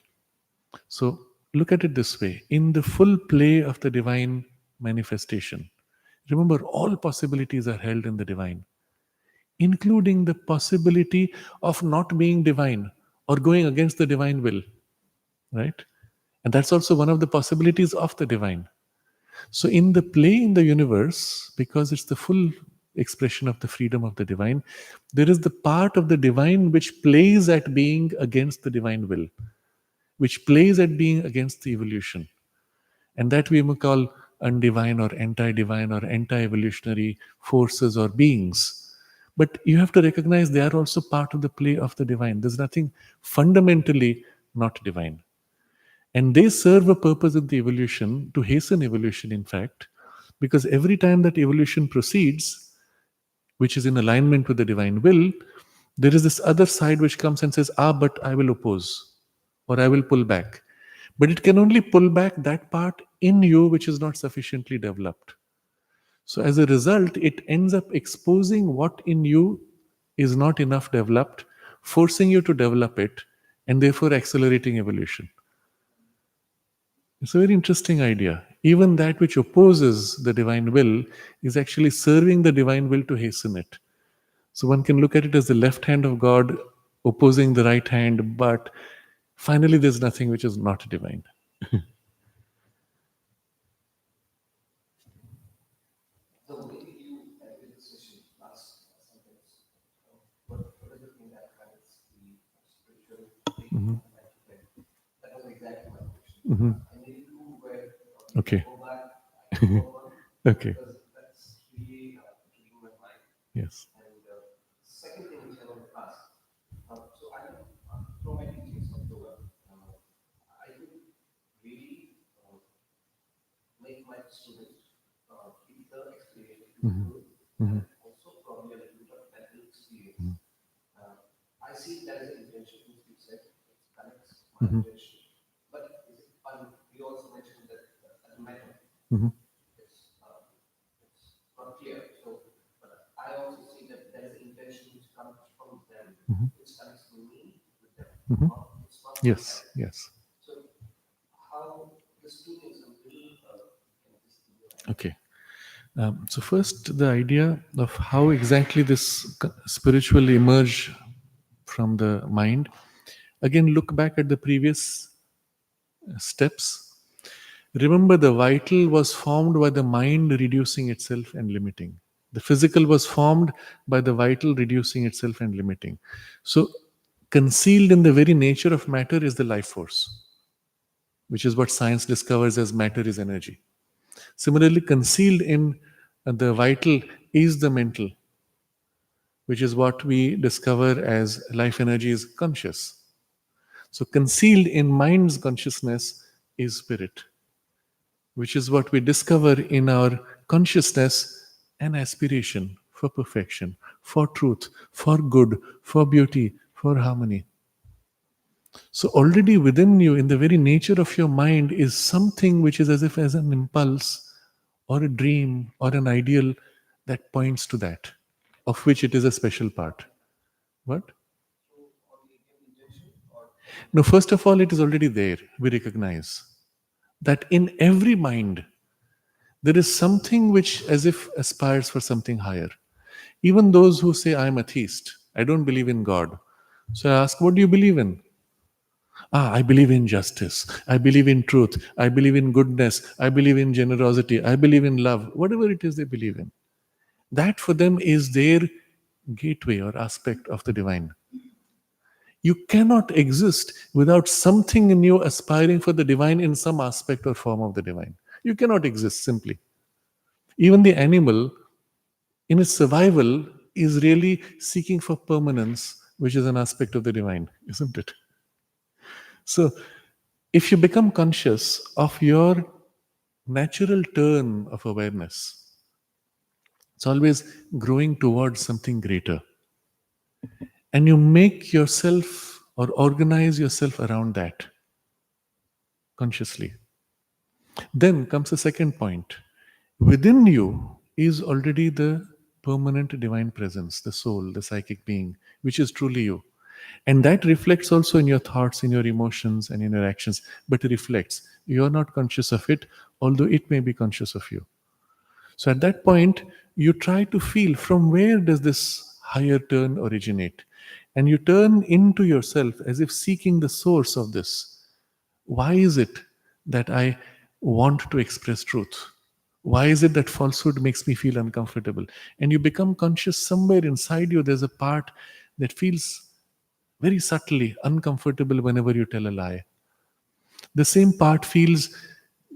So look at it this way: in the full play of the divine manifestation, remember all possibilities are held in the divine, including the possibility of not being divine or going against the divine will, right? And that's also one of the possibilities of the divine. So, in the play in the universe, because it's the full expression of the freedom of the divine, there is the part of the divine which plays at being against the divine will, which plays at being against the evolution. And that we may call undivine or anti divine or anti evolutionary forces or beings. But you have to recognize they are also part of the play of the divine. There's nothing fundamentally not divine. And they serve a purpose in the evolution to hasten evolution, in fact, because every time that evolution proceeds, which is in alignment with the divine will, there is this other side which comes and says, but I will oppose or I will pull back. But it can only pull back that part in you which is not sufficiently developed. So as a result, it ends up exposing what in you is not enough developed, forcing you to develop it, and therefore accelerating evolution. It's a very interesting idea. Even that which opposes the divine will is actually serving the divine will to hasten it. So one can look at it as the left hand of God opposing the right hand, but finally there's nothing which is not divine. So maybe you had a discussion last sentence. What is the thing that connects the spiritual thing Mhm. and life? That was exactly my question. Mhm. And maybe you were Okay. go back, I can go on Okay. because that's really intriguing my mind. Yes. And second thing which I want to ask, so I know from my teachings of yoga, I could really make my students keep the experience Mhm. good and Mhm. also probably a little bit of mental experience. Uh, I see that as an intention, which you said, it connects my Mhm. intention. But is it, you also mentioned that as a method, Mhm. it's, not clear. So, but I also see that there is intention which comes from them, Mhm. which connects me with them. Mhm. It's not one Yes. side. Yes. So, how this two things are little can this be Okay. So first, the idea of how exactly this spiritually emerge from the mind. Again, look back at the previous steps. Remember, the vital was formed by the mind reducing itself and limiting. The physical was formed by the vital reducing itself and limiting. So, concealed in the very nature of matter is the life force, which is what science discovers as matter is energy. Similarly, concealed in the vital is the mental, which is what we discover as life energy is conscious. So, concealed in mind's consciousness is spirit, which is what we discover in our consciousness an aspiration for perfection, for truth, for good, for beauty, for harmony. So, already within you, in the very nature of your mind, is something which is as if as an impulse or a dream or an ideal that points to that, of which it is a special part. What? only give intention or No, first of all, it is already there. We recognize that in every mind, there is something which as if aspires for something higher. Even those who say, I'm atheist, I don't believe in God. So I ask, what do you believe in? I believe in justice. I believe in truth. I believe in goodness. I believe in generosity. I believe in love. Whatever it is they believe in. That for them is their gateway or aspect of the divine. You cannot exist without something in you aspiring for the divine in some aspect or form of the divine. You cannot exist simply. Even the animal, in its survival, is really seeking for permanence, which is an aspect of the divine, isn't it? So, if you become conscious of your natural turn of awareness, it's always growing towards something greater. And you make yourself or organize yourself around that. consciously. Then comes the second point. Within you is already the permanent divine presence, the soul, the psychic being, which is truly you. And that reflects also in your thoughts, in your emotions, and in your actions, but it reflects. You are not conscious of it, although it may be conscious of you. So at that point, you try to feel from where does this higher turn originate? And you turn into yourself as if seeking the source of this. Why is it that I want to express truth? Why is it that falsehood makes me feel uncomfortable? And you become conscious somewhere inside you, there's a part that feels very subtly uncomfortable whenever you tell a lie. The same part feels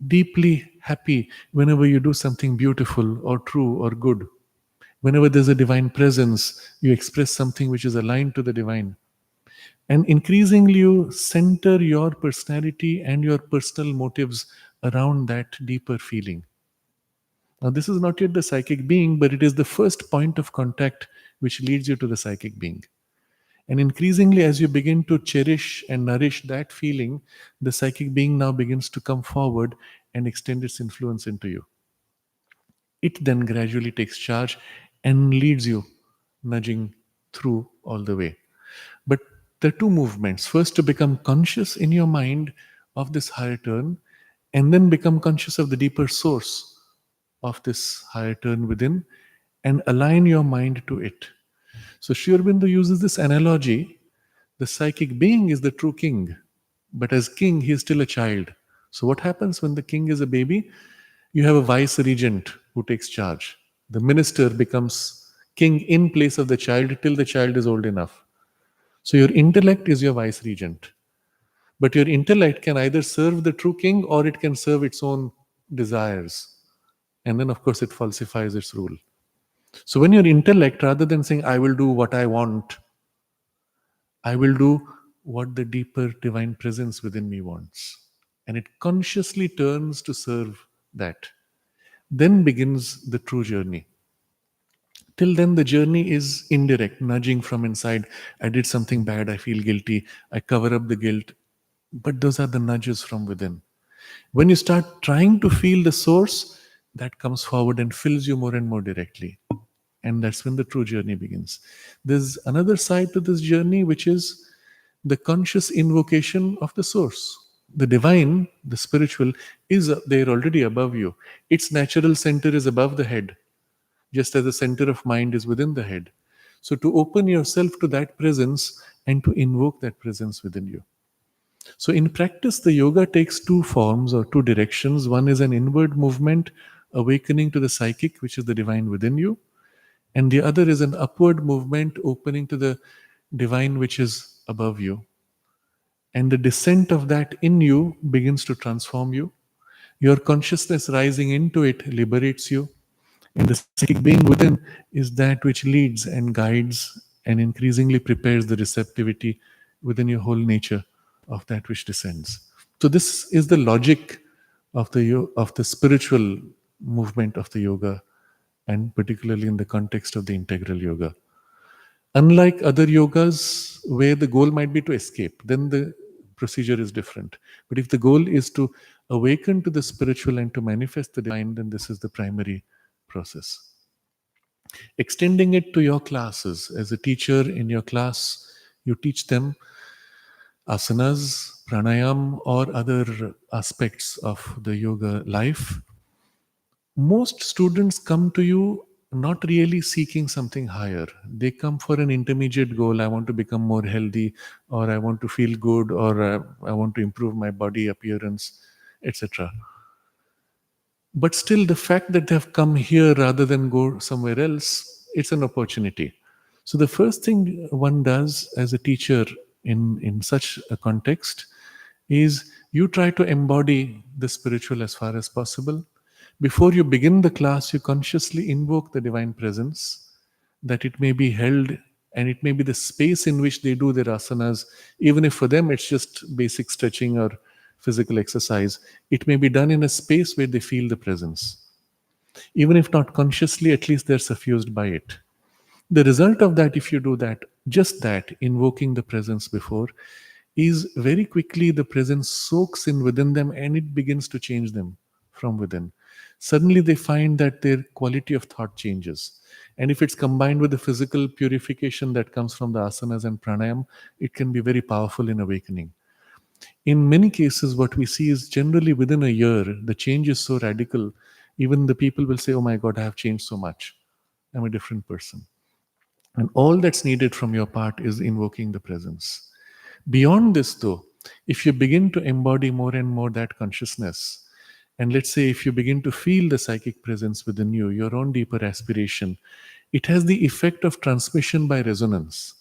deeply happy whenever you do something beautiful or true or good. Whenever there's a divine presence, you express something which is aligned to the divine. And increasingly, you center your personality and your personal motives around that deeper feeling. Now, this is not yet the psychic being, but it is the first point of contact which leads you to the psychic being. And increasingly, as you begin to cherish and nourish that feeling, the psychic being now begins to come forward and extend its influence into you. It then gradually takes charge and leads you, nudging through all the way. But there are two movements. First, to become conscious in your mind of this higher turn, and then become conscious of the deeper source of this higher turn within, and align your mind to it. So Sri Aurobindo uses this analogy. The psychic being is the true king, but as king, he is still a child. So, what happens when the king is a baby? You have a vice regent who takes charge. The minister becomes king in place of the child till the child is old enough. So, your intellect is your vice regent. But your intellect can either serve the true king or it can serve its own desires. And then, of course, it falsifies its rule. So, when your intellect, rather than saying, I will do what I want, I will do what the deeper divine presence within me wants. And it consciously turns to serve that. Then begins the true journey. Till then, the journey is indirect, nudging from inside. I did something bad, I feel guilty, I cover up the guilt. But those are the nudges from within. When you start trying to feel the source, that comes forward and fills you more and more directly. And that's when the true journey begins. There's another side to this journey, which is the conscious invocation of the source. The divine, the spiritual, is there already above you. Its natural center is above the head, just as the center of mind is within the head. So, to open yourself to that presence and to invoke that presence within you. So, in practice, the yoga takes two forms or two directions. One is an inward movement, awakening to the psychic, which is the divine within you, and the other is an upward movement, opening to the divine, which is above you. And the descent of that in you begins to transform you. Your consciousness rising into it liberates you. And the psychic being within is that which leads and guides and increasingly prepares the receptivity within your whole nature of that which descends. So this is the logic of the spiritual movement of the yoga, and particularly in the context of the integral yoga. Unlike other yogas where the goal might be to escape, then the procedure is different. But if the goal is to awaken to the spiritual and to manifest the divine, then this is the primary process. Extending it to your classes. As a teacher in your class, you teach them asanas, pranayam, or other aspects of the yoga life. Most students come to you not really seeking something higher. They come for an intermediate goal. I want to become more healthy, or I want to feel good, or I want to improve my body appearance, etc. But still, the fact that they have come here rather than go somewhere else, it's an opportunity. So, the first thing one does as a teacher in such a context is you try to embody the spiritual as far as possible. Before you begin the class, you consciously invoke the divine presence, that it may be held and it may be the space in which they do their asanas, even if for them it's just basic stretching or physical exercise. It may be done in a space where they feel the presence. Even if not consciously, at least they're suffused by it. The result of that, if you do that, just that, invoking the presence before, is very quickly the presence soaks in within them and it begins to change them from within. Suddenly they find that their quality of thought changes. And if it's combined with the physical purification that comes from the asanas and pranayam, it can be very powerful in awakening. In many cases, what we see is generally within a year, the change is so radical, even the people will say, "Oh my God, I have changed so much. I'm a different person." And all that's needed from your part is invoking the presence. Beyond this, though, if you begin to embody more and more that consciousness, and let's say if you begin to feel the psychic presence within you, your own deeper aspiration, it has the effect of transmission by resonance.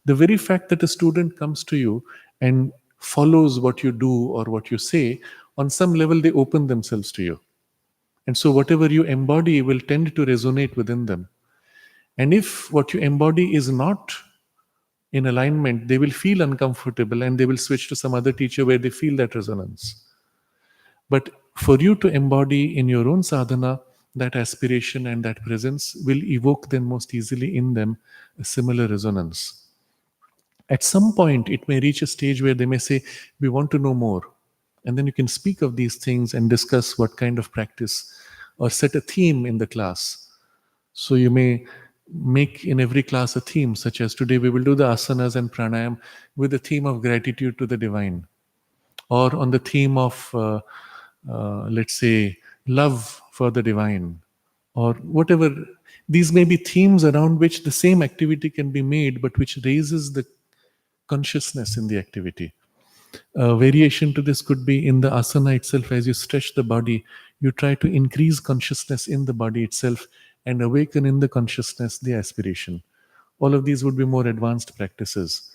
The very fact that a student comes to you and follows what you do or what you say, on some level they open themselves to you. And so whatever you embody will tend to resonate within them. And if what you embody is not in alignment, they will feel uncomfortable and they will switch to some other teacher where they feel that resonance. But for you to embody in your own sadhana, that aspiration and that presence will evoke then most easily in them a similar resonance. At some point, it may reach a stage where they may say, "We want to know more." And then you can speak of these things and discuss what kind of practice or set a theme in the class. So you may make in every class a theme, such as today we will do the asanas and pranayam with the theme of gratitude to the divine, or on the theme of, let's say, love for the divine, or whatever. These may be themes around which the same activity can be made, but which raises the consciousness in the activity. A variation to this could be in the asana itself. As you stretch the body, you try to increase consciousness in the body itself and awaken in the consciousness the aspiration. All of these would be more advanced practices.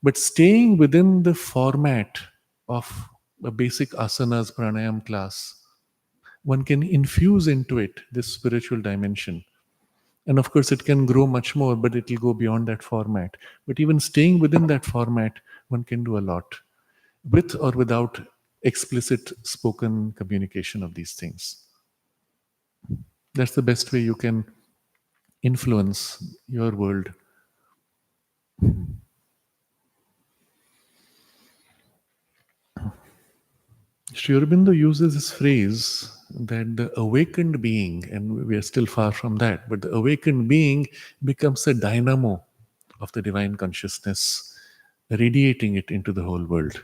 But staying within the format of a basic asanas pranayam class, one can infuse into it this spiritual dimension. And of course, it can grow much more, but it will go beyond that format. But even staying within that format, one can do a lot, with or without explicit spoken communication of these things. That's the best way you can influence your world. Sri Aurobindo uses this phrase that the awakened being, and we are still far from that, but the awakened being becomes a dynamo of the divine consciousness, radiating it into the whole world.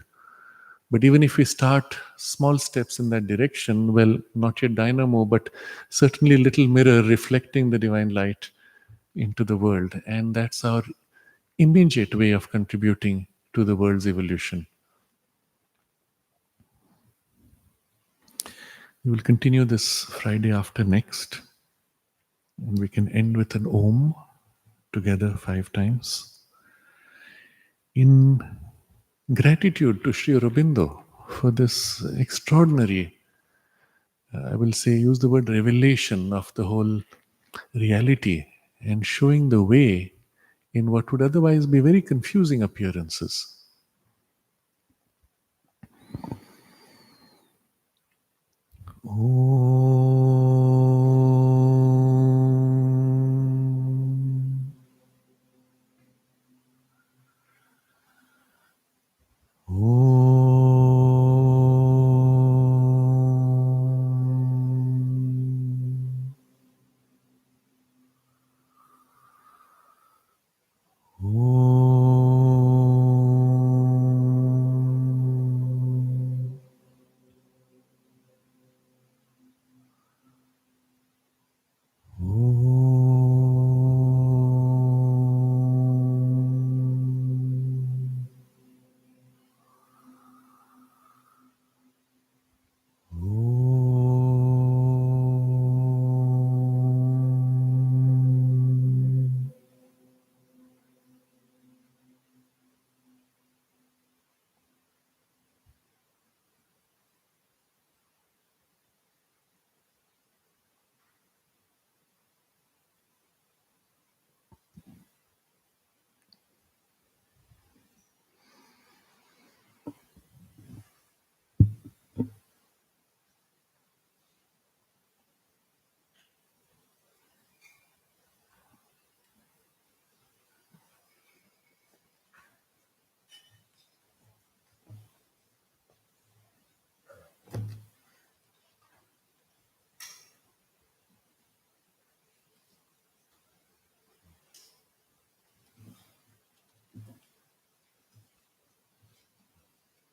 But even if we start small steps in that direction, well, not yet dynamo, but certainly little mirror reflecting the divine light into the world. And that's our immediate way of contributing to the world's evolution. We will continue this Friday after next. And we can end with an Om together 5 times. In gratitude to Sri Aurobindo for this extraordinary, I will say, use the word revelation of the whole reality and showing the way in what would otherwise be very confusing appearances. Oh.